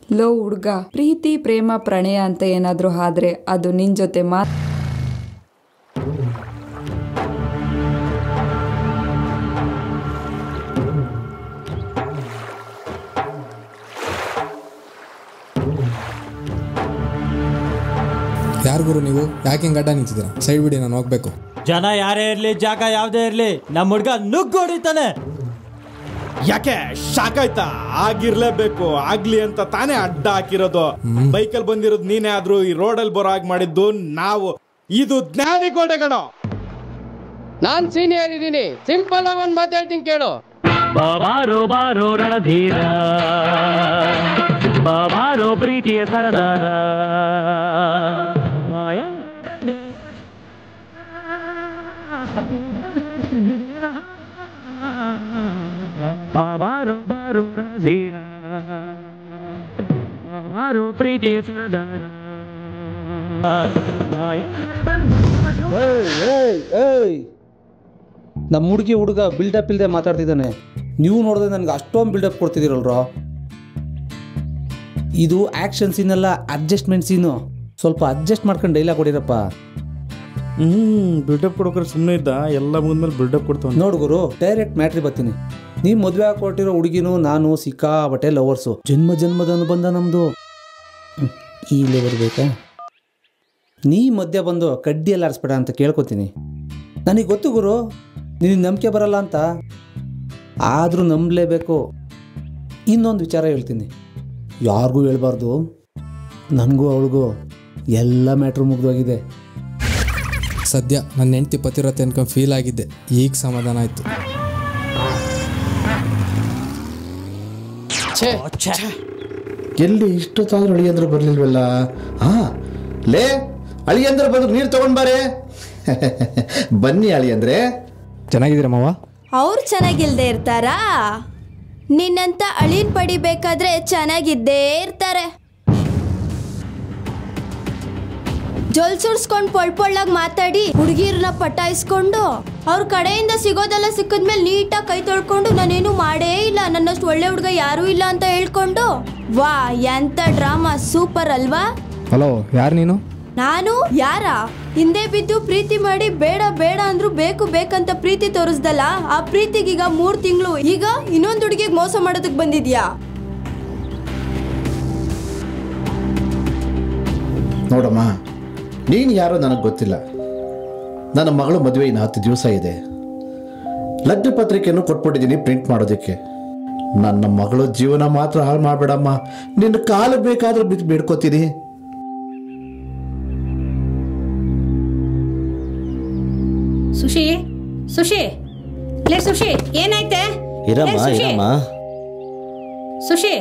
ಲೋ ಹುಡ್ಗ, ಪ್ರೀತಿ ಪ್ರೇಮ ಪ್ರಣಯ ಅಂತ ಏನಾದ್ರೂ ಆದ್ರೆ ಅದು ನಿನ್ ಜೊತೆ ಯಾರು ಗುರು ನೀವು? ಯಾಕೆ ಹಿಂಗ್ ಅಡ್ಡ ನಿಂತಿದ್ದೀರಾ? ಸೈಡ್ ಬಿಡಿ, ನಾನು ಹೋಗ್ಬೇಕು. ಜನ ಯಾರೇ ಇರ್ಲಿ, ಜಾಗ ಯಾವ್ದೇ ಇರ್ಲಿ, ನಮ್ಮ ಹುಡ್ಗ ನುಗ್ಗೋಡಿತಾನೆ. ಯಾಕೆ ಶಾಕ್ ಆಯ್ತಾ? ಆಗಿರ್ಲೇಬೇಕು, ಆಗ್ಲಿ ಅಂತ ತಾನೇ ಅಡ್ಡ ಹಾಕಿರೋದು. ಬೈಕಲ್ಲಿ ಬಂದಿರೋದು ನೀನೇ ಆದ್ರೂ ಈ ರೋಡಲ್ಲಿ ಬರೋ ಹಾಗೆ ಮಾಡಿದ್ದು ನಾವು. ಇದು ಜ್ಞಾನಿಗೋಡೆ ಕಣೋ. ನಾನ್ ಸೀನಿಯರ್ ಇದ್ದೀನಿ, ಸಿಂಪಲ್ ಆಗಿ ಒಂದ್ ಮಾತಾಡ್ತೀನಿ ಕೇಳು. ಬಾಬಾರೋ ಬಾರೋ ರಣಧೀರ, ಬಾಬಾರೋ ಪ್ರೀತಿಯ ಸರದಾರ. ಬಾಬಾರೋ ಬಾರೋ ರಣಧೀರ, ಬಾಬಾರೋ ಪ್ರೀತಿಯ ಸರದಾರ. ನಮ್ಮ ಹುಡುಗ ಬಿಲ್ಡಪ್ ಇಲ್ಲದೆ ಮಾತಾಡ್ತಿದ್ದಾನೆ. ನೀವು ನೋಡಿದ್ರೆ ನನಗೆ ಅಷ್ಟೊಂದು ಬಿಲ್ಡಪ್ ಕೊಡ್ತಿದ್ದೀರಲ್ರೋ. ಇದು ಆ್ಯಕ್ಷನ್ ಸೀನ್ ಅಲ್ಲ, ಅಡ್ಜಸ್ಟ್ಮೆಂಟ್ ಸೀನು. ಸ್ವಲ್ಪ ಅಡ್ಜಸ್ಟ್ ಮಾಡ್ಕೊಂಡು ಡೈಲಾಗ್ ಕೊಡಿರಪ್ಪ. ಬಿಲ್ಡಪ್ ಕೊಡೋಕ್ರೆ ಸುಮ್ಮನೆ ಇದ್ದ, ಎಲ್ಲ ಮುಂದ್ಮೇಲೆ ಬಿಲ್ಡಪ್ ಕೊಡ್ತಾವ. ನೋಡು ಗುರು, ಡೈರೆಕ್ಟ್ ಮ್ಯಾಟ್ರಿ ಬರ್ತೀನಿ. ನೀವು ಮದುವೆ ಹಾಕೊಟ್ಟಿರೋ ಹುಡುಗಿನೂ ನಾನು ಸಿಕ್ಕಾಬಟ್ಟೆ ಲವರ್ಸು. ಜನ್ಮದ ಅನುಬಂಧ ನಮ್ಮದು. ಈಗಲೇ ಬರಬೇಕಾ? ನೀ ಮಧ್ಯ ಬಂದು ಕಡ್ಡಿಯಲ್ಲಿ ಆರಿಸ್ಬೇಡ ಅಂತ ಕೇಳ್ಕೊತೀನಿ. ನನಗೆ ಗೊತ್ತು ಗುರು, ನಿನಗೆ ನಂಬಿಕೆ ಬರಲ್ಲ ಅಂತ, ಆದರೂ ನಂಬಲೇಬೇಕು. ಇನ್ನೊಂದು ವಿಚಾರ ಹೇಳ್ತೀನಿ, ಯಾರಿಗೂ ಹೇಳ್ಬಾರ್ದು. ನನಗೂ ಅವಳಿಗೂ ಎಲ್ಲ ಮ್ಯಾಟ್ರು ಮುಗ್ದೋಗಿದೆ. ಸದ್ಯ ನನ್ನ ಹೆಂಡತಿ ಪತಿರತ್ತೆ ಅನ್ಕೊಂಡು ಫೀಲ್ ಆಗಿದ್ದೆ, ಈಗ ಸಮಾಧಾನ ಆಯ್ತು. ಎಲ್ಲಿ ಇಷ್ಟೊತ್ತಾದ್ರೂ ಅಳಿಯಂದ್ರೆ ಬರ್ಲಿಲ್ವಲ್ಲ? ಲೇ ಅಳಿಯಂದ್ರೆ ಬಂದು ನೀರು ತಗೊಂಡ್ ಬಾರೆ. ಬನ್ನಿ ಅಳಿಯಂದ್ರೆ. ಚೆನ್ನಾಗಿದ್ದೀರ ಮಾವ? ಅವ್ರು ಚೆನ್ನಾಗಿಲ್ದೇ ಇರ್ತಾರಾ? ನಿನ್ನಂತ ಅಳಿನ್ ಪಡಿಬೇಕಾದ್ರೆ ಚೆನ್ನಾಗಿದ್ದೇ ಇರ್ತಾರೆ. ಜೊಲ್ ಸುಡ್ಸ್ಕೊಂಡು ಪೊಳ್ಪೊಳ್ಳಾಗಿ ಮಾತಾಡಿ ಹುಡುಗಿರ್ನ ಪಟಾಯಿಸ್ಕೊಂಡು ಅವ್ರ ಕಡೆಯಿಂದ ಸಿಗೋದೆಲ್ಲ ಸಿಕ್ಕದ್ಮೇಲೆ ನೀಟಾಗಿ ಕೈ ತೊಳ್ಕೊಂಡು ನಾನೇನು ಮಾಡೇ ಇಲ್ಲ, ನನ್ನಷ್ಟು ಒಳ್ಳೆ ಹುಡುಗ ಯಾರೂ ಇಲ್ಲ ಅಂತ ಹೇಳ್ಕೊಂಡು, ವಾ ಎಂತ ಡ್ರಾಮಾ, ಸೂಪರ್ ಅಲ್ವಾ? ಹಲೋ, ಯಾರು ನೀನು? ನಾನು ಯಾರ? ಹಿಂದೆ ಬಿದ್ದು ಪ್ರೀತಿ ಮಾಡಿ ಬೇಡ ಬೇಡ ಅಂದ್ರು ಬೇಕು ಬೇಕಂತ ಪ್ರೀತಿ ತೋರಿಸ್ದಲ್ಲ, ಆ ಪ್ರೀತಿಗೀಗ 3 ತಿಂಗಳು. ಈಗ ಇನ್ನೊಂದು ಹುಡುಗಿಗೆ ಮೋಸ ಮಾಡೋದಕ್ಕೆ ಬಂದಿದ್ಯಾ? ನೋಡಮ್ಮ, ನೀನು ಯಾರೋ ನನಗೆ ಗೊತ್ತಿಲ್ಲ. ನನ್ನ ಮಗಳು ಮದುವೆ ಇನ್ನು 10 ದಿವಸ ಇದೆ. ಲಗ್ನ ಪತ್ರಿಕೆಯನ್ನು ಕೊಟ್ಬಿಟ್ಟಿದ್ದೀನಿ ಪ್ರಿಂಟ್ ಮಾಡೋದಕ್ಕೆ. ನನ್ನ ಮಗಳು ಜೀವನ ಮಾತ್ರ ಹಾಳು ಮಾಡಬೇಡಮ್ಮ. ನಿನ್ನ ಕಾಲು ಬೇಕಾದ್ರೂ ಬಿದ್ದು ಬೇಡ್ಕೋತೀನಿ. ಸುಶಿ, ಸುಶಿ, ಲೇ ಸುಶಿ, ಏನಾಯ್ತೆ? ಇರಮ್ಮ ಇರಮ್ಮ. ಸುಶಿ,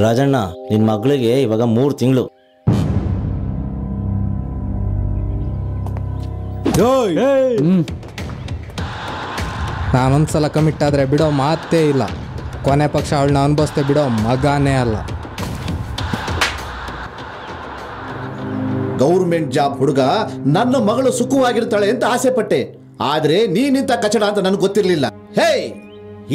ರಾಜಣ್ಣ, ನಿನ್ ಮಗಳಿಗೆ ಇವಾಗ 3 ತಿಂಗಳು. ನಾನೊಂದ್ಸಲ ಕಮಿಟ್ ಆದ್ರೆ ಬಿಡೋ ಮಾತೇ ಇಲ್ಲ. ಕೊನೆ ಪಕ್ಷ ಅವಳನ್ನ ಅನುಭವಿಸ್ತೇ ಬಿಡೋ ಮಗಾನೇ ಅಲ್ಲ. ಗೌರ್ಮೆಂಟ್ ಜಾಬ್ ಹುಡುಗ ನನ್ನ ಮಗಳು ಸುಖವಾಗಿರ್ತಾಳೆ ಅಂತ ಆಸೆ ಪಟ್ಟೆ. ಆದ್ರೆ ನೀನಿಂತ ಕಚಡ ಅಂತ ನನಗೆ ಗೊತ್ತಿರಲಿಲ್ಲ. ಹೇ,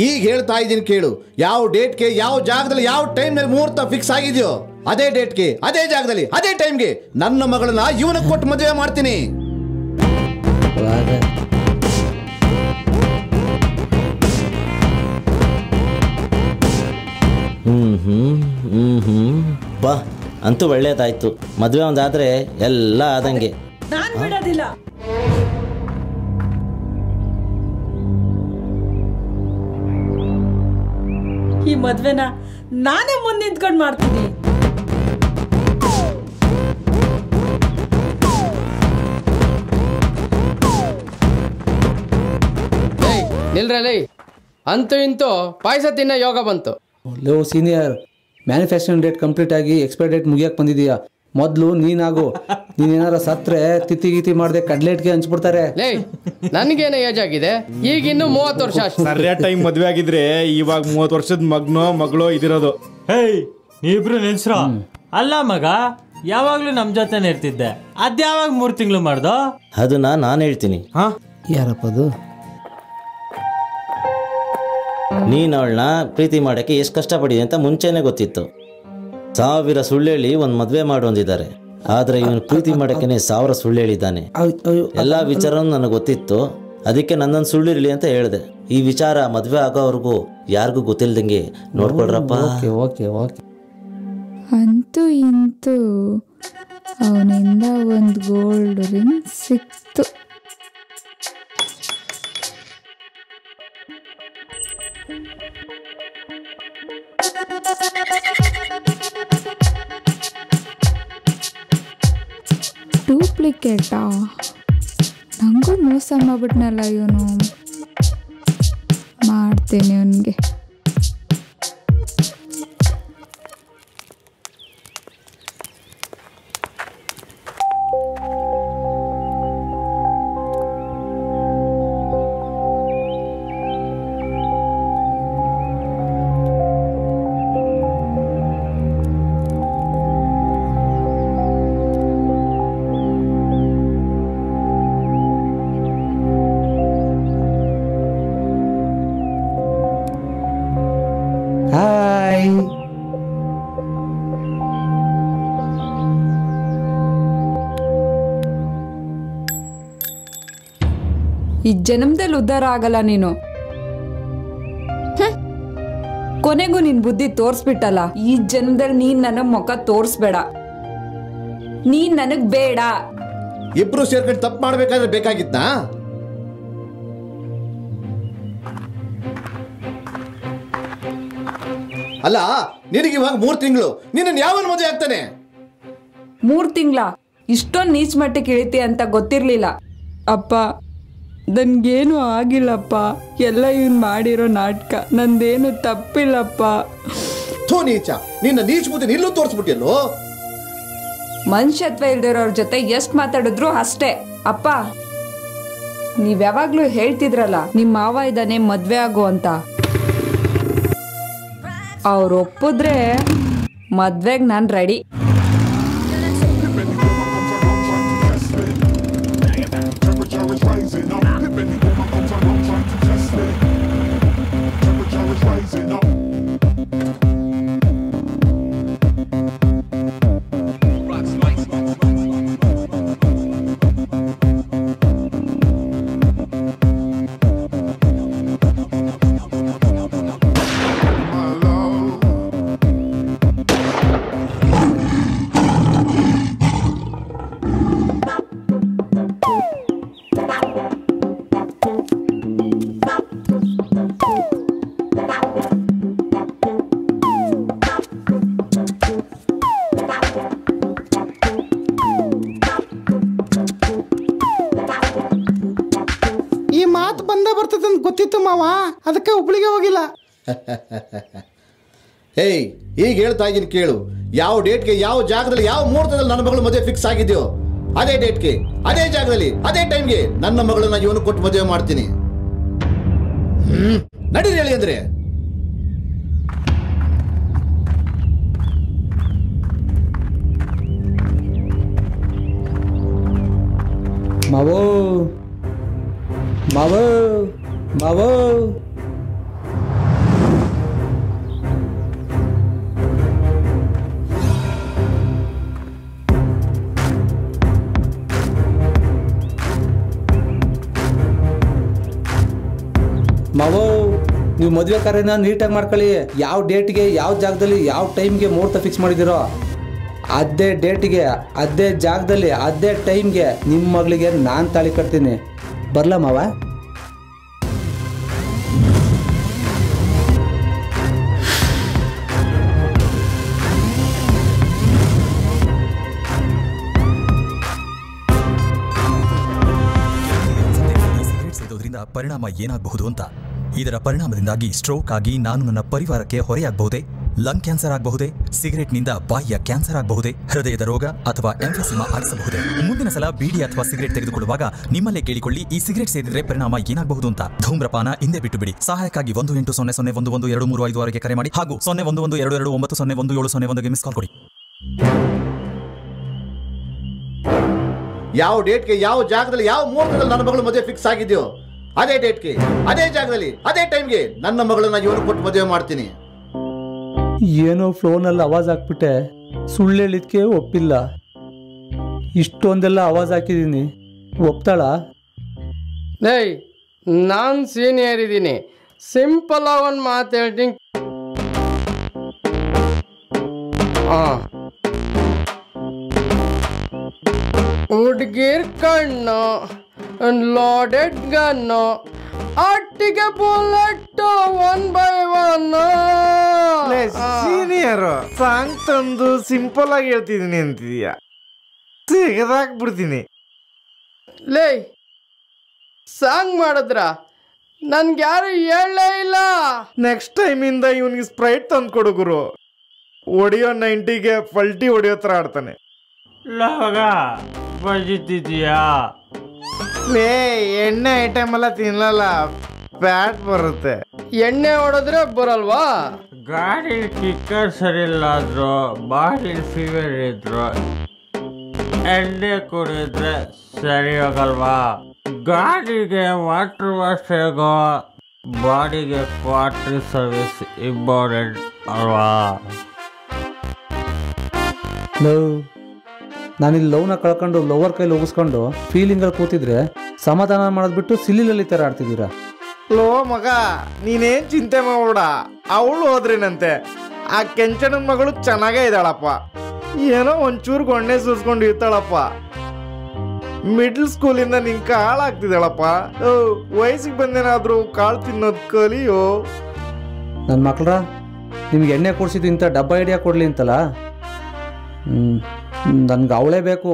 ಈಗ ಹೇಳ್ತಾ ಇದ್ದೀನಿ ಕೇಳು. ಯಾವ ಡೇಟ್ಗೆ, ಯಾವ ಜಾಗದಲ್ಲಿ, ಯಾವ ಟೈಮ್ನಲ್ಲಿ ಮುಹೂರ್ತ ಫಿಕ್ಸ್ ಆಗಿದೆಯೋ ಅದೇ ಡೇಟ್ಗೆ, ಅದೇ ಜಾಗದಲ್ಲಿ, ಅದೇ ಟೈಮ್ಗೆ ನನ್ನ ಮಗಳನ್ನ ಇವನಿಗೆ ಕೊಟ್ಟು ಮದುವೆ ಮಾಡ್ತೀನಿ. ಬಾ, ಅಂತೂ ಒಳ್ಳೇದಾಯ್ತು. ಮದುವೆ ಒಂದಾದ್ರೆ ಎಲ್ಲ ಆದಂಗೆ. ನಾನು ಬಿಡೋದಿಲ್ಲ. ಈ ಮದ್ವೆನ ನಾನೇ ಮುಂದೆ ನಿಂತ್ಕೊಂಡು ಮಾಡ್ತೀನಿ. ನಿಲ್ರಲ್ಲಿ, ಅಂತೂ ಇಂತೂ ಪಾಯಸ ತಿನ್ನೋ ಯೋಗ ಬಂತು. Low senior, manufacturing date complete ಆಗಿ ಎಕ್ಸ್ಪೈರ್ ಡೇಟ್ ಮುಗಿಯಕ್ಕೆ ಬಂದಿದೀಯಾ. ಮೊದಲು ನೀನಾಗು. ನೀನೇನಾರ ಸತ್ರೆ ತಿತ್ತಿ ಗೀತಿ ಮಾಡದೆ ಕಡ್ಲೆಟ್ಗೆ ಹಂಚ್ಬಿಡ್ತಾರೆ. ಲೇ, ನನಗೇನು ಏಜ್ ಆಗಿದೆ, ಈಗ ಇನ್ನು 30 ವರ್ಷ ಅಷ್ಟೇ. ಸರಿಯಾದ ಟೈಮ್ ಮದ್ವೆ ಆಗಿದ್ರೆ ಇವಾಗ 30 ವರ್ಷದ ಮಗಳು ಇದಿರೋದು. ಹೇಯ್, ನೀವಿಬ್ರು ನಿಲ್ಸ್ರೋ. ಅಲ್ಲ ಮಗ, ಯಾವಾಗ್ಲೂ ನಮ್ ಜೊತೆನೆ ಇರ್ತಿದ್ದೆ, ಅದ್ಯಾವಾಗ 3 ತಿಂಗಳು ಮಾಡ್ದೋ? ಅದನ್ನ ನಾನು ಹೇಳ್ತೀನಿ. ಯಾರಪ್ಪ ಅದು? ನೀನು ಅವಳನ್ನ ಪ್ರೀತಿ ಮಾಡೋಕ್ಕೆ ಎಷ್ಟು ಕಷ್ಟಪಡಿದೆ ಅಂತ ಮುಂಚೆನೇ ಗೊತ್ತಿತ್ತು. 1000 ಸುಳ್ಳು ಹೇಳಿ ಒಂದು ಮದುವೆ ಮಾಡು ಅಂದಿದ್ದಾರೆ. ಆದರೆ ಇವನು ಪ್ರೀತಿ ಮಾಡೋಕ್ಕೆ 1000 ಸುಳ್ಳು ಹೇಳಿದ್ದಾನೆ. ಎಲ್ಲ ವಿಚಾರನೂ ನನಗೆ ಗೊತ್ತಿತ್ತು. ಅದಕ್ಕೆ ನನ್ನನ್ನು ಸುಳ್ಳು ಇರಲಿ ಅಂತ ಹೇಳಿದೆ. ಈ ವಿಚಾರ ಮದುವೆ ಆಗೋವರೆಗೂ ಯಾರಿಗೂ ಗೊತ್ತಿಲ್ದಂಗೆ ನೋಡ್ಕೊಳ್ರಪ್ಪ. ಓಕೆ ಅಂತೂ ಇಂತೂ ಅವನಿಂದ ಒಂದು ಗೋಲ್ಡ್ ರಿಂಗ್ ಸಿಕ್ತು. ಡೂಪ್ಲಿಕೇಟಾ? ನನಗೂ ಮೋಸ ಮಾಡ್ಬಿಟ್ನಲ್ಲ ಇವನು. ಮಾಡ್ತೇನೆ ಅವನಿಗೆ. ಈ ಜನ್ಮದಲ್ಲಿ ಉದ್ಧಾರ ಆಗಲ್ಲ ನೀನು. ಕೊನೆಗೂ ನಿನ್ ಬುದ್ಧಿ ತೋರ್ಸ್ಬಿಟ್ಟಲ್ಲ. ಈ ಜನ್ಮದಲ್ಲಿ ನೀನ್ ನನಗ್ ಮುಖ ತೋರ್ಸ್ಬೇಡ. ನೀನ್ ನನಗ್ ಬೇಡ. ಇಬ್ರು ಸೇರ್ಕೊಂಡು ತಪ್ಪು ಮಾಡ್ಬೇಕಾದ್ರೆ ಬೇಕಾಗಿತ್ತಾ? ಅಲ್ಲ, ನಿನಗೆ ಇವಾಗ 3 ತಿಂಗಳು. ನಿನ್ನ ಯಾವನ್ ಮದುವೆ ಆಗ್ತಾನೆ? 3 ತಿಂಗಳ? ಇಷ್ಟೊಂದು ನೀಚ್ ಮಟ್ಟಕ್ಕೆ ಇಳಿತಿ ಅಂತ ಗೊತ್ತಿರ್ಲಿಲ್ಲ. ಅಪ್ಪ, ನನ್ಗೇನು ಆಗಿಲ್ಲಪ್ಪ. ಎಲ್ಲ ಇವನ್ ಮಾಡಿರೋ ನಾಟಕ. ನಂದೇನು ತಪ್ಪಿಲ್ಲಪ್ಪ. ಥೂ ನೀಚ, ನಿನ್ನ ನೀಚ ಬುದ್ಧಿ ನಿಲ್ಲೂ ತೋರಿಸ್ಬಿಟ್ಟಿಲ್ಲೋ. ಮನುಷ್ಯತ್ವ ಇಲ್ದಿರೋರ್ ಜೊತೆ ಎಷ್ಟ್ ಮಾತಾಡಿದ್ರು ಅಷ್ಟೇ. ಅಪ್ಪ, ನೀವ್ ಯಾವಾಗ್ಲೂ ಹೇಳ್ತಿದ್ರಲ್ಲ ನಿಮ್ ಮಾವ ಇದ್ದಾನೆ ಮದ್ವೆ ಆಗು ಅಂತ. ಅವ್ರು ಒಪ್ಪಿದ್ರೆ ಮದ್ವೆಗ್ ನಾನ್ ರೆಡಿ. ಗೊತ್ತಿತ್ತು ಮಾವ, ಅದಕ್ಕೆ ಹುಬ್ಳಿಗೆ ಹೋಗಿಲ್ಲ. ಏಯ್, ಈಗ ಹೇಳ್ತಾ ಇದ್ದೀನಿ ಕೇಳು. ಯಾವ ಡೇಟ್ಗೆ, ಯಾವ ಜಾಗದಲ್ಲಿ, ಯಾವ ಮುಹೂರ್ತದಲ್ಲಿ ನನ್ನ ಮಗಳು ಮದುವೆ ಫಿಕ್ಸ್ ಆಗಿದೆಯೋ ಅದೇ ಡೇಟ್ಗೆ, ಅದೇ ಜಾಗದಲ್ಲಿ, ಅದೇ ಟೈಮ್ಗೆ ನನ್ನ ಮಗಳನ್ನ ಇವನು ಕೊಟ್ಟು ಮದುವೆ ಮಾಡ್ತೀನಿ. ನಡೀರಿ ಹೇಳಿ ಅಂದ್ರೆ. ಮಾವೋ ಮಾವೋ ಮಾವೋ, ಮಾವೋ, ನೀವು ಮದುವೆ ಕಾರ್ಯನ ನೀಟಾಗಿ ಮಾಡ್ಕೊಳ್ಳಿ. ಯಾವ ಡೇಟ್ಗೆ, ಯಾವ ಜಾಗದಲ್ಲಿ, ಯಾವ ಟೈಮ್ಗೆ ಮುಹೂರ್ತ ಫಿಕ್ಸ್ ಮಾಡಿದಿರೋ ಅದೇ ಡೇಟ್ಗೆ, ಅದೇ ಜಾಗದಲ್ಲಿ, ಅದೇ ಟೈಮ್ಗೆ ನಿಮ್ಮ ಮಗಳಿಗೆ ನಾನು ತಾಳಿ ಕಟ್ತೀನಿ. ಬರಲಾ ಮಾವ? ಪರಿಣಾಮ ಏನಾಗಬಹುದು ಅಂತ. ಇದರ ಪರಿಣಾಮದಿಂದಾಗಿ ಸ್ಟ್ರೋಕ್ ಆಗಿ ನಾನು ನನ್ನ ಪರಿವಾರಕ್ಕೆ ಹೊರೆಯಾಗಬಹುದೇ? ಲಂಗ್ ಕ್ಯಾನ್ಸರ್ ಆಗಬಹುದೇ? ಸಿಗರೆಟ್ನಿಂದ ಬಾಯಿಯ ಕ್ಯಾನ್ಸರ್ ಆಗಬಹುದೇ? ಹೃದಯದ ರೋಗ ಅಥವಾ ಎಂಫೆಸಿಮಾ ಆಗಿಸಬಹುದೇ? ಮುಂದಿನ ಸಲ ಬೀಡಿ ಅಥವಾ ಸಿಗರೆಟ್ ತೆಗೆದುಕೊಳ್ಳುವಾಗ ನಿಮ್ಮಲ್ಲೇ ಕೇಳಿಕೊಳ್ಳಿ, ಈ ಸಿಗರೆಟ್ ಸೇರಿದ್ರೆ ಪರಿಣಾಮ ಏನಾಗಬಹುದು ಅಂತ. ಧೂಮ್ರಪಾನ ಹಿಂದೆ ಬಿಟ್ಟು ಬಿಡಿ. ಸಹಾಯಕ್ಕಾಗಿ 1800112356ಗೆ ಕರೆ ಮಾಡಿ ಹಾಗೂ 011229011701ಗೆ ಮಿಸ್ ಕಾಲ್ ಕೊಡಿ. ಯಾವ ಡೇಟ್ಗೆ, ಯಾವ ಜಾಗದಲ್ಲಿ, ಯಾವ ಮುಹೂರ್ತದಲ್ಲಿ ನನ್ನ ಮಗಳು ಮದುವೆ ಫಿಕ್ಸ್ ಆಗಿದೆಯೋ ಅದೇ ಡೇಟ್ಗೆ ಅದೇ ಜಾಗದಲ್ಲಿ ಅದೇ ಟೈಮ್ಗೆ ನನ್ನ ಮಗಳನ್ನ ಇವನು ಕೊಟ್ಟು ಮದುವೆ ಮಾಡ್ತೀನಿ. ಏನೋ ಫ್ಲೋನಲ್ಲಿ ಆವಾಜ್ ಹಾಕ್ಬಿಟ್ಟೆ, ಸುಳ್ಳು ಹೇಳಿದ್ಕೆ ಒಪ್ಪಿಲ್ಲ. ಇಷ್ಟೊಂದೆಲ್ಲ ಆವಾಜ್ ಹಾಕಿದ್ದೀನಿ, ಒಪ್ತಾಳ? ಏಯ್, ನಾನು ಸೀನಿಯರ್ ಇದ್ದೀನಿ, ಸಿಂಪಲ್ ಆಗಿ ಒಂದು ಮಾತು ಹೇಳ್ತೀನಿ. ಹುಡ್ಗಿರ್ ಕಣ್ಣು, ಲೋಡೆಡ್ ಗನ್ನು, ಒಟ್ಟಿಗೆ ಬುಲೆಟ್ 1 by 1. ಸೀನಿಯರ್ ಸಾಂಗ್ ತಂದು ಸಿಂಪಲ್ ಆಗಿ ಹೇಳ್ತಿದ್ದೀನಿ ಅಂತಿದೀಯ, ತೆಗೆದಾಕ್ಬಿಡ್ತೀನಿ. ಲೇ, ಸಾಂಗ್ ಮಾಡಿದ್ರ ನನ್ಗೆ ಯಾರು ಹೇಳಲೇ ಇಲ್ಲ. ನೆಕ್ಸ್ಟ್ ಟೈಮಿಂದ ಇವನಿಗೆ ಸ್ಪ್ರೈಟ್ ತಂದು ಕೊಡು ಗುರು. ಹೊಡಿಯೋ 90ಗೆ ಪಲ್ಟಿ ಹೊಡಿಯೋ ಥರ ಆಡ್ತಾನೆ. ಲೋಗ ಬಜಿತಿದ್ಯಾ? ಲೇ, ಎಣ್ಣೆ ಐಟಮ್ ಎಲ್ಲ ತಿನ್ನಲ್ಲ, ಫ್ಯಾಟ್ ಬರುತ್ತೆ. ಎಣ್ಣೆ ಹೊಡೆದ್ರೆ ಬರಲ್ವಾ? ಗಾಡಿ ಕಿಕ್ಕರ್ ಸರಿಯಿಲ್ಲಾದ್ರು, ಬಾಡಿ ಫೀವರ್ ಇದ್ರು, ಎಣ್ಣೆ ಕುಡಿದ್ರೆ ಸರಿ ಹೋಗಲ್ವಾ? ಗಾಡಿಗೆ ವಾಟರ್ ವಾಶ್ ಹೇಗೋ, ಬಾಡಿಗೆ ಕ್ವಾರ್ಟರ್ ಸರ್ವಿಸ್ ಇಂಪಾರ್ಟೆಂಟ್ ಅಲ್ವಾ? ಲವ್, ನಾನಿಲ್ಲಿ ಲವ್ನ ಕಳ್ಕೊಂಡು ಲವರ್ ಕೈಲಿ ಹೋಗಿಸ್ಕೊಂಡು ಫೀಲಿಂಗಲ್ಲಿ ಕೂತಿದ್ರೆ ಸಮಾಧಾನ ಮಾಡೋದ್ಬಿಟ್ಟು ಸಿಲ್ಲಿಲಲ್ಲಿ ಥರ ಆಡ್ತಿದ್ದೀರಾ. ಲೋ ಮಗ, ನೀನೇನ್ ಚಿಂತೆ ಮಾಡ್ಬೇಡ, ಅವಳು ಹೋದ್ರೇನಂತೆ. ಆ ಕೆಂಚಣ್ಣನ ಮಗಳು ಚೆನ್ನಾಗೇ ಇದ್ದಾಳಪ್ಪ, ಏನೋ ಒಂಚೂರು ಗೊಣ್ಣೆ ಸುರಿಸ್ಕೊಂಡು ಇರ್ತಾಳಪ್ಪ. ಮಿಡ್ಲ್ ಸ್ಕೂಲಿಂದ ನಿನ್ ಕಾಳಾಗ್ತಿದ್ದಾಳಪ್ಪ. ವಯಸ್ಸಿಗೆ ಬಂದೇನಾದ್ರೂ ಕಾಳು ತಿನ್ನೋದು ಕಲಿಯೋ. ನನ್ನ ಮಕ್ಳ, ನಿಮ್ಗೆ ಎಣ್ಣೆ ಕೊಡ್ಸಿದ್ದು ಇಂಥ ಡಬ್ಬ ಐಡಿಯಾ ಕೊಡ್ಲಿ ಅಂತಲ್ಲ. ನನ್ಗೆ ಅವಳೇ ಬೇಕು.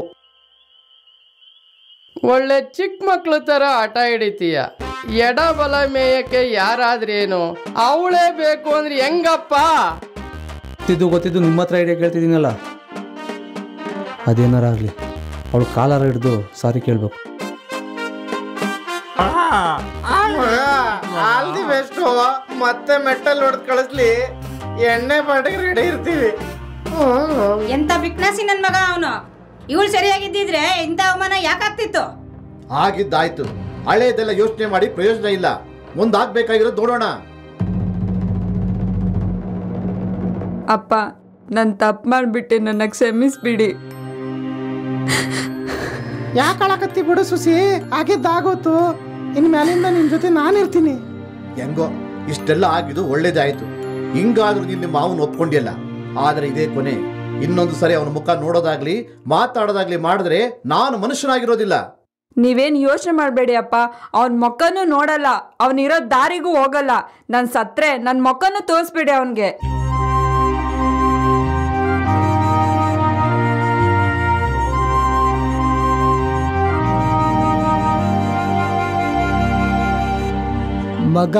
ಒಳ್ಳೆ ಚಿಕ್ಕ ಮಕ್ಳು ತರ ಆಟ ಹಿಡಿತೀಯ. ಎಡ ಬಲ ಮೇಯಕ್ಕೆ ಯಾರಾದ್ರೇನು, ಅವಳೇ ಬೇಕು ಅಂದ್ರೆ ಹೆಂಗಪ್ಪ? ಗೊತ್ತಿದ್ದು ನಿಮ್ಮ ಹತ್ರ ಐಡಿಯಾ ಕೇಳ್ತಿದ್ದೀನಲ್ಲ, ಅದೇನಾರ ಆಗ್ಲಿ, ಅವಳು ಕಾಲಾರ ಹಿಡ್ದು ಸಾರಿ ಕೇಳ್ಬೇಕು. All the best. ಮತ್ತೆ ಮೆಟ್ಟಲ್ ಹೊಡೆದು ಕಳಿಸ್ಲಿ, ಎಣ್ಣೆ ಪಾಟಿಗೆ ರೆಡಿ ಇರ್ತೀವಿ. ಎಂತ ಬಿಕ್ನಾಸಿ ನನ್ ಮಗ ಅವನು. ಇವಳು ಸರಿಯಾಗಿದ್ದಿದ್ರೆ ಇಂಥ ಅವಮಾನ ಯಾಕಾಗ್ತಿತ್ತು? ಆಗಿದ್ದಾಯ್ತು, ಹಳೇದೆಲ್ಲ ಯೋಚನೆ ಮಾಡಿ ಪ್ರಯೋಜನ ಇಲ್ಲ. ಮುಂದಾಗ್ಬೇಕಾಗಿರೋದು ನೋಡೋಣ. ಅಪ್ಪ, ನಾನು ತಪ್ಪು ಮಾಡಿಬಿಟ್ಟೆ, ನನ್ನ ಕ್ಷಮಿಸ್ಬಿಡಿ. ಯಾಕೆ ಅಳಕತ್ತಿ ಬಿಡು ಸುಸಿ, ಆಗಿದ್ದಾಗೋತು. ಇನ್ ಮೇಲಿಂದ ನಿನ್ ಜೊತೆ ನಾನಿರ್ತೀನಿ. ಹೆಂಗೋ ಇಷ್ಟೆಲ್ಲ ಆಗಿದ್ದು ಒಳ್ಳೇದಾಯ್ತು. ಹಿಂಗಾದ್ರೂ ನಿನ್ನ ಮಾವನ್ ಒಪ್ಕೊಂಡಿಲ್ಲ. ಆದ್ರೆ ಇದೇ ಕೊನೆ. ಇನ್ನೊಂದು ಸರಿ ಅವನ ಮುಖ ನೋಡೋದಾಗ್ಲಿ ಮಾತಾಡೋದಾಗ್ಲಿ ಮಾಡಿದ್ರೆ ನಾನು ಮನುಷ್ಯನಾಗಿರೋದಿಲ್ಲ. ನೀವೇನು ಯೋಚನೆ ಮಾಡಬೇಡಿ ಅಪ್ಪ, ಅವನ ಮೊಕ್ಕನೂ ನೋಡಲ್ಲ, ಅವನಿರೋ ದಾರಿಗೂ ಹೋಗಲ್ಲ. ನಾನು ಸತ್ರೆ ನನ್ನ ಮೊಕ್ಕನೂ ತೋರಿಸ್ಬಿಡಿ ಅವನಿಗೆ. ಮಗ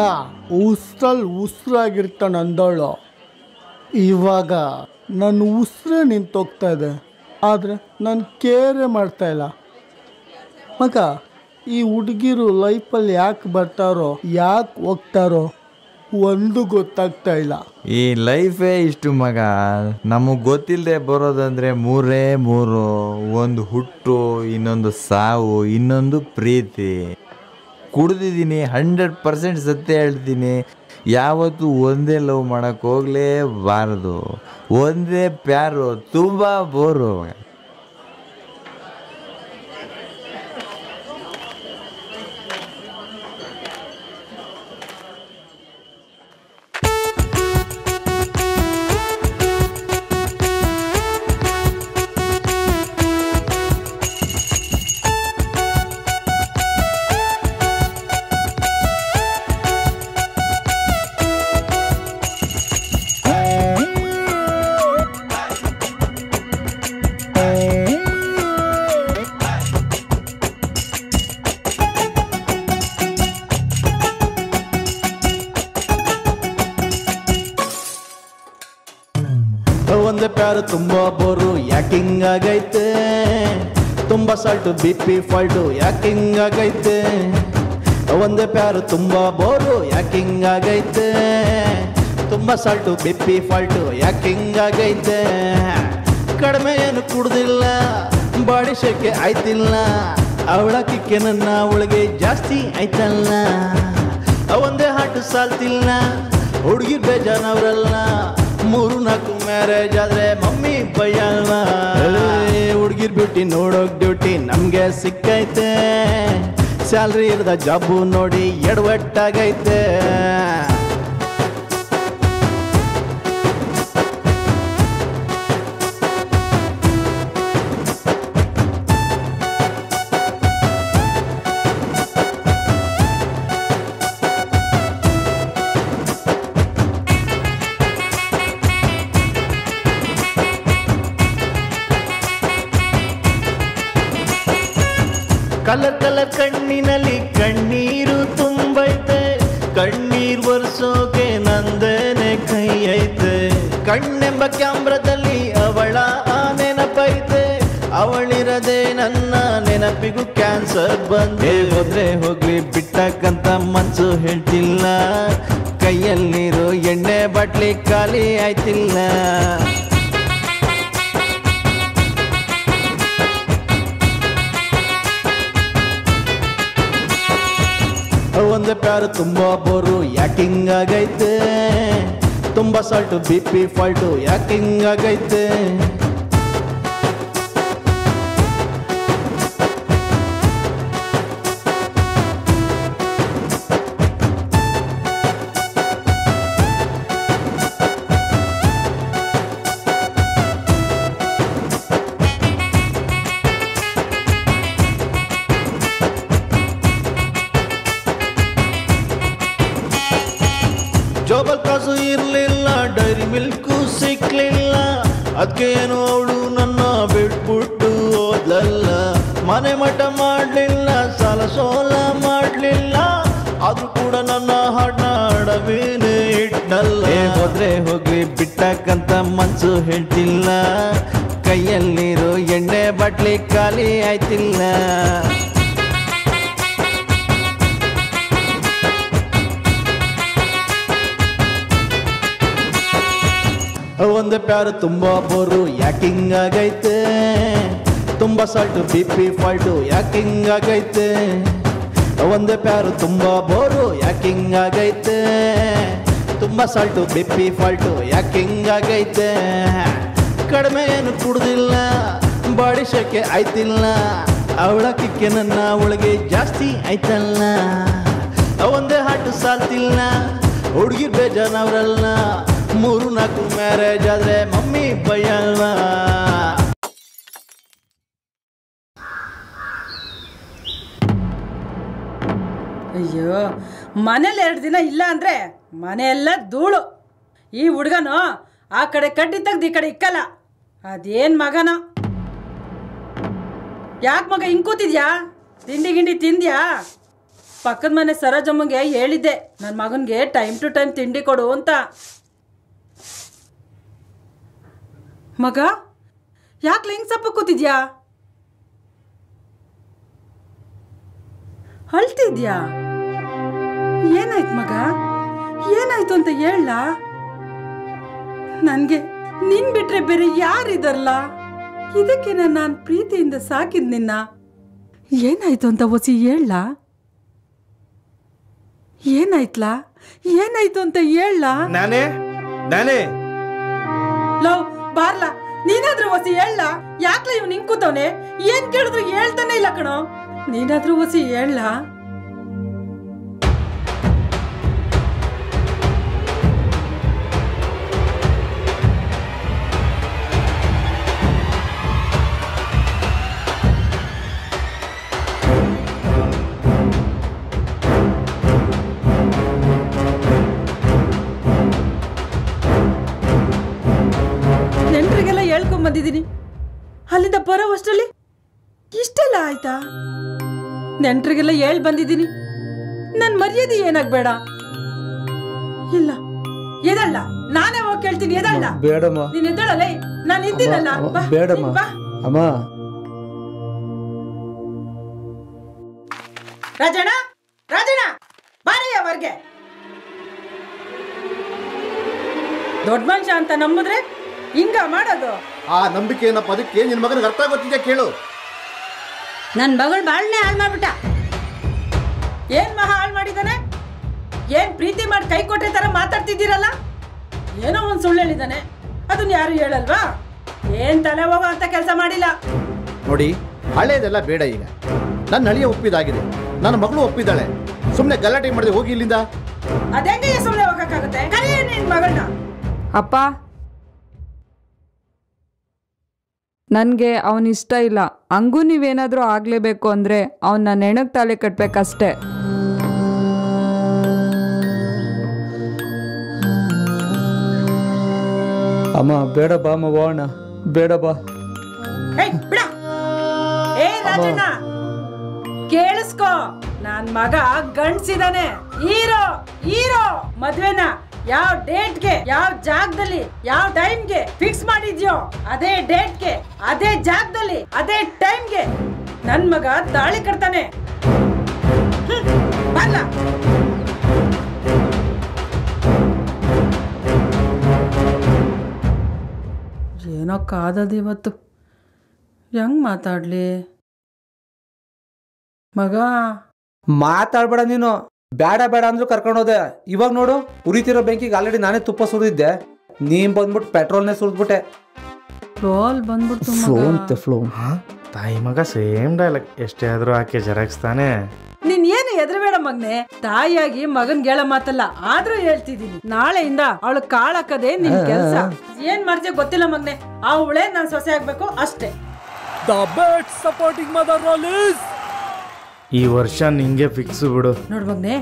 ಉಸ್ರಲ್ಲಿ ಉಸ್ರಾಗಿರ್ತಾನೆ ಅಂದವಳು. ಇವಾಗ ನನ್ನ ಉಸ್ರೇ ನಿಂತೋಗ್ತಾ ಇದೆ, ಆದರೆ ನಾನು ಕೇರೆ ಮಾಡ್ತಾ ಇಲ್ಲ. ಮಗ, ಈ ಹುಡುಗಿರು ಲೈಫಲ್ಲಿ ಯಾಕೆ ಬರ್ತಾರೋ ಯಾಕೆ ಹೋಗ್ತಾರೋ ಒಂದು ಗೊತ್ತಾಗ್ತಾ ಇಲ್ಲ. ಈ ಲೈಫೇ ಇಷ್ಟು ಮಗ. ನಮಗೆ ಗೊತ್ತಿಲ್ಲದೆ ಬರೋದಂದ್ರೆ ಮೂರೇ ಮೂರು: ಒಂದು ಹುಟ್ಟು, ಇನ್ನೊಂದು ಸಾವು, ಇನ್ನೊಂದು ಪ್ರೀತಿ. ಕುಡ್ದಿದ್ದೀನಿ, 100% ಸತ್ಯ ಹೇಳ್ತೀನಿ. ಯಾವತ್ತೂ ಒಂದೇ ಲವ್ ಮಾಡೋಕ್ಕೆ ಹೋಗಲೇಬಾರ್ದು. ಒಂದೇ ಪ್ಯಾರು, ತುಂಬ ಬೋರು. ಒಂದೇ ಪ್ಯಾರು ತುಂಬಾ ಬೋರು, ಯಾಕಿಂಗ್ ಆಗೈತೆ? ತುಂಬಾ ಸಾಲ್ಟು, BP ಫಾಲ್ಟು, ಯಾಕಿಂಗ್ ಆಗೈತೆ? ಒಂದೇ ಪ್ಯಾರು ತುಂಬಾ ಬೋರು, ಯಾಕಿಂಗ್ ಆಗೈತೆ? ತುಂಬಾ ಸಾಲ್ಟು, BP ಫಾಲ್ಟು, ಯಾಕಿಂಗ್ ಆಗೈತೆ? ಕಡಿಮೆ ಏನು ಕುಡ್ದಿಲ್ಲ, ಬಾಡಿ ಶೆಕೆ ಆಯ್ತಿಲ್ಲ, ಅವಳ ಕಿಕ್ಕೆ ನನ್ನ ಒಳಗೆ ಜಾಸ್ತಿ ಆಯ್ತಲ್ಲ ಒಂದೇ ಹಾಟು ಸಾಲ್ತಿಲ್ಲ ಹುಡುಗಿರ್ ಬೇಜಾನವ್ರಲ್ಲ 3-4 ಮ್ಯಾರೇಜ್ ಆದ್ರೆ ಮಮ್ಮಿ ಬೈಯಲ್ವ ಹುಡುಗಿರ್ ಬ್ಯೂಟಿ ನೋಡೋಕ್ ಡ್ಯೂಟಿ ನಮ್ಗೆ ಸಿಕ್ಕೈತೆ ಸ್ಯಾಲ್ರಿ ಇರದ ಜಾಬು ನೋಡಿ ಎಡವಟ್ಟಾಗೈತೆ ಕಲರ್ ಕಲರ್ ಕಣ್ಣಿನಲ್ಲಿ ಕಣ್ಣೀರು ತುಂಬೈತೆ ಕಣ್ಣೀರ್ ಒರೆಸೋಕೆ ನಂದೇನೆ ಕೈ ಐತೆ ಕಣ್ಣೆಂಬ ಕ್ಯಾಮ್ರಾದಲ್ಲಿ ಅವಳ ನೆನಪೈತೆ ಅವಳಿರದೆ ನನ್ನ ನೆನಪಿಗೂ ಕ್ಯಾನ್ಸರ್ ಬಂದೆ ಹೋದ್ರೆ ಹೋಗ್ಲಿ ಬಿಟ್ಟಕ್ಕಂತ ಮನ್ಸು ಹೇಳ್ತಿಲ್ಲ ಕೈಯಲ್ಲಿರೋ ಎಣ್ಣೆ ಬಾಟ್ಲಿ ಖಾಲಿ ಆಯ್ತಿಲ್ಲ ಒಂದೇ ಪ್ಯಾರು ತುಂಬಾ ಬೋರು ಯಾಕಿಂಗ್ ಆಗೈತೆ ತುಂಬಾ ಸಾಲ್ಟು BP ಫಾಲ್ಟು ಯಾಕಿಂಗ್ ಆಗೈತೆ ಜೋಬಲ್ ಕಾಸು ಇರ್ಲಿಲ್ಲ ಡೈರಿ ಮಿಲ್ಕು ಸಿಕ್ಲಿಲ್ಲ ಅದಕ್ಕೆ ಏನು ಅವಳು ನನ್ನ ಬಿಟ್ಬಿಟ್ಟು ಹೋದ್ಲಲ್ಲ ಮನೆ ಮಠ ಮಾಡ್ಲಿಲ್ಲ ಸಾಲ ಸೋಲ ಮಾಡ್ಲಿಲ್ಲ ಅದು ಕೂಡ ನನ್ನ ಹಾಡ್ನ ಅಡವಿನೇ ಇಟ್ನಲ್ಲ ಹೋದ್ರೆ ಹೋಗ್ಲಿ ಬಿಟ್ಟಕ್ಕಂತ ಮನ್ಸು ಹೇಳ್ತಿಲ್ಲ ಕೈಯಲ್ಲಿರೋ ಎಣ್ಣೆ ಬಾಟ್ಲಿ ಖಾಲಿ ಆಯ್ತಿಲ್ಲ ಒಂದೇ ಪ್ಯಾರು ತುಂಬಾ ಬೋರು ಯಾಕಿಂಗ್ ಆಗೈತೆ ತುಂಬಾ ಸಾಲ್ಟು BP ಫಾಲ್ಟು ಯಾಕಿಂಗ್ ಆಗೈತೆ ಒಂದೇ ಪ್ಯಾರು ತುಂಬಾ ಬೋರು ಯಾಕಿಂಗ್ ಆಗೈತೆ ತುಂಬಾ ಸಾಲ್ಟು BP ಫಾಲ್ಟು ಯಾಕಿಂಗ್ ಆಗೈತೆ ಕಡಿಮೆ ಏನು ಕುಡ್ದಿಲ್ಲ ಬಾಡಿ ಶೆಕೆ ಆಯ್ತಿಲ್ಲ ಅವಳ ಕಿಕ್ಕೆ ನನ್ನ ಒಳಗೆ ಜಾಸ್ತಿ ಆಯ್ತಲ್ಲ ಒಂದೇ ಹಾಟು ಸಾಲ್ತಿಲ್ಲ ಹುಡುಗಿರ್ ಬೇಜಾನವ್ರಲ್ಲ 3-4 ಮ್ಯಾರೇಜ್ ಆದ್ರೆ ಮಮ್ಮಿ ಬೈಯಲ್ವ ಅಯ್ಯೋ ಮನೇಲಿ 2 ದಿನ ಇಲ್ಲ ಅಂದ್ರೆ ಮನೆಯೆಲ್ಲ ಧೂಳು ಈ ಹುಡುಗನು ಆ ಕಡೆ ಕಡ್ಡಿ ತೆಗ್ದು ಈ ಕಡೆ ಇಕ್ಕಲ್ಲ ಅದೇನ್ ಮಗನ ಯಾಕೆ ಮಗ ಹಿಂಗ್ ಕೂತಿದ್ಯಾ ತಿಂಡಿ ಗಿಂಡಿ ತಿಂದ್ಯಾ ಪಕ್ಕದ ಮನೆ ಸರೋಜಮ್ಮಗೆ ಹೇಳಿದ್ದೆ ನನ್ನ ಮಗನಿಗೆ ಟೈಮ್ ಟು ಟೈಮ್ ತಿಂಡಿ ಕೊಡು ಅಂತ ಮಗ ಯಾಕೆ ಹಿಂಗ್ ಸಪ್ಪ ಕೂತಿದ್ಯಾ ಅಳ್ತಿದ್ಯಾ ಏನಾಯ್ತು ಮಗ ಏನಾಯ್ತು ಅಂತ ಹೇಳ ನನ್ಗೆ ನಿನ್ ಬಿಟ್ರೆ ಬೇರೆ ಯಾರಿದಾರಲ್ಲ ಇದಕ್ಕೆ ನಾನು ಪ್ರೀತಿಯಿಂದ ಸಾಕಿದ್ ನಿನ್ನ ಏನಾಯ್ತು ಅಂತ ಒಸಿ ಹೇಳ ಏನಾಯ್ತಲಾ ಏನಾಯ್ತು ಅಂತ ಹೇಳ ನಾನೇ ಲವ್ ಬಾರ್ಲ ನೀನಾದ್ರೂ ಒಸಿ ಹೇಳ ಯಾಕ್ಲ ಇವ್ ನಿಂಗ್ ಕೂತವನೆ ಏನ್ ಕೇಳಿದ್ರು ಹೇಳ್ತಾನೆ ಇಲ್ಲ ಕಣೋ ನೀನಾದ್ರೂ ಒಸಿ ಹೇಳ ನೆಂಟ್ರಿಗೆಲ್ಲ ಹೇಳ್ಕೊಂಡ್ ಬಂದಿದ್ದೀನಿ ಅಲ್ಲಿಂದ ಬರೋವಷ್ಟರಲ್ಲಿ ಇಷ್ಟೆಲ್ಲ ಆಯ್ತಾ ನೆಂಟ್ರಿಗೆಲ್ಲ ಹೇಳ್ ಬಂದಿದ್ದೀನಿ ನನ್ ಮರ್ಯಾದೆ ಏನಾಗ್ಬೇಡ ಇಲ್ಲ ಎದಲ್ಲ ನಾನೇ ಹೋಗಿ ಕೇಳ್ತೀನಿ ಎದಲ್ಲ ಬೇಡಮ್ಮ ನೀನ್ ಎದ್ದಳಲ್ಲ ನಾನು ನಿಂತಿನಲ್ಲ ಬೇಡಮ್ಮ ಅಮ್ಮ ರಾಜಣ್ಣ ರಾಜಣ್ಣ ಬಾರಯ್ಯ ಹೊರ್ಗೆ ದೊಡ್ಡ ಮನುಷ್ಯ ಅಂತ ನಂಬಿದ್ರೆ ಹಿಂಗ ಮಾಡೋದು ಆ ನಂಬಿಕೆಯನ್ನ ಪದಕ್ಕೆ ನಿನ್ ಮಗನಿಗೆ ಅರ್ಥ ಗೊತ್ತಿದೆ ಕೇಳು ನನ್ನ ಮಗಳು ಬಾಳ್ನೆ ಹಾಳು ಮಾಡ್ಬಿಟ್ಟ. ಏನ್ ಮಹಾ ಹಾಳು ಮಾಡಿದಾನೆ? ಏನ್ ಪ್ರೀತಿ ಮಾಡಿ ಕೈ ಕೊಟ್ಟೆ ತರ ಮಾತಾಡ್ತಿದ್ದೀರಲ್ಲ? ಏನೋ ಒಂದ್ ಸುಳ್ಳು ಹೇಳಿದಾನೆ, ಅದನ್ನ ಯಾರು ಹೇಳಲ್ವಾ? ಏನ್ ತಲೆ ಹೋಗೋ ಅಂತ ಕೆಲಸ ಮಾಡಿಲ್ಲ. ನೋಡಿ, ಹಳೇದೆಲ್ಲ ಬೇಡ. ಈಗ ನನ್ನ ಹಳಿಯ ಒಪ್ಪಿದಾಗಿದೆ, ನನ್ನ ಮಗಳು ಒಪ್ಪಿದ್ದಾಳೆ. ಸುಮ್ಮನೆ ಗಲಾಟೆ ಮಾಡಿದೆ, ಹೋಗಿ ಇಲ್ಲಿಂದ. ಅದೆಂಗೆ ಸುಮ್ಮನೆ ಹೋಗಕ್ಕಾಗುತ್ತೆ? ಕರೀ ನಿನ್ ಮಗಳನ್ನ. ಅಪ್ಪ, ನನಗೆ ಅವನ ಇಷ್ಟ ಇಲ್ಲ. ಹಂಗೂ ನೀವೇನಾದರೂ ಆಗಲೇಬೇಕು ಅಂದರೆ ಅವನ್ನ ನೆಣಕ್ಕೆ ತಾಳಿ ಕಟ್ಬೇಕಷ್ಟೇ. ಅಮ್ಮ ಬೇಡ ಬಾ ಅಮ್ಮ, ಹೋಗೋಣ. ಬೇಡ ಬಾ. ಏ ರಾಜಣ್ಣ, ಕೇಳಿಸ್ಕೋ, ನನ್ ಮಗ ಗಂಡ್ಸಿದಾನೆ. ಹೀರೋ ಹೀರೋ ಮದ್ವೆನ ಯಾವ ಡೇಟ್ಗೆ, ಯಾವ ಜಾಗದಲ್ಲಿ, ಯಾವ ಟೈಮ್ಗೆ ಫಿಕ್ಸ್ ಮಾಡಿದ್ಯೋ ಅದೇ ಡೇಟ್ಗೆ, ಅದೇ ಜಾಗದಲ್ಲಿ, ಅದೇ ಟೈಮ್ಗೆ ನನ್ ಮಗ ತಾಳಿ ಕಟ್ತಾನೆ. ಬಲ್ಲ. ಏನೋ ಕಾದದ ಇವತ್ತು. ಹೆಂಗ್ ಮಾತಾಡ್ಲಿ ಮಗ? ಮಾತಾಡ್ಬೇಡ ನೀನು. ಬೇಡ ಬೇಡ ಅಂದ್ರೂ ಕರ್ಕೊಂಡೋದೆ. ಇವಾಗ ನೋಡು, ಉರಿತಿರೋ ಬೆಂಕಿಗೆ ಆಲ್ರೆಡಿ ನಾನೇ ತುಪ್ಪ ಸುರಿದಿದ್ದೆ. ನೀನ್ ಬಂದ್ಬಿಟ್ಟು ಪೆಟ್ರೋಲ್ನೇ ಸುರಿದ್ಬಿಟ್ಟೆ. ಫ್ಲೋಲ್ ಬಂದ್ಬಿಡ್ತು ಫ್ಲೋ. ತಾಯಿ ಮಗ ಸೇಮ್ ಡೈಲಾಗ್. ಎಷ್ಟೇ ಆದ್ರೂ ಆಕೆ ಜರಾಕ್ಸ್ತಾನೆ. ನೀನ್ ಏನು ಎದ್ರಬೇಡ ಮಗ್ನೆ. ತಾಯಿಯಾಗಿ ಮಗನ್ ಗೆಳ ಮಾತಲ್ಲ, ಆದ್ರೂ ಹೇಳ್ತಿದೀನಿ, ನಾಳೆಯಿಂದ ಅವಳು ಕಾಳಕ್ಕದೇ ನಿನ್ ಕೆಲ್ಸ. ಏನ್ ಮಾಡ್ತೀಯ ಗೊತ್ತಿಲ್ಲ ಮಗ್ನೆ, ಅವಳೇ ನಾನ್ ಸೊಸೆ ಆಗ್ಬೇಕು ಅಷ್ಟೇ. ಈ ವರ್ಷ ನಿಂಗೆ ಫಿಕ್ಸ್ ಬಿಡು. ನೋಡ್ ಮಗ್ನೆ,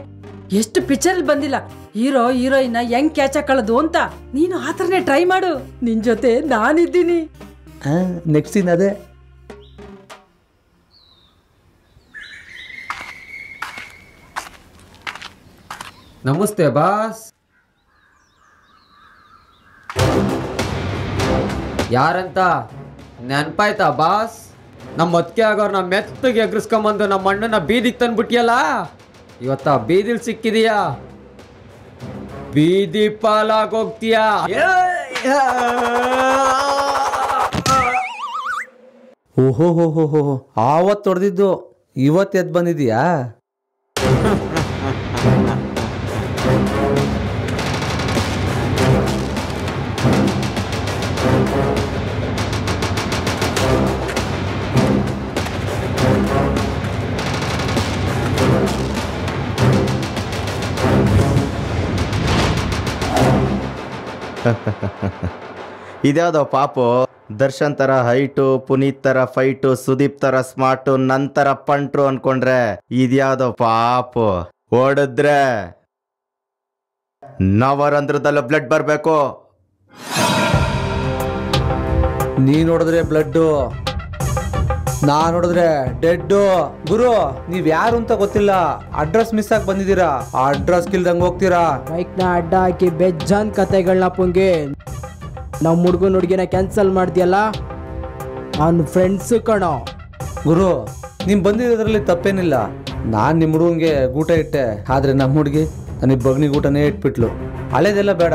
ಎಷ್ಟು ಪಿಕ್ಚರ್ ಬಂದಿಲ್ಲ ಹೀರೋ ಹೀರೋಯಿನ್ ಹೆಂಗ್ ಕ್ಯಾಚ್ ಹಾಕೊಳ್ಳೋದು ಅಂತ. ನೀನು ಆತರನೇ ಟ್ರೈ ಮಾಡು. ನಿನ್ ಜೊತೆ ನಾನಿದ್ದೀನಿ. ನೆಕ್ಸ್ಟ್ ಸೀನ್ ಅದೇ. ನಮಸ್ತೆ ಬಾಸ್. ಯಾರಂತ ನೆನ್ಪಾಯ್ತಾ ಬಾಸ್? ನಮ್ಮ ಒತ್ತಿಗೆ ಆಗೋರ್ನ ಮೆತ್ತಗೆ ಎಗ್ರಿಸ್ಕೊಂಬಂದು ನಮ್ಮ ಅಣ್ಣನ ಬೀದಿಗೆ ತಂದ್ಬಿಟ್ಟಿಯಲ್ಲ. ಇವತ್ತ ಬೀದಿಲ್ ಸಿಕ್ಕಿದೀಯಾ, ಬೀದಿ ಪಾಲಾಗೋಗ್ತೀಯಾ? ಓಹೋ ಹೋ ಹೋ ಹೋ, ಆವತ್ತು ಹೊಡೆದಿದ್ದು ಇವತ್ತು ಎದ್ದು ಬಂದಿದೀಯಾ? ಇದ್ಯಾವುದೋ ಪಾಪು, ದರ್ಶನ್ ತರ ಹೈಟು, ಪುನೀತ್ ತರ ಫೈಟು, ಸುದೀಪ್ ತರ ಸ್ಮಾರ್ಟು, ನಂತರ ಪಂಟ್ರು ಅನ್ಕೊಂಡ್ರೆ ಇದ್ಯಾವುದೋ ಪಾಪು. ಓಡಿದ್ರೆ ನವರಂಧ್ರದಲ್ಲೂ ಬ್ಲಡ್ ಬರಬೇಕು. ನೀ ನೋಡಿದ್ರೆ ಬ್ಲಡ್ಡು, ನಾ ನೋಡಿದ್ರೆ ಡೆಡ್ಡು. ಗುರು, ನೀವ್ ಯಾರು ಅಂತ ಗೊತ್ತಿಲ್ಲ, ಅಡ್ರೆಸ್ ಮಿಸ್ ಆಗಿ ಬಂದಿದ್ದೀರಾ. ಆ ಅಡ್ರೆಸ್ ಕಿಲ್ದಂಗ್ ಹೋಗ್ತೀರಾ. ಬೈಕ್ನ ಅಡ್ಡ ಹಾಕಿ ಬೆಜ್ಜಾನ್ ಕತೆಗಳನ್ನ ಪುಂಗಿ ನಮ್ಮ ಹುಡುಗನ ಹುಡುಗಿನ ಕ್ಯಾನ್ಸಲ್ ಮಾಡ್ತೀಯಲ್ಲ, ಅವ್ನ ಫ್ರೆಂಡ್ಸ್ ಕಣೋ. ಗುರು, ನೀನ್ ಬಂದಿರೋದ್ರಲ್ಲಿ ತಪ್ಪೇನಿಲ್ಲ. ನಾನ್ ನಿಮ್ ಹುಡುಗಂಗೆ ಊಟ ಇಟ್ಟೆ, ಆದ್ರೆ ನಮ್ಮ ಹುಡುಗಿ ನನಗೆ ಬಗ್ನಿಗೆ ಊಟನೇ ಇಟ್ಬಿಟ್ಲು. ಹಳೇದೆಲ್ಲ ಬೇಡ,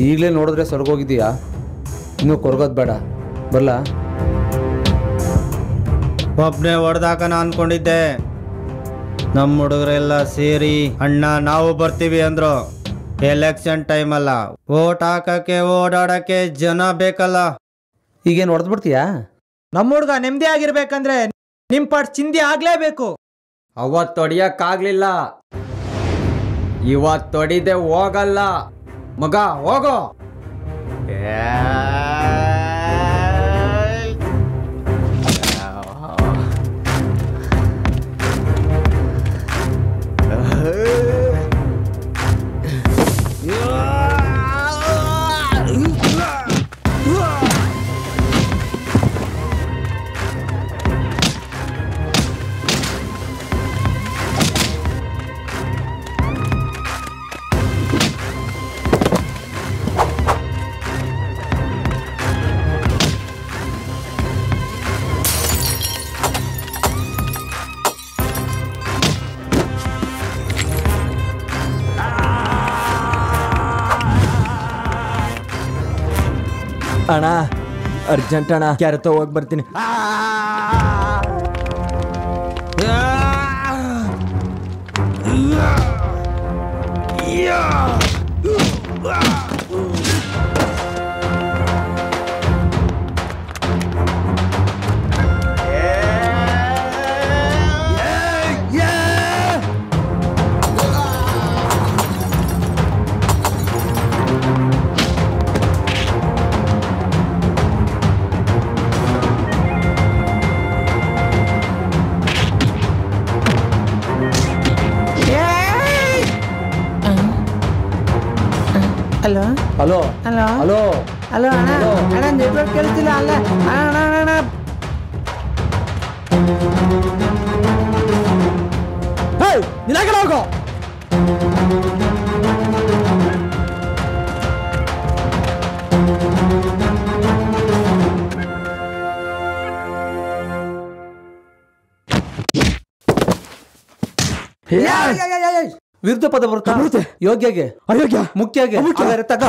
ಈಗಲೇ ನೋಡಿದ್ರೆ ಸ್ವರ್ಗೋಗಿದೀಯಾ. ಇನ್ನೂ ಕೊರ್ಗೋದ್ ಬೇಡ. ಬರಲ್ಲ. ಒಬ್ಬನೇ ಹೊಡೆದಾಕನ ಅನ್ಕೊಂಡಿದ್ದೆ. ನಮ್ಮ ಹುಡುಗರೆಲ್ಲ ಸೇರಿ ಅಣ್ಣ ನಾವು ಬರ್ತೀವಿ ಅಂದ್ರು. ಎಲೆಕ್ಷನ್ ಟೈಮ್ ಅಲ್ಲ, ಓಟ್ ಹಾಕಕ್ಕೆ ಓಡಾಡಕ್ಕೆ ಜನ ಬೇಕಲ್ಲ. ಈಗೇನು ಹೊಡೆದ್ಬಿಡ್ತೀಯಾ? ನಮ್ಮ ಹುಡುಗ ನೆಮ್ಮದಿ ಆಗಿರ್ಬೇಕಂದ್ರೆ ನಿಮ್ ಪಾಟ್ ಚಿಂದಿ ಆಗ್ಲೇಬೇಕು. ಅವತ್ತು ಹೊಡಿಯಕ್ಕಾಗ್ಲಿಲ್ಲ, ಇವತ್ತು ಹೊಡಿದೆ ಹೋಗಲ್ಲ. ಮಗ ಹೋಗೋ. ಅಣ್ಣ, ಅರ್ಜೆಂಟ್ ಅಣ್ಣ, ಕ್ಯಾರತ್ತ ಹೋಗಿ ಬರ್ತೀನಿ. Hello hello hello hello hello ಅಣ್ಣ ಅಣ್ಣ ನೆಟ್ವರ್ಕ್ ಕೇಳ್ತಿಲ್ಲ ಅಲ್ಲ ಅಣ್ಣ ಅಣ್ಣ ನಿನಗೆ ಹೋಗೋ ವಿರುದ್ಧ ಪದ ಬರುತ್ತೆ ಯೋಗ್ಯಗೆ ಅಯೋಗ್ಯ ಮುಖ್ಯಗೆ ತಗ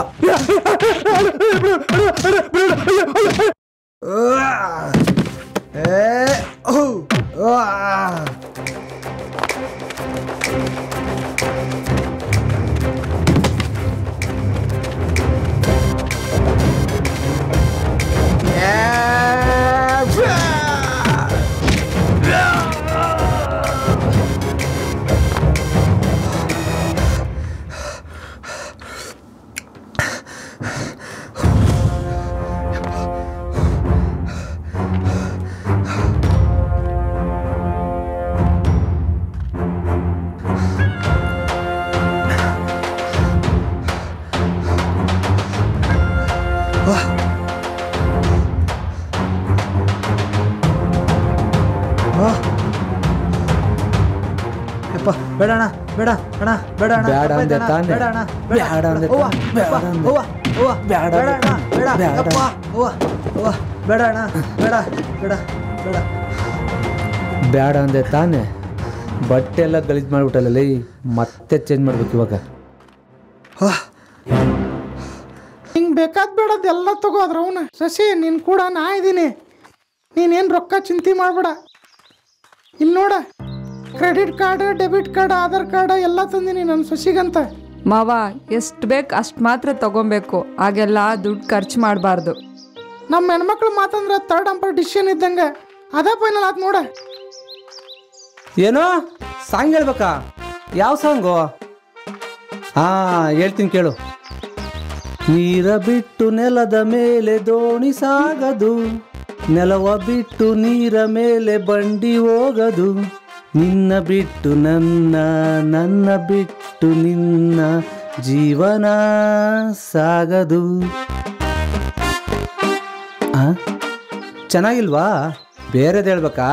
ಬೇಡ ಅಣ್ಣ ಬೇಡ ಅಣ್ಣ ಬೇಡ ಅಣ್ಣ ಬೇಡ ಅಂದೆ ತಾನೆ ಬೇಡ ಅಣ್ಣ ಬೇಡ ಅಂದೆ ಬೇಡ ಅಣ್ಣ ಬೇಡ ಅಣ್ಣ ಬೇಡ ಬೇಡ ಬೇಡ ಬೇಡ ಅಂದೆ ತಾನೆ ಬಟ್ಟೆ ಎಲ್ಲ ಗಲೀಜು ಮಾಡಿಬಿಟ್ಟಲ್ಲ ಮತ್ತೆ ಚೇಂಜ್ ಮಾಡ್ಬೇಕು ಇವಾಗ ಹಿಂಗೆ ಬೇಕಾದ್ ಬೇಡದೆಲ್ಲ ತಗೋದ್ರ ಅವನ ಶಶಿ ನೀನು ಕೂಡ ನಾ ಇದ್ದೀನಿ ನೀನೇನು ರೊಕ್ಕ ಚಿಂತೆ ಮಾಡಬೇಡ ಇಲ್ಲಿ ನೋಡ credit card debit card Aadhaar card ಎಲ್ಲ ತಂದಿನಿ ನನ್ನ ಸೊಸಿಗಂತ ಮಾವ ಎಷ್ಟು ಬೇಕು ಅಷ್ಟು ಮಾತ್ರ ತಗೊಬೇಕು ಹಾಗೆಲ್ಲ ದುಡ್ಡು ಖರ್ಚು ಮಾಡಬಾರ್ದು ನಮ್ಮ ಹೆಣ್ಮಕ್ಳು ಮಾತಂದ್ರೆ ಥರ್ಡ್ ಅಂಪರ್ ಡಿಸಿಷನ್ ಇದ್ದಂಗೆ ಅದೇ ಫೈನಲ್ ಆತ್ ನೋಡ ಏನೋ ಸಾಂಗ್ ಹೇಳ್ಬೇಕಾ ಯಾವ ಸಾಂಗು ಹೇಳ್ತೀನಿ ಕೇಳು ನೀರ ಬಿಟ್ಟು ನೆಲದ ಮೇಲೆ ದೋಣಿ ಸಾಗದು ನೆಲವ ಬಿಟ್ಟು ನೀರ ಮೇಲೆ ಬಂಡಿ ಹೋಗದು ನಿನ್ನ ಬಿಟ್ಟು ನನ್ನ ಬಿಟ್ಟು ನಿನ್ನ ಜೀವನ ಸಾಗದು ಚೆನ್ನಾಗಿಲ್ವಾ ಬೇರೆದು ಹೇಳ್ಬೇಕಾ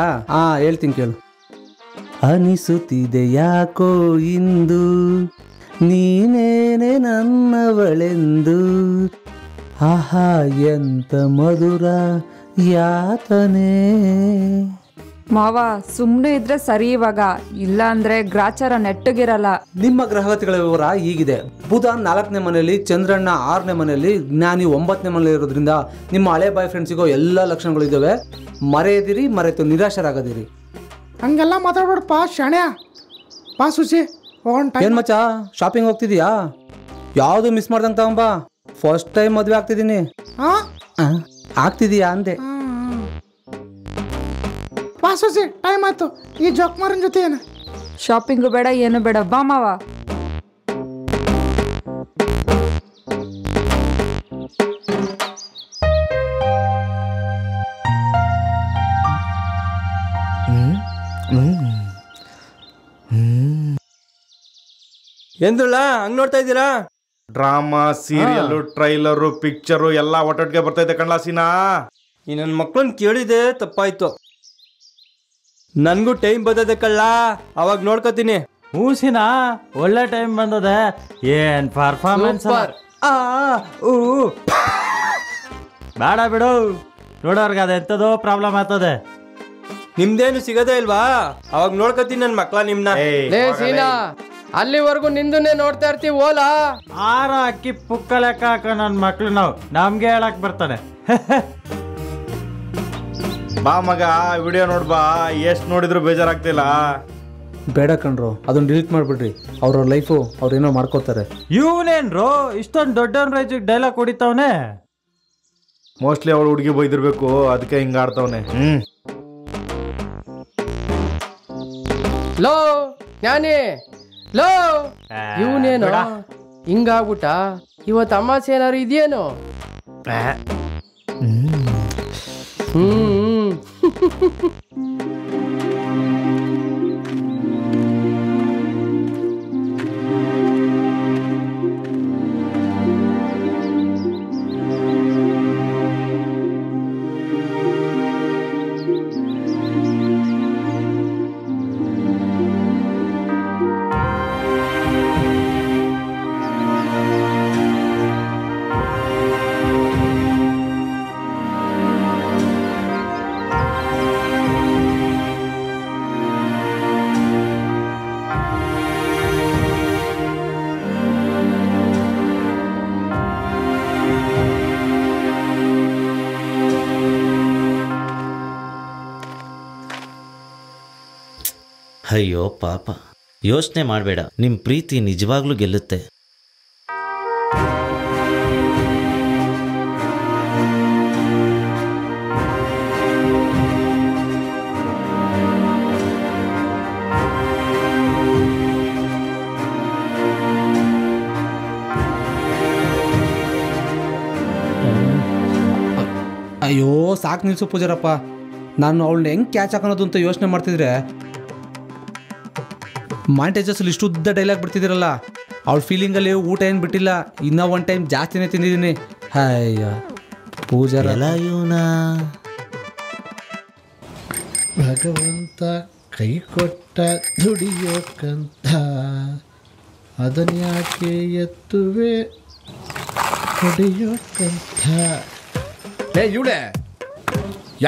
ಹೇಳ್ತೀನಿ ಕೇಳು ಅನಿಸುತ್ತಿದೆ ಯಾಕೋ ಇಂದು ನೀನೇನೆ ನನ್ನವಳೆಂದು ಆಹಾ ಎಂತ ಮಧುರ ಯಾತನೆ ಮಾವ ಸುಮ್ಮನೆ ಇದ್ರೆ ಸರಿ ಇವಾಗ ಇಲ್ಲ ಅಂದ್ರೆ ಗ್ರಾಚಾರ ನೆಟ್ಟಗಿರಲ್ಲ ನಿಮ್ಮ ಗ್ರಹಗತಿಗಳ ವಿವರ ಹೀಗಿದೆ ಬುಧ 4ನೇ ಮನೆಯಲ್ಲಿ ಚಂದ್ರಣ್ಣ 6ನೇ ಮನೆಯಲ್ಲಿ ಜ್ಞಾನಿ 9ನೇ ಮನೆಯಲ್ಲಿ ಇರೋದ್ರಿಂದ ನಿಮ್ಮ ಹಳೆ ಬಾಯ್ ಫ್ರೆಂಡ್ ಸಿಗೋ ಎಲ್ಲ ಲಕ್ಷಣಗಳು ಇದಾವೆ ಮರೆಯದಿರಿ ಮರೆತು ನಿರಾಶರಾಗದಿರಿ ಹಂಗೆಲ್ಲ ಮಾತಾಡ್ಬೇಡಪ್ಪ ಶಾಣ್ಯ ಬಾ ಸುಶಿ ಏನ್ ಮಚ್ಚ ಶಾಪಿಂಗ್ ಹೋಗ್ತಿದೀಯಾ ಯಾವ್ದು ಮಿಸ್ ಮಾಡ್ದಂಗ ತಗೊಂಬ ಫಸ್ಟ್ ಟೈಮ್ ಮದ್ವೆ ಆಗ್ತಿದ್ದೀನಿ ಆಗ್ತಿದೀಯಾ ಅಂದೆ ಬಾ ಸುಶಿ ಟೈಮ್ ಆಯ್ತು ಈ ಜೋಕ್ಮಾರನ್ ಜೊತೆ ಏನು ಶಾಪಿಂಗು ಬೇಡ ಏನು ಬೇಡ ಬಾ ಮಾವ ಎಂದ್ರಲ್ಲ ಹಂಗ್ ನೋಡ್ತಾ ಇದ್ದೀರಾ ಡ್ರಾಮಾ ಸೀರಿಯಲ್ ಟ್ರೈಲರು ಪಿಕ್ಚರು ಎಲ್ಲ ಒಟ್ಟೊಟ್ಟಿಗೆ ಬರ್ತೈತೆ ಕಣ್ಲಾ ಸೀನಾ ಈ ನನ್ನ ಮಕ್ಳನ್ನ ಕೇಳಿದೆ ತಪ್ಪಾಯ್ತು ನನ್ಗೂ ಟೈಮ್ ಬರ್ತದೆ ಕಳ್ಳ ಅವಾಗ ನೋಡ್ಕೋತೀನಿ ಹೂಸಿನ ಒಳ್ಳೆ ಟೈಮ್ ಬಂದದೆ ಏನ್ ಪರ್ಫಾರ್ಮೆನ್ಸ್ ಬೇಡ ಬಿಡು ನೋಡೋರ್ಗ ಅದೆಂತದೋ ಪ್ರಾಬ್ಲಮ್ ಆಗ್ತದೆ ನಿಮ್ದೇನು ಸಿಗದೇ ಇಲ್ವಾ ಅವಾಗ ನೋಡ್ಕೋತೀನಿ ನನ್ನ ಮಕ್ಳ ನಿಮ್ನ ಸೀನಾ ಅಲ್ಲಿವರೆಗೂ ನಿಂದನ್ನೇ ನೋಡ್ತಾ ಇರ್ತೀವಿ ಓಲಾ ಆರ ಅಕ್ಕಿ ಪುಕ್ಕ ಲೆಕ್ಕ ಹಾಕ ನನ್ನ ಮಕ್ಳು ನಾವು ನಮ್ಗೆ ಹೇಳಕ್ ಬರ್ತಾನೆ ಬಾ ಮಗ ವಿಡಿಯೋ ನೋಡ್ಬಾ ಎಷ್ಟು ನೋಡಿದ್ರು ಬೇಜಾರಾಗ್ತಿಲ್ಲ ಬೇಡ ಕಣ್ರು, ಅದನ್ನ ಡಿಲೀಟ್ ಮಾಡಿಬಿಡ್ರಿ. ಅವ್ರ ಲೈಫು ಅವ್ರೇನೋ ಮಾಡ್ಕೋತಾರೆ. ಇವನೇನ್ರೋ ಇಷ್ಟೊಂದು ದೊಡ್ಡವನ್ ರೇಜಿಗೆ ಡೈಲಾಗ್ ಹೊಡಿತಾವನೆ. ಮೋಸ್ಟ್ಲಿ ಅವಳು ಹುಡುಗಿ ಬೈದಿರ್ಬೇಕು, ಅದಕ್ಕೆ ಹಿಂಗ ಆಡ್ತಾವನೆ. ಲೋ ಜ್ಞಾನಿ, ಲೋ ಇವನೇನು ಹಿಂಗಾಗ್ಬಿಟ್ಟ? ಇವತ್ತು ಅಮಾಸೆ ಏನಾರು ಇದೆಯೇನು? ಅಯ್ಯೋ ಪಾಪ, ಯೋಚನೆ ಮಾಡಬೇಡ, ನಿಮ್ಮ ಪ್ರೀತಿ ನಿಜವಾಗ್ಲೂ ಗೆಲ್ಲುತ್ತೆ. ಅಯ್ಯೋ ಸಾಕು ನಿಲ್ಸು ಪೂಜಾರಪ್ಪ. ನಾನು ಅವಳನ್ನ ಹೆಂಗೆ ಕ್ಯಾಚ್ ಹಾಕೋದು ಅಂತ ಯೋಚನೆ ಮಾಡ್ತಿದ್ರೆ ಮಾಂಟೇಜಸ್ಸಲ್ಲಿ ಇಷ್ಟು ಉದ್ದ ಡೈಲಾಗ್ ಬಿಡ್ತಿದ್ದೀರಲ್ಲ. ಅವಳ ಫೀಲಿಂಗಲ್ಲಿ ಊಟ ಏನು ಬಿಟ್ಟಿಲ್ಲ, ಇನ್ನೂ ಒನ್ ಟೈಮ್ ಜಾಸ್ತಿನೇ ತಿಂದಿದ್ದೀನಿ. ಅಯ್ಯ ಪೂಜಾರ ಭಗವಂತ ಕೈ ಕೊಟ್ಟ ದುಡಿಯೋಕಂತ ಅದನ್ಯಾಕೆ ಎತ್ತುವೆ ಹೊಡೆಯೋಕಂತ. ಹೇ ಇವಳೆ,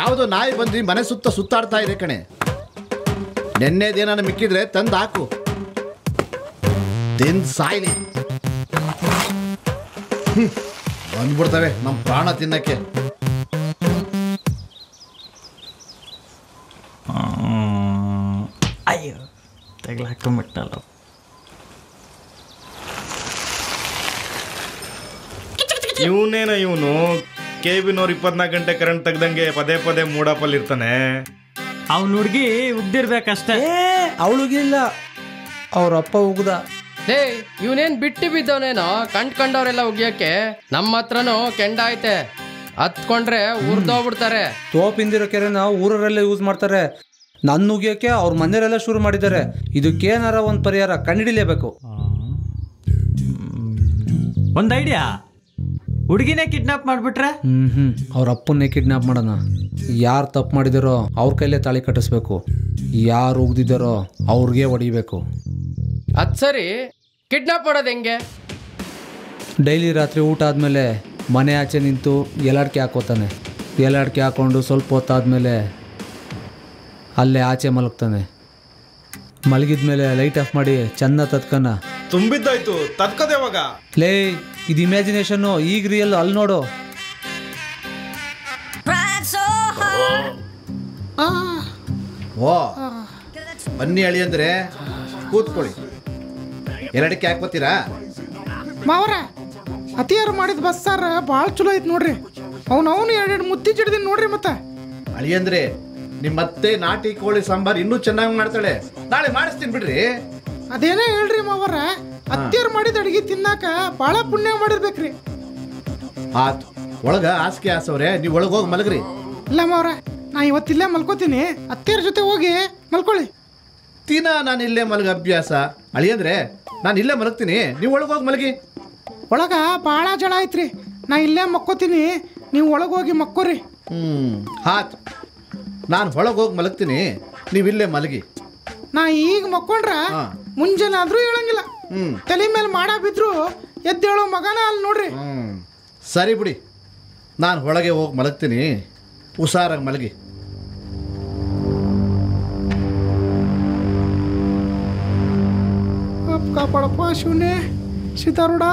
ಯಾವುದೋ ನಾಯಿ ಬಂದು ಮನೆ ಸುತ್ತಾಡ್ತಾ ಇದೆ ಕಣೆ. ನೆನ್ನೆದೇನ ಮಿಕ್ಕಿದ್ರೆ ತಂದು ಹಾಕು, ತಿಂದು ಸಾಯ್ಲಿ. ಬಂದ್ಬಿಡ್ತವೆ ನಮ್ಮ ಪ್ರಾಣ ತಿನ್ನಕ್ಕೆ. ಅಯ್ಯೋ ತಗ್ಲಾಕೊಂಬಿಟ್ಟಲ್ಲ. ಇವನೇನ ಇವನು KBನವ್ರು 24 ಗಂಟೆ ಕರೆಂಟ್ ತೆಗ್ದಂಗೆ ಪದೇ ಪದೇ ಮೂಡಪ್ಪಲ್ಲಿ ಇರ್ತಾನೆ. ಅವ್ನ ಹುಡುಗಿ ಉಗ್ದಿರ್ಬೇಕಷ್ಟೇ. ಅವಳಿಗಿಲ್ಲ, ಅವ್ರ ಅಪ್ಪ ಉಗ್ದ. ಲೇ ಇವನೇನ್ ಬಿಟ್ಟು ಬಿದ್ದವನೇನೋ ಕಂಡ್ಕೊಂಡವ್ರೆಲ್ಲ ಉಗಿಯಕ್ಕೆ. ನಮ್ಮ ಹತ್ರನೂ ಕೆಂಡ ಐತೆ, ಹತ್ಕೊಂಡ್ರೆ ಉರ್ದೋಗ್ಬಿಡ್ತಾರೆ. ತೋಪಿಂದಿರೋ ಕೆರೆನ ಊರಲ್ಲೇ ಯೂಸ್ ಮಾಡ್ತಾರೆ. ನನ್ನ ಉಗಿಯೋಕೆ ಅವ್ರ ಮನೆಯವರೆಲ್ಲ ಶುರು ಮಾಡಿದ್ದಾರೆ. ಇದಕ್ಕೇನಾರ ಒಂದು ಪರಿಹಾರ ಕಂಡುಹಿಡಿಲೇಬೇಕು. ಒಂದು ಐಡಿಯಾ, ಹುಡುಗಿನೇ ಕಿಡ್ನಾಪ್ ಮಾಡ್ಬಿಟ್ರೆ? ಅವ್ರ ಅಪ್ಪನ್ನೇ ಕಿಡ್ನಾಪ್ ಮಾಡೋಣ. ಯಾರು ತಪ್ಪು ಮಾಡಿದಾರೋ ಅವ್ರ ಕೈಲೇ ತಾಳಿ ಕಟ್ಟಿಸ್ಬೇಕು, ಯಾರು ಉಗ್ದಿದ್ದಾರೋ ಅವ್ರಿಗೆ ಹೊಡಿಬೇಕು. ಅದ್ ಸರಿ, ಕಿಡ್ನಾಪ್ ಮಾಡೋದು ಹೆಂಗೆ? ಡೈಲಿ ರಾತ್ರಿ ಊಟ ಆದಮೇಲೆ ಮನೆ ಆಚೆ ನಿಂತು ಎಲಾಡ್ಕೆ ಹಾಕೋತಾನೆ. ಎಲಾಡ್ಕೆ ಹಾಕೊಂಡು ಸ್ವಲ್ಪ ಹೊತ್ತಾದ್ಮೇಲೆ ಅಲ್ಲೇ ಆಚೆ ಮಲಗ್ತಾನೆ. ಮಲಗಿದ್ಮೇಲೆ ಲೈಟ್ ಆಫ್ ಮಾಡಿ ಚೆನ್ನ ತತ್ಕನ. ತುಂಬಿದ್ದಾಯ್ತು, ತತ್ಕದ ಯಾವಾಗ? ಲೇ ಇದು ಇಮ್ಯಾಜಿನೇಷನ್ನು, ಈಗ ರಿಯಲ್ ಅಲ್ಲಿ ನೋಡು. ಓ ಬನ್ನಿ ಅಳಿ ಅಂದ್ರೆ ಕೂತ್ಕೊಳ್ಳಿ. ಎರಡಕ್ಕೆ ಹಾಕ್ಬೋತೀರಾ? ಮಾವರ ಅತಿಯಾರು ಮಾಡಿದ ಬಸ್ಸಾರ ಭಾಳ ಚಲೋ ಐತೆ ನೋಡ್ರಿ. ಅವನು ಎರಡೆರಡು ಮುತ್ತಿ ಚಿಡ್ದೀನಿ ನೋಡ್ರಿ. ಮತ್ತೆ ಅಳಿ ಅಂದ್ರೆ ನಿಮ್ಮತ್ತೆ ನಾಟಿ ಕೋಳಿ ಸಾಂಬಾರ್ ಇನ್ನೂ ಚೆನ್ನಾಗಿ ಮಾಡ್ತಾಳೆ. ನಾಳೆ ಮಾಡಿಸ್ತೀನಿ ಬಿಡ್ರಿ. ಅದೇನೇ ಹೇಳ್ರಿ ಮಾವರ, ಅತ್ತಿಯರು ಮಾಡಿದ ಅಡಿಗೆ ತಿನ್ನಾಕ ಭಾಳ ಪುಣ್ಯ ಮಾಡಿರ್ಬೇಕ್ರಿ. ಆತು, ಒಳಗ ಹಾಸಿಗೆ ಹಾಸವ್ರೆ, ನೀವು ಒಳಗೋಗಿ ಮಲಗ್ರಿ. ಇಲ್ಲ ಮಾವರ, ನಾ ಇವತ್ತಿಲ್ಲೇ ಮಲ್ಕೋತೀನಿ. ಅತ್ತಿಯರ ಜೊತೆ ಹೋಗಿ ಮಲ್ಕೊಳ್ಳಿ. ನಾನು ಇಲ್ಲೇ ಮಲಗ ಅಭ್ಯಾಸ. ಅಳಿ ಅಂದ್ರೆ ನಾನು ಇಲ್ಲೇ ಮಲಗ್ತೀನಿ, ನೀವು ಒಳಗೋಗಿ ಮಲಗಿ. ಒಳಗ ಭಾಳ ಜಳ ಐತ್ರಿ, ನಾ ಇಲ್ಲೇ ಮಕ್ಕೋತೀನಿ, ನೀವು ಒಳಗೋಗಿ ಮಕ್ಕೋರಿ. ಆತು, ನಾನು ಒಳಗೋಗಿ ಮಲಗ್ತೀನಿ, ನೀವು ಇಲ್ಲೇ ಮಲಗಿ. ನಾ ಈಗ ಮಕ್ಕೊಂಡ್ರ ಮುಂಜಾನೆ ಆದ್ರೂ ಹೇಳಂಗಿಲ್ಲ. ತಲೆ ಮೇಲೆ ಮಾಡ ಬಿದ್ರು ಎದ್ದೇಳೋ ಮಗನ ಅಲ್ಲಿ ನೋಡ್ರಿ. ಸರಿ ಬಿಡಿ, ನಾನು ಒಳಗೆ ಹೋಗಿ ಮಲಗ್ತೀನಿ, ಹುಷಾರಾಗಿ ಮಲಗಿ. ಕಾಪಾಡಪ್ಪ ಶಿವನೇ ಸೀತಾರೂಢ.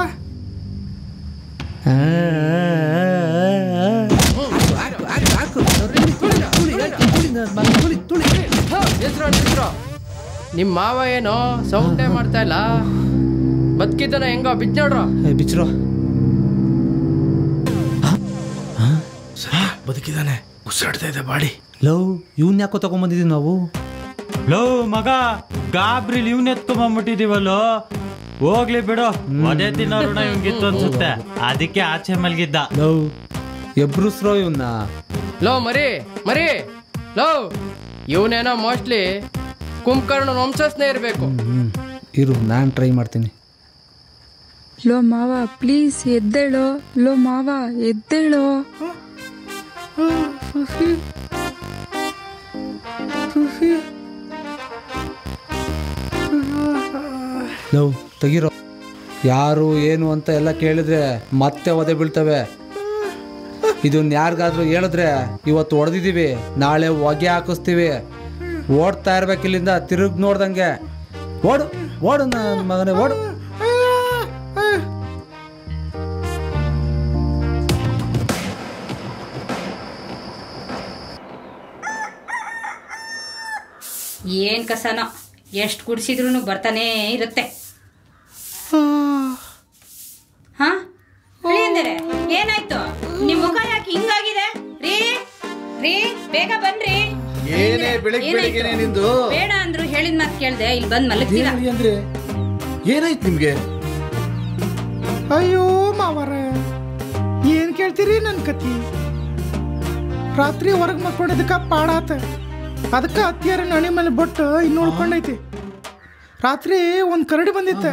ನಿಮ್ಮ ಮಾವ ಏನೋ ಸೌಂಡೇ ಮಾಡ್ತಾ ಇಲ್ಲ, ಬದುಕಿದ್ದಾನ ಹೆಂಗೋ ಬಿಚ್ಚ ನೋಡ್ರ. ಬಿಚ್ರೋ ಬದುಕಿದಾನೆ, ಉಸಿರಾಡ್ತಾ ಇದೆ ಬಾಡಿ. ಲವ್ ಇವನ್ ಯಾಕೋ ತಗೊಂಬಂದಿದೀವಿ ನಾವು. ಲವ್ ಮಗ ಗಾಬ್ರಿಲ್ ಇವ್ನ ಎತ್ಕೊಂಬಂದ್ಬಿಟ್ಟಿದೀವಲ್ಲೋ. ಹೋಗ್ಲಿ ಬಿಡು, ಅದೇ ತಿನ್ನೋ ಋಣ ಇವ್ಗಿತ್ತು ಅನ್ಸುತ್ತೆ, ಅದಕ್ಕೆ ಆಚೆ ಮಲ್ಗಿದ್ದ. ಲವ್ ಎಬ್ರುಸ್ರೋ ಇವನ್ನ. ಲೋ ಮರಿ ಲೋ, ಇವನೇನೋ ಮೋಸ್ಟ್ಲಿ ಕುಂಭಕರ್ಣ ವಂಶಸ್ನೇ ಇರಬೇಕು. ಇರು ನಾನು ಟ್ರೈ ಮಾಡ್ತೀನಿ. ಲೋ ಮಾವ ಪ್ಲೀಸ್ ಎದ್ದೇಳೋ, ಲೋ ಮಾವ ಎದ್ದೇಳೋ. ಲವ್ ತೆಗಿರೋ. ಯಾರು ಏನು ಅಂತ ಎಲ್ಲ ಕೇಳಿದ್ರೆ ಮತ್ತೆ ಒದೆ ಬೀಳ್ತವೆ. ಇದನ್ನ ಯಾರಿಗಾದ್ರೂ ಹೇಳಿದ್ರೆ ಇವತ್ತು ಹೊಡೆದಿದ್ದೀವಿ, ನಾಳೆ ಹೊಗೆ ಹಾಕಿಸ್ತೀವಿ. ಓಡ್ತಾ ಇರ್ಬೇಕಿಲ್ಲಿಂದ, ತಿರುಗಿ ನೋಡ್ದಂಗೆ. ಓಡು ಓಡು ನನ್ನ ಮಗನೇ ಓಡು. ಏನ್ ಕಸನೋ, ಎಷ್ಟು ಕುಡಿಸಿದ್ರು ಬರ್ತಾನೇ ಇರುತ್ತೆ. ಹಾ ಅಂದ್ರೆ ಏನಾಯ್ತು? ನಿಮ್ ಮುಖ ಯಾಕೆ ಹಿಂಗಾಗಿದೆ? ರೀ ರೀ ಬೇಗ ಬನ್ರಿ. ಏನೇ ಬೆಳಿಗ್ಗೆ ಬೆಳಿಗ್ಗೆನೆ ನಿಂದು? ಬೇಡ ಅಂದ್ರು ಹೇಳಿದ ಮಾತು ಕೇಳ್ದೆ, ಇಲ್ಲಿ ಬಂದ್ ಮಲಗ್ತೀರಾ ಅಂದ್ರೆ ಏನಾಯ್ತು ನಿಮ್ಗೆ? ಅಯ್ಯೋ ಮಾವರ, ಏನ್ ಕೇಳ್ತೀರಿ ನನ್ ಕತಿ? ರಾತ್ರಿ ಹೊರಗೆ ಮಕ್ಕೊಂಡಿದ್ದಕ್ಕ ಪಾಡಾತ, ಅದಕ್ಕೆ ಹತ್ತಿಯಾರ ನಣಿ ಮೇಲೆ ಬೊಟ್ಟು ಇನ್ನು ಉಳ್ಕೊಂಡೈತಿ. ರಾತ್ರಿ ಒಂದು ಕರಡಿ ಬಂದಿತ್ತ,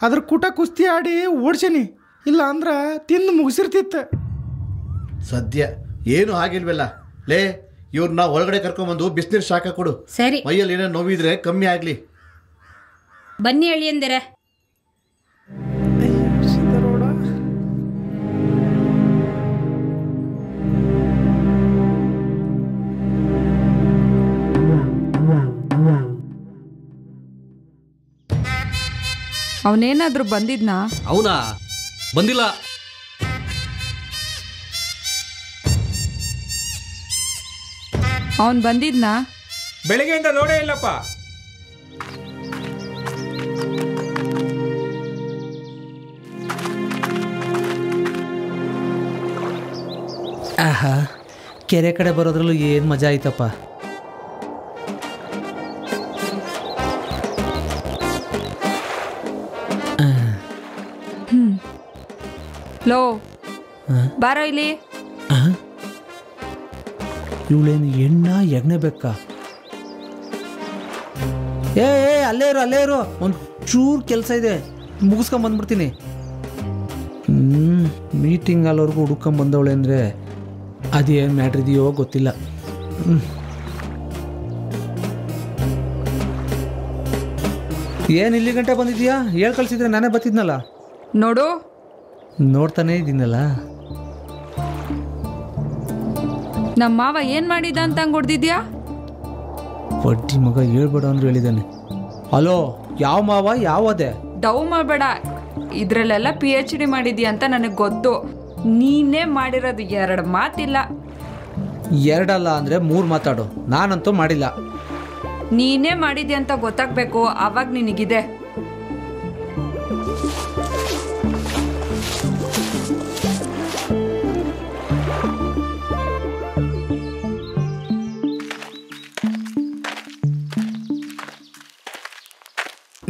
ಅದ್ರ ಕೂಟ ಕುಸ್ತಿ ಆಡಿ ಓಡ್ಸೇನಿ, ಇಲ್ಲ ಅಂದ್ರ ತಿಂದು ಮುಗಿಸಿರ್ತಿತ್ತ. ಸದ್ಯ ಏನು ಆಗಿಲ್ವಲ್ಲ. ಲೇ, ಇವ್ರನ್ನ ಒಳಗಡೆ ಕರ್ಕೊಂಬಂದು ಬಿಸಿನೀರು ಶಾಖ ಕೊಡು. ಸರಿ. ಮೈಯಲ್ಲಿ ಏನೋ ನೋವಿದ್ರೆ ಕಮ್ಮಿ ಆಗ್ಲಿ. ಬನ್ನಿ ಹೇಳಿ ಎಂದರೆ. ಅವನೇನಾದ್ರೂ ಬಂದಿದ್ನಾ? ಅವನಾ? ಬಂದಿಲ್ಲ. ಅವನ್ ಬಂದಿದ್ನಾ? ಬೆಳಗ್ಗೆಯಿಂದ ನೋಡೇ ಇಲ್ಲಪ್ಪ. ಆಹಾ, ಕೆರೆ ಕಡೆ ಬರೋದ್ರಲ್ಲೂ ಏನು ಮಜಾ ಆಯ್ತಪ್ಪ. ಲೋ ಬಾರೋ ಇಲ್ಲಿ. ಇವಳೇನು ಎಣ್ಣ ಎಗ್ನೆ ಬೇಕಾ? ಏ ಅಲ್ಲೇ ಇರು, ಒಂದು ಚೂರು ಕೆಲಸ ಇದೆ, ಮುಗಿಸ್ಕೊಂಡ್ ಬಂದ್ಬಿಡ್ತೀನಿ. ಮೀಟಿಂಗ್ ಅಲ್ಲವರೆಗೂ ಹುಡ್ಕೊಂಬಂದವಳೆ ಅಂದರೆ ಅದೇನು ಮ್ಯಾಟ್ರ್ ಇದೆಯೋ ಗೊತ್ತಿಲ್ಲ. ಏನು ಇಲ್ಲಿ ಗಂಟೆ ಬಂದಿದ್ಯಾ? ಹೇಳ್ ಕಳ್ಸಿದ್ರೆ ನಾನೇ ಬರ್ತಿದ್ನಲ್ಲ. ನೋಡು, ನೋಡ್ತಾನೇ ಇದ್ದೀನಲ್ಲ. ನಮ್ಮ ಮಾವ ಏನ್ ಮಾಡಿದ ಅಂತ ಹಂಗ್ ಹೊಡ್ದಿದ್ಯಾ? ಬಡ್ಡಿ ಮಗ ಹೇಳ್ಬೇಡ ಅಂದ್ರೆ ಹೇಳಿದ್ದಾನೆ. ಹಲೋ, ಯಾವ ಮಾವ ಯಾವದೆ? ಡವ್ ಮಾಡಬೇಡ, ಇದ್ರಲ್ಲೆಲ್ಲ PhD ಮಾಡಿದ್ಯಾ ಅಂತ ನನಗೆ ಗೊತ್ತು. ನೀನೇ ಮಾಡಿರೋದು 2 ಮಾತಿಲ್ಲ. 2 ಅಲ್ಲ ಅಂದ್ರೆ 3 ಮಾತಾಡು. ನಾನಂತೂ ಮಾಡಿಲ್ಲ. ನೀನೇ ಮಾಡಿದ್ಯಾ ಅಂತ ಗೊತ್ತಾಗ್ಬೇಕು, ಅವಾಗ ನಿನಗಿದೆ.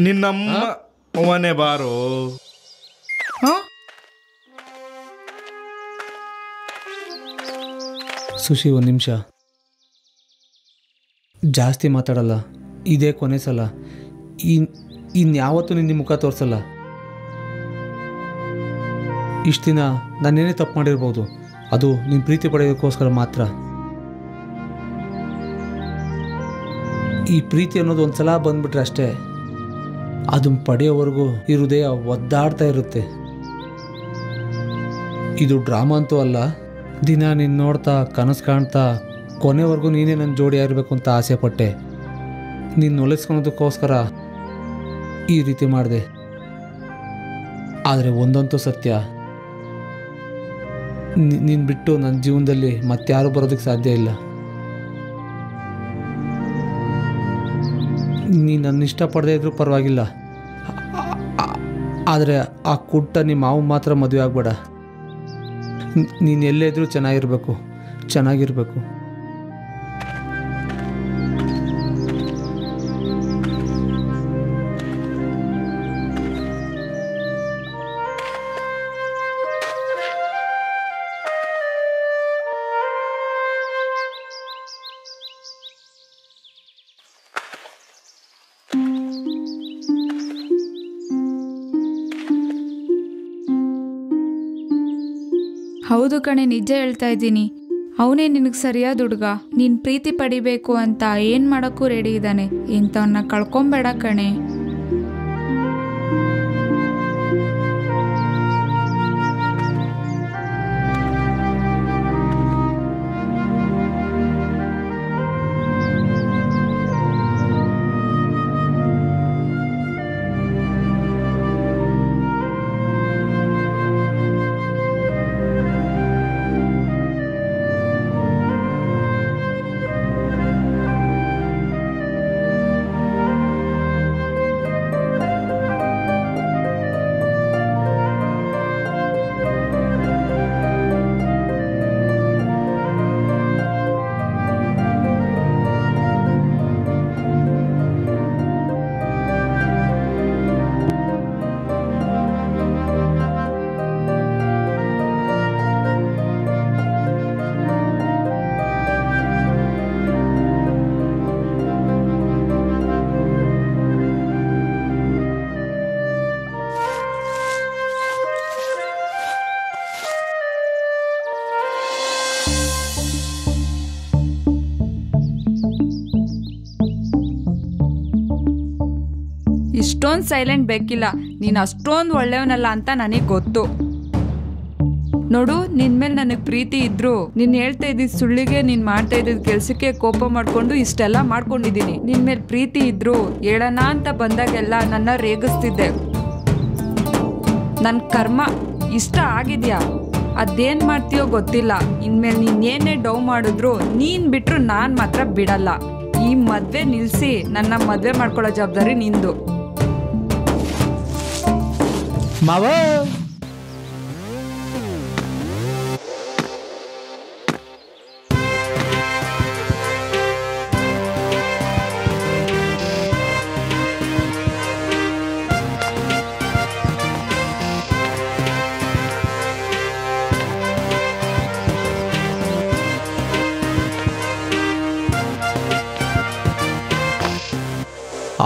ನಿನ್ನಮ್ಮ ಅವನೇ ಬಾರೋ. ಸುಶಿ, 1 ನಿಮಿಷ. ಜಾಸ್ತಿ ಮಾತಾಡಲ್ಲ, ಇದೇ ಕೊನೆ ಸಲ. ಇನ್ಯಾವತ್ತೂ ನಿನ್ನ ಮುಖ ತೋರಿಸಲ್ಲ. ಇಷ್ಟು ದಿನ ನಾನೇನೇ ತಪ್ಪು ಮಾಡಿರ್ಬೋದು, ಅದು ನಿನ್ನ ಪ್ರೀತಿ ಪಡೆಯೋದಕ್ಕೋಸ್ಕರ ಮಾತ್ರ. ಈ ಪ್ರೀತಿ ಅನ್ನೋದು ಒಂದು ಸಲ ಬಂದ್ಬಿಟ್ರೆ ಅಷ್ಟೇ, ಅದನ್ನು ಪಡೆಯೋವರೆಗೂ ಈ ಹೃದಯ ಒದ್ದಾಡ್ತಾ ಇರುತ್ತೆ. ಇದು ಡ್ರಾಮಾ ಅಂತೂ ಅಲ್ಲ. ದಿನ ನೀನು ನೋಡ್ತಾ ಕನಸು ಕಾಣ್ತಾ ಕೊನೆವರೆಗೂ ನೀನೇ ನನ್ನ ಜೋಡಿ ಆಗಿರ್ಬೇಕು ಅಂತ ಆಸೆ ಪಟ್ಟೆ. ನೀನು ಒಲಿಸ್ಕೊಳೋದಕ್ಕೋಸ್ಕರ ಈ ರೀತಿ ಮಾಡಿದೆ. ಆದರೆ ಒಂದಂತೂ ಸತ್ಯ, ನೀನು ಬಿಟ್ಟು ನನ್ನ ಜೀವನದಲ್ಲಿ ಮತ್ತಾರು ಬರೋದಕ್ಕೆ ಸಾಧ್ಯ ಇಲ್ಲ. ನೀನು ನನ್ನ ಇಷ್ಟಪಡದೇ ಇದ್ರೂ ಪರವಾಗಿಲ್ಲ, ಆದರೆ ಆ ಕುಟ್ಟ ನಿಮ್ಮ ಮಾವು ಮಾತ್ರ ಮದುವೆ ಆಗ್ಬೇಡ. ನೀನು ಎಲ್ಲೇ ಇದ್ರೂ ಚೆನ್ನಾಗಿರ್ಬೇಕು. ಹೌದು ಕಣೆ, ನಿಜ ಹೇಳ್ತಾ ಇದ್ದೀನಿ. ಅವನೇ ನಿನಗೆ ಸರಿಯಾದ ಹುಡುಗ. ನೀನು ಪ್ರೀತಿ ಪಡಿಬೇಕು ಅಂತ ಏನು ಮಾಡೋಕ್ಕೂ ರೆಡಿ ಇದ್ದಾನೆ. ಇಂಥವನ್ನ ಕಳ್ಕೊಂಬೇಡ ಕಣೆ. ಇಷ್ಟೊಂದು ಸೈಲೆಂಟ್ ಬೇಕಿಲ್ಲ. ನೀನು ಅಷ್ಟೊಂದು ಒಳ್ಳೆಯವನಲ್ಲ ಅಂತ ನನಗೆ ಗೊತ್ತು. ನೋಡು, ನಿನ್ ಮೇಲೆ ನನಗೆ ಪ್ರೀತಿ ಇದ್ರು ನೀನು ಹೇಳ್ತಾ ಇದ್ದಿದ್ದು ಸುಳ್ಳಿಗೆ, ನೀನು ಮಾಡ್ತಾ ಇದ್ದಿದ್ದು ಕೆಲಸಕ್ಕೆ ಕೋಪ ಮಾಡ್ಕೊಂಡು ಇಷ್ಟೆಲ್ಲ ಮಾಡ್ಕೊಂಡಿದ್ದೀನಿ. ನಿನ್ ಮೇಲೆ ಪ್ರೀತಿ ಇದ್ರು ಹೇಳೋಣ ಅಂತ ಬಂದಾಗೆಲ್ಲ ನನ್ನ ರೇಗಿಸ್ತಿದ್ದೆ. ನನ್ನ ಕರ್ಮ ಇಷ್ಟ ಆಗಿದ್ಯಾ? ಅದೇನು ಮಾಡ್ತೀಯೋ ಗೊತ್ತಿಲ್ಲ. ಇನ್ಮೇಲೆ ನೀನೇನೇ ಡೌ ಮಾಡಿದ್ರು ನೀನು ಬಿಟ್ಟರು ನಾನು ಮಾತ್ರ ಬಿಡಲ್ಲ. ಈ ಮದುವೆ ನಿಲ್ಲಿಸಿ ನನ್ನ ಮದುವೆ ಮಾಡ್ಕೊಳ್ಳೋ ಜವಾಬ್ದಾರಿ ನಿಂದು. ಮಾವ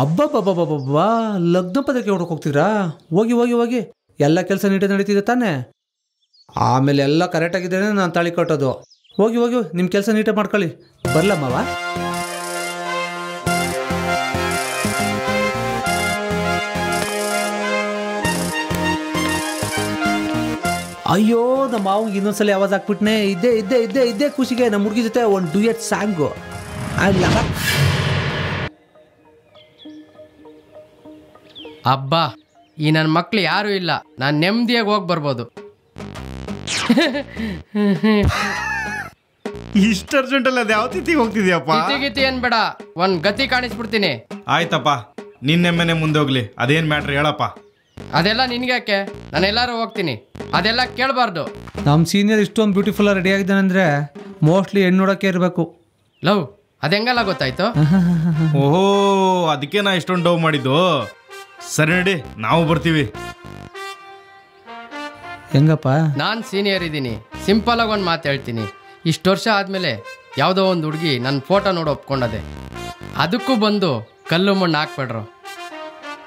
ಅಬ್ಬಬ್ಬಬ್ಬಬ್ಬಬ್ಬಾ, ಲಗ್ನ ಪದಕ್ಕೆ ಹೊಡಕ್ಕೆ ಹೋಗ್ತೀರಾ? ಹೋಗಿ ಹೋಗಿ ಹೋಗಿ, ಎಲ್ಲ ಕೆಲಸ ನೀಟಾಗಿ ನಡೀತಿದೆ ತಾನೇ? ಆಮೇಲೆ ಎಲ್ಲ ಕರೆಕ್ಟಾಗಿದ್ದೇನೆ ನಾನು ತಾಳಿ ಕಟ್ಟೋದು. ಹೋಗಿ ಹೋಗಿ ನಿಮ್ಮ ಕೆಲಸ ನೀಟಾಗಿ ಮಾಡ್ಕೊಳ್ಳಿ. ಬರಲ ಮಾವ? ಅಯ್ಯೋ, ನಮ್ಮ ಮಾವಿಗೆ ಇನ್ನೊಂದ್ಸಲ ಆವಾಜ್ ಹಾಕ್ಬಿಟ್ನೆ. ಇದ್ದೇ ಖುಷಿಗೆ ನಮ್ಮ ಹುಡುಗಿ ಜೊತೆ ಒಂದು ಡ್ಯೂಯೆಟ್ ಸಾಂಗು ಆಗಲ್ಲ. ಅಬ್ಬಾ, ಈ ನನ್ನ ಮಕ್ಳು ಯಾರೂ ಇಲ್ಲ, ನಾನು ನೆಮ್ಮದಿಯಾಗಿ ಹೋಗಿ ಬರ್ಬೋದು. ಇಷ್ಟು ಅರ್ಜೆಂಟಲ್ಲಿ ಅದು ಯಾವ ತಿಥಿಗೆ ಹೋಗ್ತಿದ್ಯಪ್ಪ? ಗತಿ ಏನ್ ಬೇಡ, ಒಂದ್ ಗತಿ ಕಾಣಿಸ್ಬಿಡ್ತೀನಿ. ಆಯ್ತಪ್ಪ, ನಿನ್ನೆಮ್ಮೆನೆ ಮುಂದೆ ಹೋಗ್ಲಿ. ಅದೇನ್ ಮ್ಯಾಟ್ರ್ ಹೇಳಪ್ಪ. ಅದೆಲ್ಲ ನಿನ್ಗ್ಯಾಕೆ? ನಾನು ಎಲ್ಲಾರು ಹೋಗ್ತೀನಿ, ಅದೆಲ್ಲ ಕೇಳಬಾರ್ದು. ನಮ್ಮ ಸೀನಿಯರ್ ಇಷ್ಟೊಂದು ಬ್ಯೂಟಿಫುಲ್ ರೆಡಿ ಆಗಿದ್ದಾನೆ ಅಂದ್ರೆ ಮೋಸ್ಟ್ಲಿ ಹೆಣ್ಣು ನೋಡೋಕೆ ಇರಬೇಕು. ಲವ್ ಅದೆಂಗಲ್ಲ ಗೊತ್ತಾಯ್ತು? ಓಹೋ, ಅದಕ್ಕೆ ನಾ ಇಷ್ಟೊಂದು ಡವ್ ಮಾಡಿದ್ದು. ಸರಿ ನಡಿ, ನಾವು ಬರ್ತೀವಿ. ಹೆಂಗಪ್ಪ? ನಾನು ಸೀನಿಯರ್ ಇದ್ದೀನಿ, ಸಿಂಪಲ್ ಆಗಿ ಒಂದು ಮಾತು ಹೇಳ್ತೀನಿ. ಇಷ್ಟು ವರ್ಷ ಆದಮೇಲೆ ಯಾವುದೋ ಒಂದು ಹುಡುಗಿ ನನ್ನ ಫೋಟೋ ನೋಡಿ ಒಪ್ಕೊಂಡದೆ. ಅದಕ್ಕೂ ಬಂದು ಕಲ್ಲು ಮಣ್ಣು ಹಾಕ್ಬೇಡ್ರು.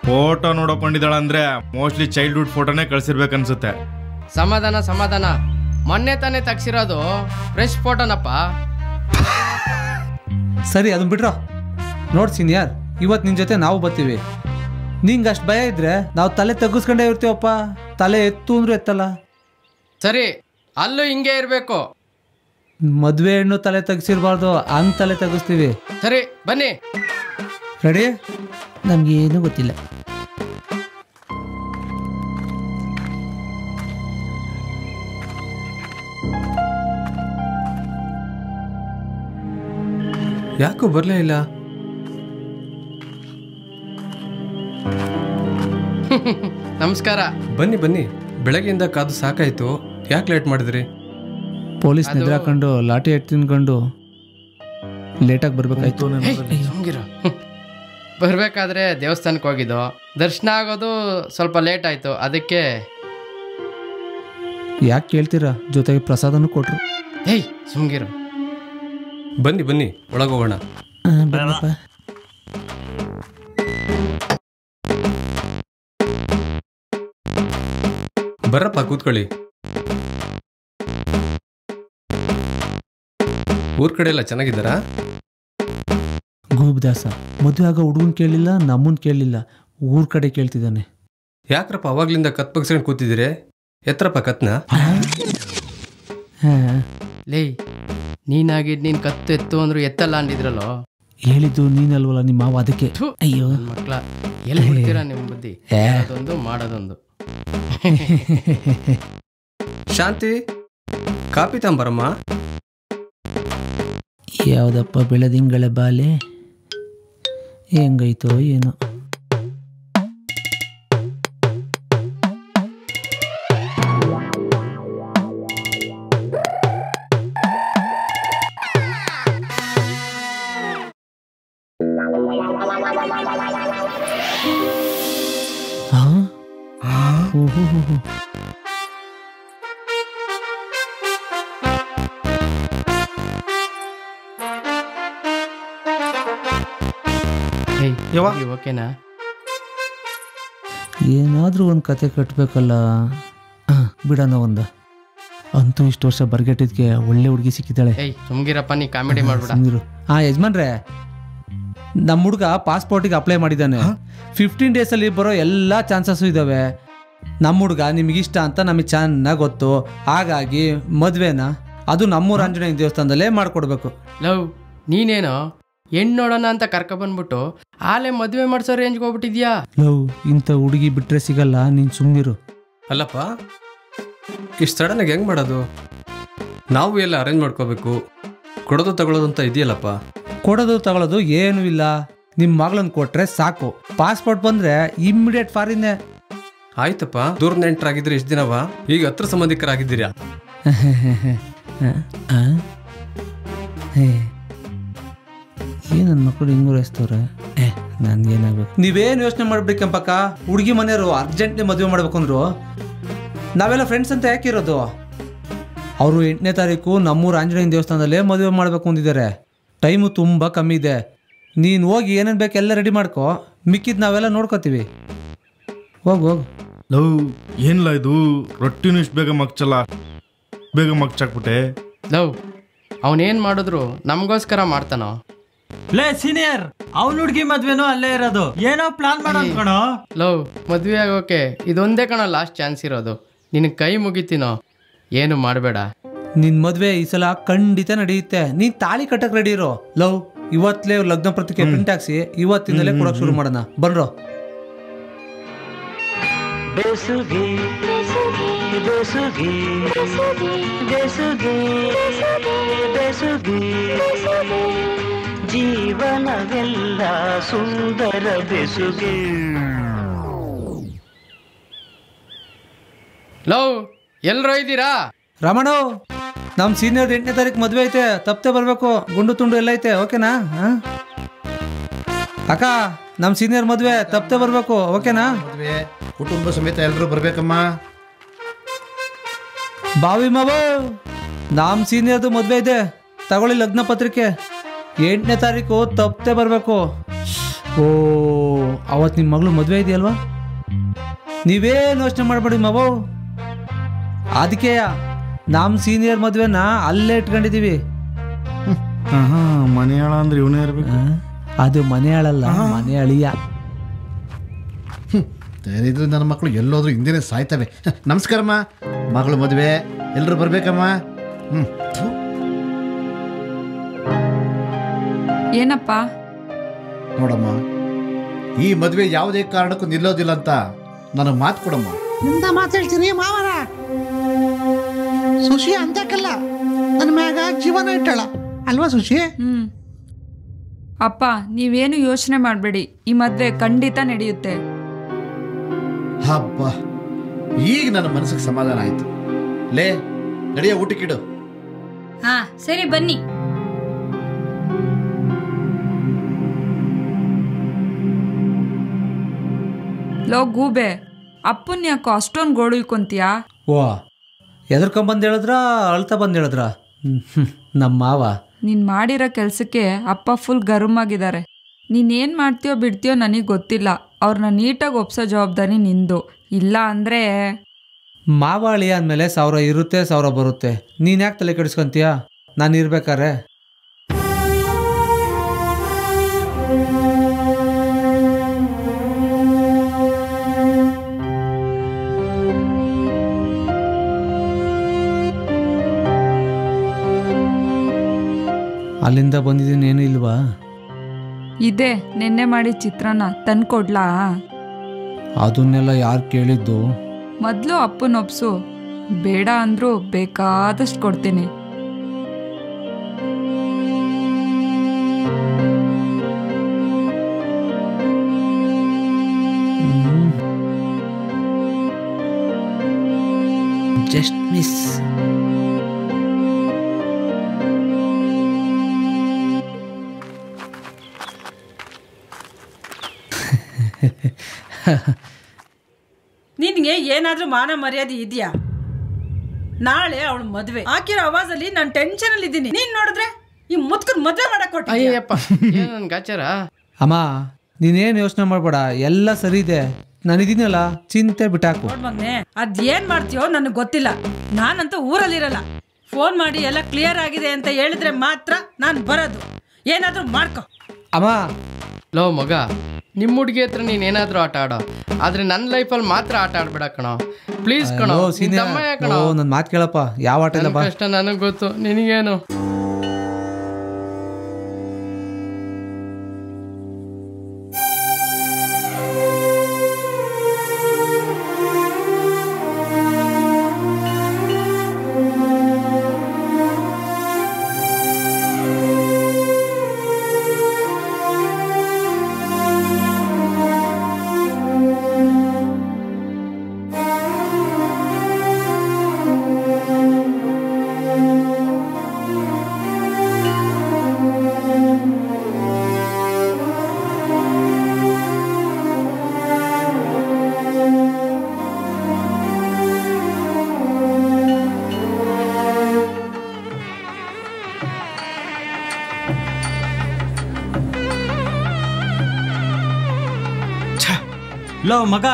ಫೋಟೋ ನೋಡೋಕೊಂಡಿದ್ದಾಳ ಅಂದ್ರೆ ಮೋಸ್ಟ್ಲಿ ಚೈಲ್ಡ್ಹುಡ್ ಫೋಟೋನೇ ಕಳ್ಸಿರ್ಬೇಕನ್ಸುತ್ತೆ. ಸಮಾಧಾನ ಸಮಾಧಾನ, ಮೊನ್ನೆ ತಾನೇ ತೆಗ್ಸಿರೋದು ಫ್ರೆಶ್ ಫೋಟೋನಪ್ಪ. ಸರಿ, ಅದನ್ನ ಬಿಟ್ರೋ. ನೋಡಿ ಸೀನಿಯರ್, ಇವತ್ತು ನಿನ್ನ ಜೊತೆ ನಾವು ಬರ್ತೀವಿ. ನಿಂಗೆ ಅಷ್ಟು ಭಯ ಇದ್ರೆ ನಾವು ತಲೆ ತೆಗಿಸ್ಕೊಂಡೇ ಇರ್ತೀವಪ್ಪ. ತಲೆ ಎತ್ತು ಅಂದ್ರೆ ಎತ್ತಲ್ಲ. ಸರಿ, ಅಲ್ಲೂ ಹಿಂಗೆ ಇರಬೇಕು. ಮದುವೆ ಹೆಣ್ಣು ತಲೆ ತೆಗ್ಸಿರ್ಬಾರ್ದು, ಹಂಗೆ ತಲೆ ತೆಗಿಸ್ತೀವಿ. ಸರಿ, ಬನ್ನಿ. ರೆಡಿ? ನಮ್ಗೇನು ಗೊತ್ತಿಲ್ಲ. ಯಾಕೋ ಬರಲೇ ಇಲ್ಲ? ನಮಸ್ಕಾರ. ಬನ್ನಿ ಬನ್ನಿ, ಬೆಳಗ್ಗೆಯಿಂದ ಕಾದು ಸಾಕಾಯ್ತು. ಯಾಕೆ ಲೇಟ್ ಮಾಡಿದ್ರಿ? ಪೊಲೀಸ್ ನಿದ್ರಾಕೊಂಡು ಲಾಠಿ ಎಟ್ಟು ತಿನ್ಕೊಂಡು ಲೇಟಾಗಿ ಬರ್ಬೇಕಾಯ್ತು. ಬರ್ಬೇಕಾದ್ರೆ ದೇವಸ್ಥಾನಕ್ಕೆ ಹೋಗಿದ್ದು, ದರ್ಶನ ಆಗೋದು ಸ್ವಲ್ಪ ಲೇಟ್ ಆಯ್ತು, ಅದಕ್ಕೆ. ಯಾಕೆ ಕೇಳ್ತೀರಾ? ಜೊತೆಗೆ ಪ್ರಸಾದನೂ ಕೊಟ್ರು. ಏಯ್ ಸುಮ್ಗಿರು. ಬನ್ನಿ ಬನ್ನಿ, ಒಳಗೋಗೋಣ. ಬರ್ರಪ್ಪ ಕೂತ್ಕೊಳ್ಳಿ. ಊರ್ ಕಡೆ ಎಲ್ಲ ಚೆನ್ನಾಗಿದ್ದಾರಾ? ಗೂಬ್ದಾಸ ಮದುವೆ ಆಗ ಹುಡುಗನ್ ಕೇಳಲಿಲ್ಲ, ನಮ್ಮನ್ ಕೇಳಲಿಲ್ಲ, ಊರ್ ಕಡೆ ಕೇಳ್ತಿದ್ದಾನೆ. ಯಾಕ್ರಪ್ಪ ಅವಾಗ್ಲಿಂದ ಕತ್ ಬಗ್ಸ್ಕೊಂಡು ಕೂತಿದ್ದೀರಿ? ಎತ್ರಪ್ಪ ಕತ್ನ. ಲೇ, ನೀನಾಗಿದ್ ನೀನ್ ಕತ್ತು ಎತ್ತು ಅಂದ್ರು ಎತ್ತಲ್ಲ ಅಂದಿದ್ರಲ್ಲೋ. ಹೇಳಿದ್ದು ನೀನಲ್ವಲ್ಲ ನಿಮ್ಮ ಮಾವ, ಅದಕ್ಕೆ. ಅಯ್ಯೋ ಮಕ್ಳ, ಎಲ್ಲಿ ಬಿಡ್ತೀರಾ ನಿಮ್ ಬುದ್ಧಿ? ಅದೊಂದು ಮಾಡೋದೊಂದು. ಶಾಂತಿ, ಕಾಪಿ ತಂಬರಮ್ಮ. ಯಾವ್ದಪ್ಪ ಬೆಳೆದಿಂಗಳ ಬಾಲೆ, ಹೆಂಗೈತೋ ಏನೋ. ಓಕೆನಾ? ಏನಾದ್ರೂ ಒಂದು ಕತೆ ಕಟ್ಟಬೇಕಲ್ಲ. ಬಿಡೋಣ ಒಂದ. ಅಂತೂ ಇಷ್ಟು ವರ್ಷ ಬರ್ಗೆಟ್ಟಿದ್ಕೆ ಒಳ್ಳೆ ಹುಡುಗಿ ಸಿಕ್ಕಿದ್ದಾಳೆ. ಸುಮ್ಗಿರಪ್ಪ, ನೀ ಕಾಮಿಡಿ ಮಾಡ್ಬಿಡ. ಯಜಮಾನ್ರೆ, ನಮ್ಮ ಹುಡುಗ ಪಾಸ್ಪೋರ್ಟಿಗೆ ಅಪ್ಲೈ ಮಾಡಿದ್ದಾನೆ. 15 ಡೇಸಲ್ಲಿ ಬರೋ ಎಲ್ಲ ಚಾನ್ಸಸ್ಸು ಇದ್ದಾವೆ. ನಮ್ಮ ಹುಡುಗ ನಿಮಗಿಷ್ಟ ಅಂತ ನಮಗೆ ಚೆನ್ನಾಗಿ ಗೊತ್ತು. ಹಾಗಾಗಿ ಮದುವೆನ ಅದು ನಮ್ಮೂರ ಆಂಜನೇಯ ದೇವಸ್ಥಾನದಲ್ಲೇ ಮಾಡಿಕೊಡ್ಬೇಕು. ಲವ್, ನೀನೇನೋ ಹೆಣ್ಣು ನೋಡೋಣ ಅಂತ ಕರ್ಕೊಬಂದ್ಬಿಟ್ಟು ಆಲೆ ಮದುವೆ ಮಾಡಿಸೋ ರೇಂಜ್ಗೆ ಹೋಗ್ಬಿಟ್ಟಿದ್ಯಾ. ಲವ್, ಇಂಥ ಹುಡುಗಿ ಬಿಟ್ರೆ ಸಿಗಲ್ಲ, ನೀನು ಸುಮ್ಮನಿರು. ಅಲ್ಲಪ್ಪ, ಇಷ್ಟು ಸಡನ್ನಾಗಿ ಹೆಂಗೆ ಮಾಡೋದು? ನಾವು ಎಲ್ಲ ಅರೇಂಜ್ ಮಾಡ್ಕೋಬೇಕು. ಕೊಡೋದು ತಗೊಳ್ಳೋದು ಅಂತ ಇದೆಯಲ್ಲಪ್ಪ. ಕೊಡೋದು ತಗೊಳ್ಳೋದು ಏನೂ ಇಲ್ಲ. ನಿಮ್ಮ ಮಗಳನ್ನ ಕೊಟ್ರೆ ಸಾಕು. ಪಾಸ್ಪೋರ್ಟ್ ಬಂದರೆ ಇಮ್ಮಿಡಿಯೇಟ್ ಫಾರಿನ್ನೇ. ಆಯ್ತಪ್ಪ, ದೂರ ನೆಂಟರಾಗಿದ್ರೆ ಇಷ್ಟು ದಿನವಾ, ಈಗ ಹತ್ರ ಸಂಬಂಧಿಕರಾಗಿದ್ದೀರಾ? ನನ್ನ ಮಕ್ಕಳು ಹಿಂಗೂ ರೆಸ್ತವ್ರೆ. ನನ್ಗೇನಾಗಬೇಕು? ನೀವೇನು ಯೋಚನೆ ಮಾಡ್ಬೇಕಂಪಕ್ಕ. ಹುಡುಗಿ ಮನೆಯವರು ಅರ್ಜೆಂಟ್ಲಿ ಮದುವೆ ಮಾಡ್ಬೇಕು ಅಂದ್ರು. ನಾವೆಲ್ಲ ಫ್ರೆಂಡ್ಸ್ ಅಂತ ಯಾಕಿರೋದು? ಅವರು 8ನೇ ತಾರೀಕು ನಮ್ಮೂರು ಆಂಜನೇಯ ದೇವಸ್ಥಾನದಲ್ಲೇ ಮದುವೆ ಮಾಡಬೇಕು ಅಂದಿದ್ದಾರೆ. ಟೈಮು ತುಂಬ ಕಮ್ಮಿ ಇದೆ. ನೀನು ಹೋಗಿ ಏನೇನು ಬೇಕು ಎಲ್ಲ ರೆಡಿ ಮಾಡ್ಕೊ, ಮಿಕ್ಕಿದ್ದು ನಾವೆಲ್ಲ ನೋಡ್ಕೋತೀವಿ. ಹೋಗು ಹೋಗು. ಲವ್, ಏನಿಲ್ಲ ಇದು ರೊಟ್ಟಿನೂ ಇಷ್ಟು ಬೇಗ ಮಗ್ಚಲ್ಲ, ಬೇಗ ಮಗ್ಚಾಕ್ಬಿಟ್ಟೆ. ಲವ್, ಅವನೇನು ಮಾಡಿದ್ರು ನಮಗೋಸ್ಕರ ಮಾಡ್ತಾನೋ. ಲೇ ಸೀನಿಯರ್, ಅವ್ನ ಹುಡುಗಿ ಮದ್ವೆನೂ ಅಲ್ಲೇ ಇರೋದು. ಏನೋ ಪ್ಲಾನ್ ಮಾಡೋಣ ಕಣೋ. ಲವ್, ಮದ್ವೆ ಆಗೋಕೆ ಇದೊಂದೇ ಕಣೋ ಲಾಸ್ಟ್ ಚಾನ್ಸ್ ಇರೋದು. ನಿನಗೆ ಕೈ ಮುಗಿತೀನೋ, ಏನು ಮಾಡಬೇಡ. ನಿನ್ನ ಮದುವೆ ಈ ಸಲ ಖಂಡಿತ ನಡೆಯುತ್ತೆ. ನೀನು ತಾಳಿ ಕಟ್ಟಕ್ಕೆ ರೆಡಿ ಇರೋ. ಲವ್, ಇವತ್ತಲೇ ಲಗ್ನ ಪತ್ರಿಕೆ ಪ್ರಿಂಟ್ ಹಾಕ್ಸಿ ಇವತ್ತಿಂದಲೇ ಕೊಡೋಕೆ ಶುರು ಮಾಡೋಣ. ಬನ್ರೋ. ಬೇಸುಗೆ ಬೇಸುಗೆ ಬೇಸುಗೆ ಬೇಸುಗೆ ಜೀವನವೆಲ್ಲ ಸುಂದರ ಬೆಸುಗೆ. ಲವ್, ಎಲ್ಲರೂ ಇದ್ದೀರಾ? ರಮಣು, ನಮ್ಮ ಸೀನಿಯರ್ 8ನೇ ತಾರೀಕು ಮದುವೆ ಐತೆ, ತಪ್ಪದೆ ಬರಬೇಕು. ಗುಂಡು ತುಂಡು ಎಲ್ಲ ಐತೆ, ಓಕೆನಾ? ಅಕ್ಕ, ನಮ್ಮ ಸೀನಿಯರ್ ಮದುವೆ ತಪ್ಪದೆ ಬರಬೇಕು, ಓಕೆನಾ? ಕುಟುಂಬ ಸಮೇತ ಎಲ್ಲರೂ ಬರ್ಬೇಕಮ್ಮ. ಬಾವಿ ಮಾವು, ನಮ್ಮ ಸೀನಿಯರ್ದು ಮದುವೆ ಇದೆ, ತಗೊಳ್ಳಿ ಲಗ್ನ ಪತ್ರಿಕೆ. 8ನೇ ತಾರೀಕು ತಪ್ಪದೆ ಬರಬೇಕು. ಓ, ಅವತ್ತು ನಿಮ್ಮ ಮಗಳು ಮದುವೆ ಇದೆಯಲ್ವಾ? ನೀವೇನು ಯೋಚನೆ ಮಾಡಬೇಡಿ ಮಾವು. ಅದಕ್ಕೆ ನಮ್ಮ ಸೀನಿಯರ್ ಮದುವೆನ ಅಲ್ಲೇ ಇಟ್ಕೊಂಡಿದ್ದೀವಿ. ಮನೆಯಾಳ ಅಂದ್ರೆ ಇವನೇ ಇರ್ಬೇಕು. ಅದು ಮನೆಯಾಳಲ್ಲ, ಮನೆ ಅಳಿಯ. ಇದ್ರೆ ನನ್ನ ಮಕ್ಕಳು ಎಲ್ಲೋದ್ರೂ ಹಿಂದೆನೇ ಸಾಯ್ತವೆ. ನಮಸ್ಕಾರಮ್ಮ, ಮಗಳು ಮದುವೆ, ಎಲ್ಲರೂ ಬರ್ಬೇಕಮ್ಮ. ಏನಪ್ಪ? ನೋಡಮ್ಮ, ಈ ಮದುವೆ ಯಾವುದೇ ಕಾರಣಕ್ಕೂ ನಿಲ್ಲೋದಿಲ್ಲ ಅಂತ ನನಗೆ ಮಾತು ಕೊಡಮ್ಮ. ನಿಂದ ಮಾತಾಡ್ತೀರಿ ಮಾವರ? ಸುಶಿ ಅಂತಕ್ಕಲ್ಲ, ನನ್ನ ಮ್ಯಾಗ ಜೀವನ ಇಟ್ಟಳ ಅಲ್ವಾ ಸುಶಿ? ಅಪ್ಪ ನೀವೇನು ಯೋಚನೆ ಮಾಡಬೇಡಿ, ಈ ಮದ್ವೆ ಖಂಡಿತ ನಡೆಯುತ್ತೆ. ಹಬ್ಬ, ಈಗ ನನ್ನ ಮನಸ್ಸಿಗೆ ಸಮಾಧಾನ ಆಯ್ತು. ಲೇ ನಡೆಯ ಊಟಕ್ಕಿಡು. ಹಾ ಸರಿ ಬನ್ನಿ. ಲೋ ಗೂಬೆ, ಅಪ್ಪನ್ ಯಾಕೋ ಅಷ್ಟೊಂದು ಗೋಳು ಇಕ್ಕೊಂತೀಯಾ? ಓ ಎದ್ರಕೊಂಬಂದು ಹೇಳಿದ್ರ ಅಳ್ತಾ ಬಂದು ಹೇಳಿದ್ರ? ನಮ್ಮ ಮಾವ ನೀನ್ ಮಾಡಿರೋ ಕೆಲ್ಸಕ್ಕೆ ಅಪ್ಪ ಫುಲ್ ಗರಂ ಆಗಿದ್ದಾರೆ. ನೀನೇನ್ ಮಾಡ್ತೀಯೋ ಬಿಡ್ತೀಯೋ ನನಗೆ ಗೊತ್ತಿಲ್ಲ, ಅವ್ರನ್ನ ನೀಟಾಗಿ ಒಪ್ಸೋ ಜವಾಬ್ದಾರಿ ನಿಂದು. ಇಲ್ಲ ಅಂದ್ರೆ ಮಾವ ಅಳಿಯ ಅಂದಮೇಲೆ 1000 ಇರುತ್ತೆ 1000 ಬರುತ್ತೆ. ನೀನು ಯಾಕೆ ತಲೆ ಕೆಡಿಸ್ಕೊಂತೀಯ? ನಾನು ಇರ್ಬೇಕಾರೆ ಅಲ್ಲಿಂದ ಬಂದಿದ್ದೀನಿ, ಏನು ಇಲ್ವಾ? ಇದೆ, ನೆನ್ನೆ ಮಾಡಿ ಚಿತ್ರಾನ್ನ ತಂದ್ಕೊಡ್ಲಾ? ಅದನ್ನೆಲ್ಲ ಯಾರು ಕೇಳಿದ್ದು? ಮೊದಲು ಅಪ್ಪನ ಒಪ್ಸು, ಬೇಡ ಅಂದ್ರೂ ಬೇಕಾದಷ್ಟು ಕೊಡ್ತೀನಿ. Just miss. ನಿನ್ಗೆ ಏನಾದ್ರೂ ಮಾನ ಮರ್ಯಾದೆ ಇದೆಯಾ? ನಾಳೆ ಅವಳು ಮದ್ವೆ ಹಾಕಿರೋ ಆವಾಜಲ್ಲಿ ನಾನು ಟೆನ್ಷನ್ ಅಲ್ಲಿ ಇದ್ದೀನಿ. ನೀನ್ ನೋಡಿದ್ರೆ ಈ ಮುತ್ಕನ್ ಮದ್ವೆ ಮಾಡಕ್ ಅಯ್ಯಪ್ಪ ನನ್ ಗಾಚಾರ. ಅಮ್ಮ ನೀನೇನು ಯೋಚನೆ ಮಾಡ್ಬೇಡ, ಎಲ್ಲ ಸರಿ ಇದೆ. ನಾನಿದ್ದೀನಲ್ಲ, ಚಿಂತೆ ಬಿಟ್ಟಾಕು. ನೋಡ್ ಮಗ್ನೆ, ಅದ್ ಏನ್ ಮಾಡ್ತೀಯೋ ನನಗೆ ಗೊತ್ತಿಲ್ಲ. ನಾನಂತೂ ಊರಲ್ಲಿರಲ್ಲ. ಫೋನ್ ಮಾಡಿ ಎಲ್ಲ ಕ್ಲಿಯರ್ ಆಗಿದೆ ಅಂತ ಹೇಳಿದ್ರೆ ಮಾತ್ರ ನಾನು ಬರೋದು. ಏನಾದ್ರೂ ಮಾಡ್ಕೊ. ಅಮ್ಮ ಲೋ ಮಗ, ನಿಮ್ಮ ಹುಡುಗಿ ಹತ್ರ ನೀನೇನಾದ್ರೂ ಆಟ ಆಡೋ, ಆದ್ರೆ ನನ್ನ ಲೈಫಲ್ಲಿ ಮಾತ್ರ ಆಟ ಆಡ್ಬೇಡ ಕಣೋ. ಪ್ಲೀಸ್ ಕಣೋ, ಕಣೋ. ನನ್ನ ಮಾತು ಕೇಳಪ್ಪ, ಯಾವ ಆಟ ಇಲ್ಲ ಬಾ. ಕಷ್ಟ ನನಗೆ ಗೊತ್ತು, ನಿನಗೇನು? ಲೋ ಮಗ,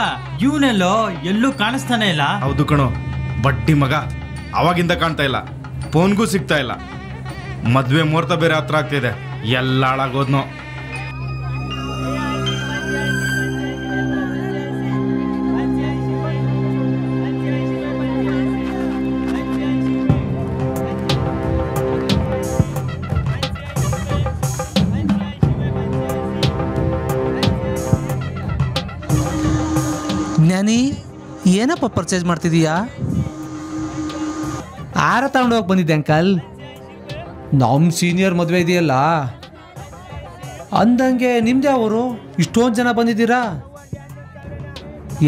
ಇವನೆಲ್ಲೋ ಎಲ್ಲೂ ಕಾಣಿಸ್ತಾನೆ ಇಲ್ಲ. ಹೌದು ಕಣೋ, ಬಡ್ಡಿ ಮಗ. ಅವಾಗಿಂದ ಕಾಣ್ತಾ ಇಲ್ಲ, ಫೋನ್ಗೂ ಸಿಗ್ತಾ ಇಲ್ಲ. ಮದ್ವೆ ಮುಹೂರ್ತ ಬೇರೆ ಹತ್ರ ಆಗ್ತಿದೆ, ಎಲ್ಲ ಹಾಳಾಗೋದ್ನೋ. ಜ್ಞಾನಿ, ಏನಪ್ಪ ಪರ್ಚೇಸ್ ಮಾಡ್ತಿದೀಯಾ? ಆರ ತಗೊಂಡು ಹೋಗಿ ಬಂದಿದ್ದೆ ಅಂಕಲ್. ನಮ್ಮ ಸೀನಿಯರ್ ಮದುವೆ ಇದೆಯಲ್ಲ, ಅಂದಂಗೆ ನಿಮ್ದೇ ಅವರು ಇಷ್ಟೊಂದು ಜನ ಬಂದಿದ್ದೀರಾ?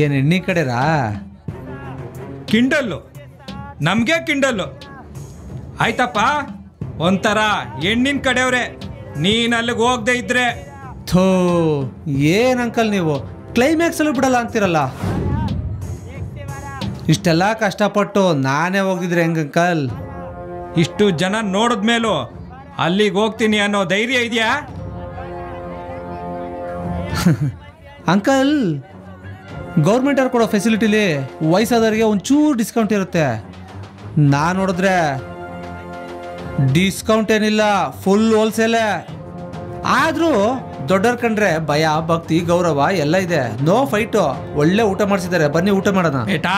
ಏನು ಎಣ್ಣೆ ಕಡೆರಾ? ಕಿಂಡಲ್ಲು, ನಮಗೆ ಕಿಂಡಲ್ಲು ಆಯ್ತಪ್ಪ. ಒಂಥರ ಹೆಣ್ಣಿನ ಕಡೆಯವ್ರೆ, ನೀನು ಅಲ್ಲಿಗೆ ಹೋಗದೆ ಇದ್ರೆ. ಥೋ, ಏನು ಅಂಕಲ್ ನೀವು ಕ್ಲೈಮ್ಯಾಕ್ಸಲ್ಲೂ ಬಿಡಲ್ಲ ಅಂತೀರಲ್ಲ. ಇಷ್ಟೆಲ್ಲ ಕಷ್ಟಪಟ್ಟು ನಾನೇ ಹೋಗಿದ್ರೆ ಹೆಂಗ ಅಂಕಲ್? ಇಷ್ಟು ಜನ ನೋಡಿದ್ಮೇಲೂ ಅಲ್ಲಿಗೆ ಹೋಗ್ತೀನಿ ಅನ್ನೋ ಧೈರ್ಯ ಇದೆಯಾ ಅಂಕಲ್? ಗೌರ್ಮೆಂಟ್ ಅವ್ರು ಕೊಡೋ ಫೆಸಿಲಿಟಿಲಿ ವಯಸ್ಸಾದವರಿಗೆ ಒಂಚೂರು ಡಿಸ್ಕೌಂಟ್ ಇರುತ್ತೆ. ನಾನು ನೋಡಿದ್ರೆ ಡಿಸ್ಕೌಂಟ್ ಏನಿಲ್ಲ, ಫುಲ್ ಹೋಲ್ಸೇಲೇ. ಆದರೂ ದೊಡ್ಡವ್ರ ಕಂಡ್ರೆ ಭಯ, ಭಕ್ತಿ, ಗೌರವ ಎಲ್ಲ ಇದೆ. No fight. ಒಳ್ಳೆ ಊಟ ಮಾಡಿಸಿದ್ದಾರೆ, ಬನ್ನಿ ಊಟ ಮಾಡೋಣ. ಏಟಾ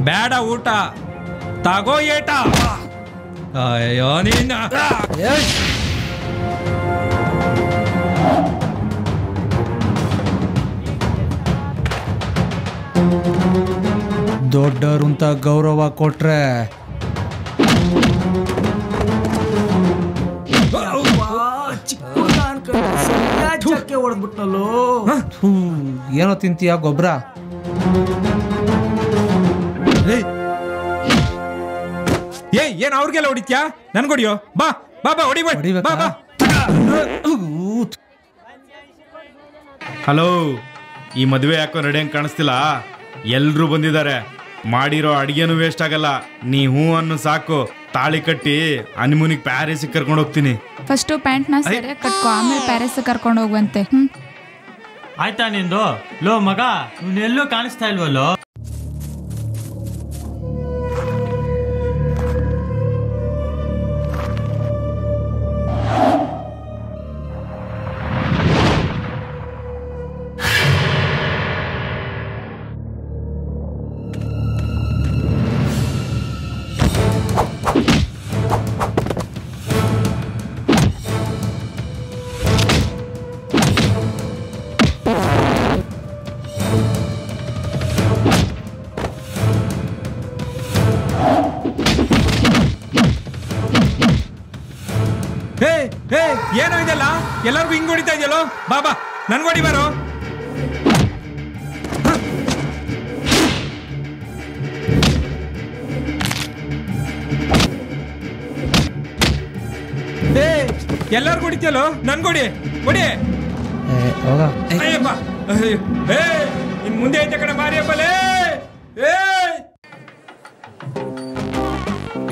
ಬೇಡ ಊಟ, ತಗೋ ಏಟ. ಅಯ್ಯೋ ನೀನ ದೊಡ್ಡವರು ಅಂತ ಗೌರವ ಕೊಟ್ರೆ ಚಕ್ಕೆ ಹೊಡೆದ್ಬಿಟ್ನಲ್ಲೋ. ಏನೋ ತಿಂತೀಯ ಗೊಬ್ಬರ? ಏನ್ ಅವ್ರಿಗೆಲ್ಲ ಹೊಡಿತ್ಯಾ? ನನ್ಗೊಡಿಯೋ. ಬಾ ಬಾ ಬಾ ಹೊಡಿ ಬಾ ಬಾ. ಹಲೋ, ಈ ಮದುವೆ ಯಾಕೋ ನಡೆಯಂಗೆ ಕಾಣಿಸ್ತಿಲ್ಲ. ಎಲ್ರೂ ಬಂದಿದ್ದಾರೆ. ಮಾಡಿರೋ ಅಡಿಗೆನೂ ವೇಸ್ಟ್ ಆಗಲ್ಲ. ನೀ ಹೂ ಅನ್ನು ಸಾಕು. ತಾಳಿ ಕಟ್ಟಿ ಹನಿಮೂನಿಗೆ ಪ್ಯಾರಿಸಿಗೆ ಕರ್ಕೊಂಡು ಹೋಗ್ತೀನಿ. ಫಸ್ಟು ಪ್ಯಾಂಟ್ನ ಸರಿಯಾಗಿ ಕಟ್ಕೊ, ಆಮೇಲೆ ಪ್ಯಾರಿಸ್ ಕರ್ಕೊಂಡು ಹೋಗುವಂತೆ. ಆಯ್ತಾ ನಿಂದು? ಲೋ ಮಗ, ಎಲ್ಲೂ ಕಾಣಿಸ್ತಾ ಇಲ್ವಲ್ಲೋ? ಏನೋ ಇದೆಲ್ಲ ಎಲ್ಲರಿಗೂ ಹಿಂಗ್ ಹೊಡಿತಾ ಇದೆಯಲ್ಲೋ? ಬಾಬಾ ನನ್ಗೊಡಿ ಬಾರೋ. ಎಲ್ಲರಿಗೂ ಹೊಡಿತೀಯಲ್ಲೋ? ನನ್ಗೊಡಿ ಹೊಡಿ. ಅಯ್ಯಪ್ಪ, ಇನ್ ಮುಂದೆ ಐತೆ ಕಡೆ ಮಾರಿಯಪ್ಪಲೇ.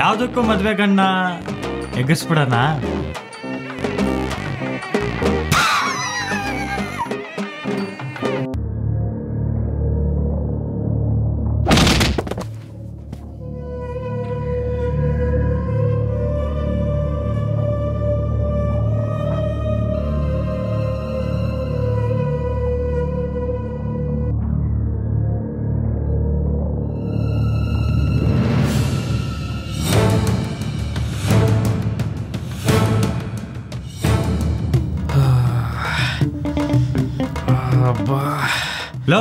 ಯಾವ್ದಕ್ಕೂ ಮದ್ವೆ ಗಣ್ಣ ಎಗಸ್ಬಿಡಣ. ಲೋ,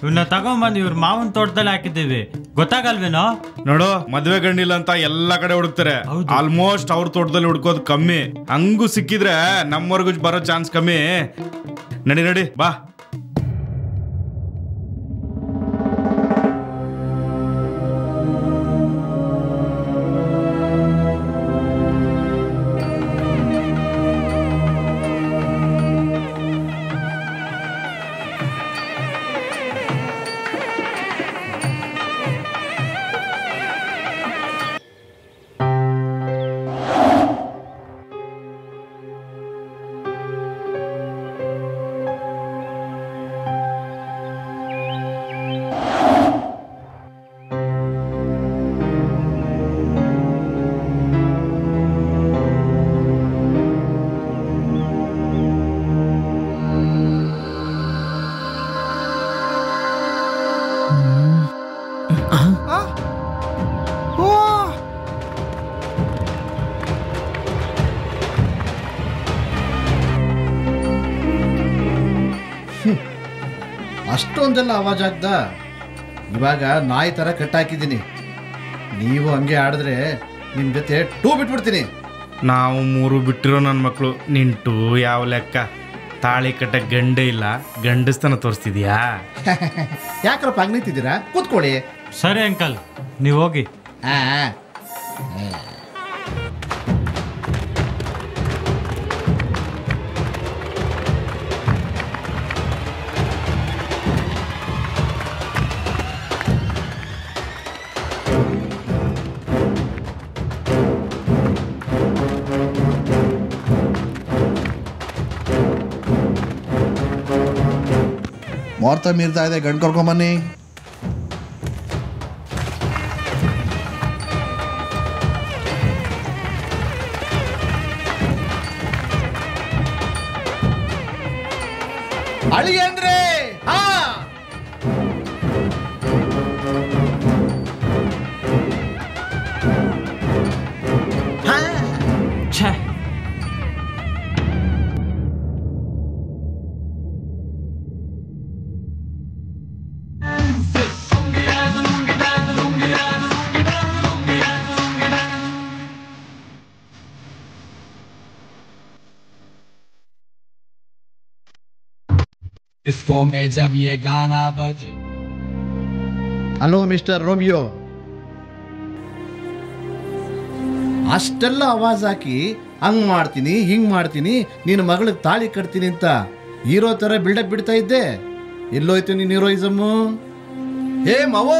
ಇವನ್ನ ತಗೊಂಬಂದು ಇವ್ರ ಮಾವನ್ ತೋಟದಲ್ಲಿ ಹಾಕಿದ್ದೀವಿ, ಗೊತ್ತಾಗಲ್ವೇನೋ? ನೋಡು, ಮದ್ವೆ ಗಂಡಿಲ್ಲ ಅಂತ ಎಲ್ಲಾ ಕಡೆ ಹುಡುಕ್ತಾರೆ. ಆಲ್ಮೋಸ್ಟ್ ಅವ್ರ ತೋಟದಲ್ಲಿ ಹುಡ್ಕೋದು ಕಮ್ಮಿ. ಹಂಗೂ ಸಿಕ್ಕಿದ್ರೆ ನಮ್ಮವರೆಗೂ ಬರೋ ಚಾನ್ಸ್ ಕಮ್ಮಿ. ನಡಿ ನಡಿ ಬಾ. ಅಷ್ಟೊಂದೆಲ್ಲ ಆವಾಜ್ ಆಗ್ದ. ಇವಾಗ ನಾಯಿ ಥರ ಕಟ್ಟಾಕಿದ್ದೀನಿ. ನೀವು ಹಂಗೆ ಆಡಿದ್ರೆ ನಿಮ್ಮ ಜೊತೆ ಟೂ ಬಿಟ್ಬಿಡ್ತೀನಿ. ನಾವು 3 ಬಿಟ್ಟಿರೋ ನನ್ನ ಮಕ್ಕಳು. ನಿನ್ ಟೂ ಯಾವ ಲೆಕ್ಕ? ತಾಳಿ ಕಟ್ಟ ಗಂಡೆ ಇಲ್ಲ, ಗಂಡಸ್ತನ ತೋರಿಸ್ತಿದ್ಯಾ? ಯಾಕ್ರಪ್ಪ ಹಂಗೆ ನಿಂತಿದ್ದೀರಾ? ಕೂತ್ಕೊಳ್ಳಿ. ಸರಿ ಅಂಕಲ್, ನೀವು ಹೋಗಿ. ಮುಹೂರ್ತ ಮೀರ್ತಾ ಇದೆ, ಗಂಡು ಕರ್ಕೊಂಬನ್ನಿ. ಅಳಿಯಂದ್ರೆ ಹಲೋ ಮಿಸ್ಟರ್ ರೋಮಿಯೋ, ಅಷ್ಟೆಲ್ಲ ಆವಾಜ್ ಹಾಕಿ ಹಂಗ್ ಮಾಡ್ತೀನಿ ಹಿಂಗ್ ಮಾಡ್ತೀನಿ ನಿನ್ನ ಮಗಳಿಗೆ ತಾಳಿ ಕಟ್ತೀನಿ ಅಂತ ಹೀರೋ ತರ ಬಿಲ್ಡಪ್ ಬಿಡ್ತಾ ಇದ್ದೆ. ಎಲ್ಲೋಯ್ತು ನೀನ್ ಹೀರೋಯಿಸಮ್ಮು? ಹೇ ಮಾವೋ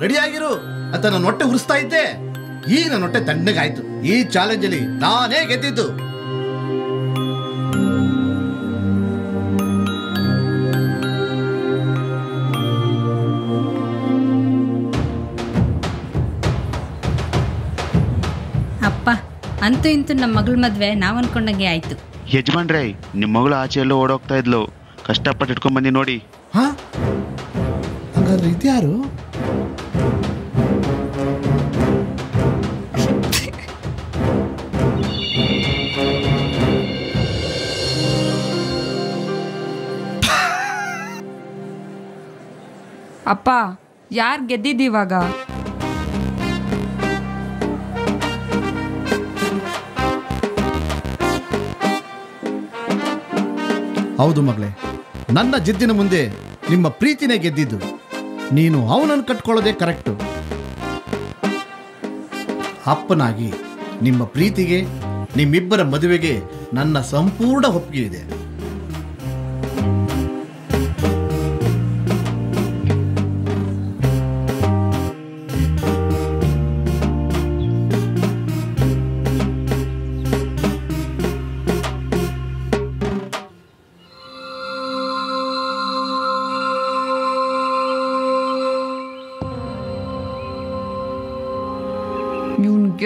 ರೆಡಿ ಆಗಿರು ಅಂತ ನನ್ನ ಹೊಟ್ಟೆ ಉರಿಸ್ತಾ ಇದ್ದೆ. ಈಗ ನನ್ನ ಹೊಟ್ಟೆ ತಣ್ಣಗಾಯ್ತು. ಈ ಚಾಲೆಂಜ್ ಅಲ್ಲಿ ನಾನೇ ಗೆದ್ದಿದ್ದು. ಅಪ್ಪ, ಅಂತೂ ಇಂತೂ ನಮ್ಮ ಮಗಳ ಮದ್ವೆ ನಾವ್ ಅನ್ಕೊಂಡಂಗೆ ಆಯ್ತು. ಯಜಮಾನ್ರೇ, ನಿಮ್ಮ ಮಗಳು ಆಚೆ ಎಲ್ಲೋ ಓಡೋಗ್ತಾ ಇದ್ಲು, ಕಷ್ಟಪಟ್ಟು ಇಟ್ಕೊಂಡ್ ಬಂದಿ ನೋಡಿ. ಹಂಗಾದ್ರೆ ಇದ್ಯಾರು? ಅಪ್ಪ, ಯಾರ್ ಗೆದ್ದಿದ್ದೀವಾಗ? ಹೌದು ಮಗಳೇ, ನನ್ನ ಜಿದ್ದಿನ ಮುಂದೆ ನಿಮ್ಮ ಪ್ರೀತಿನೇ ಗೆದ್ದಿದ್ದು. ನೀನು ಅವನನ್ನು ಕಟ್ಕೊಳ್ಳೋದೇ ಕರೆಕ್ಟು. ಅಪ್ಪನಾಗಿ ನಿಮ್ಮ ಪ್ರೀತಿಗೆ, ನಿಮ್ಮಿಬ್ಬರ ಮದುವೆಗೆ ನನ್ನ ಸಂಪೂರ್ಣ ಒಪ್ಪಿಗೆ ಇದೆ.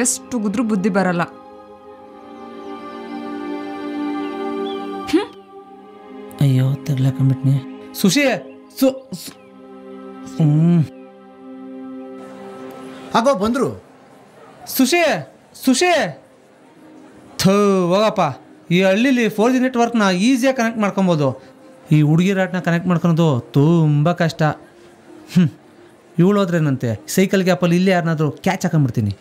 ಎಷ್ಟು ಗುದ್ರು ಬುದ್ಧಿ ಬರಲ್ಲ. ಅಯ್ಯೋ ತಗ್ಲಾಕೊಂಡ್ಬಿಟ್ನಿ. ಸುಶಿ ಆಗೋ ಬಂದ್ರು. ಸುಶಿ ಹೋಗಪ್ಪ. ಈ ಹಳ್ಳಿಲಿ 4G ನೆಟ್ವರ್ಕ್ನ ಈಸಿಯಾಗಿ ಕನೆಕ್ಟ್ ಮಾಡ್ಕೊಬೋದು. ಈ ಹುಡುಗಿರಾಟ್ನ ಕನೆಕ್ಟ್ ಮಾಡ್ಕೊಳೋದು ತುಂಬ ಕಷ್ಟ. ಇವಳು ಹೋದ್ರೇನಂತೆ ಸೈಕಲ್ ಗ್ಯಾಪಲ್ಲಿ ಇಲ್ಲೇ ಯಾರನ್ನಾದ್ರೂ ಕ್ಯಾಚ್ ಹಾಕೊಂಡ್ಬಿಡ್ತೀನಿ.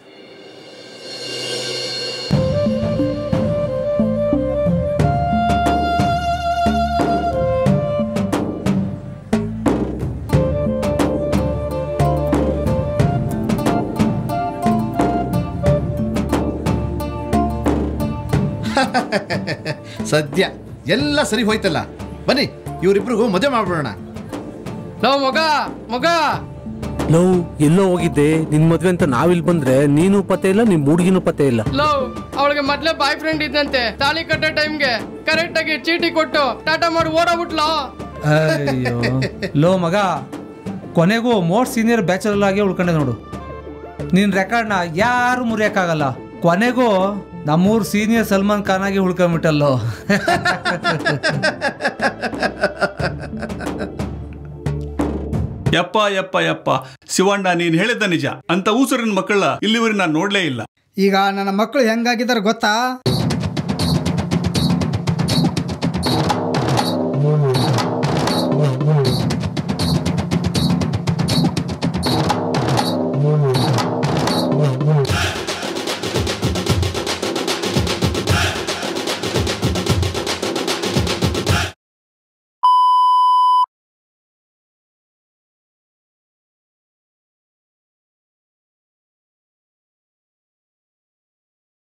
ಸದ್ಯ ಎಲ್ಲ ಸರಿ ಹೋಯ್ತಲ್ಲ. ಬನ್ನಿ ಇವರಿಬ್ರಿಗೂ ಮದುವೆ ಮಾಡ್ಬಿಡೋಣ. ಲವ್ ಎಲ್ಲೋ ಹೋಗಿದ್ದೆ ನಿನ್ ಮದ್ವೆ ಅಂತ ನಾವಿಲ್ ಬಂದ್ರೆ ನೀನು ಪತ್ತೆ ಇಲ್ಲ, ನಿಮ್ ಹುಡುಗಿನೂ ಪತ್ತೆ ಇಲ್ಲ. ಲವ್ ಅವಳಿಗೆ ಮೊದ್ಲೇ ಬಾಯ್ ಫ್ರೆಂಡ್ ಇದ್ದಂತೆ. ತಾಳಿ ಕಟ್ಟೋ ಟೈಮ್ಗೆ ಕರೆಕ್ಟ್ ಆಗಿ ಚೀಟಿ ಕೊಟ್ಟು ಟಾಟಾ ಮಾಡಿ ಓಡಾಬಿಟ್ಲ. ಅಯ್ಯೋ ಲೋ ಮಗ, ಕೊನೆಗೂ ಮೋಸ್ಟ್ ಸೀನಿಯರ್ ಬ್ಯಾಚಲರ್ ಆಗಿ ಉಳ್ಕೊಂಡೆ ನೋಡು. ನಿನ್ ರೆಕಾರ್ಡ್ನ ಯಾರು ಮುರಿಯಕ್ಕಾಗಲ್ಲ. ಕೊನೆಗೂ ನಮ್ಮೂರ್ ಸೀನಿಯರ್ ಸಲ್ಮಾನ್ ಖಾನ್ ಆಗಿ ಉಳ್ಕೊಂಡ್ಬಿಟ್ಟಲ್ಲೋ. ಯಪ್ಪ ಯಪ್ಪ ಯಪ್ಪ ಶಿವಣ್ಣ, ನೀನ್ ಹೇಳಿದ್ದ ನಿಜ. ಅಂತ ಊಸರಿನ ಮಕ್ಕಳ ಇಲ್ಲಿವರೆಗೆ ನಾನು ನೋಡ್ಲೇ ಇಲ್ಲ. ಈಗ ನನ್ನ ಮಕ್ಕಳು ಹೆಂಗಾಗಿದ್ದಾರೆ ಗೊತ್ತಾ?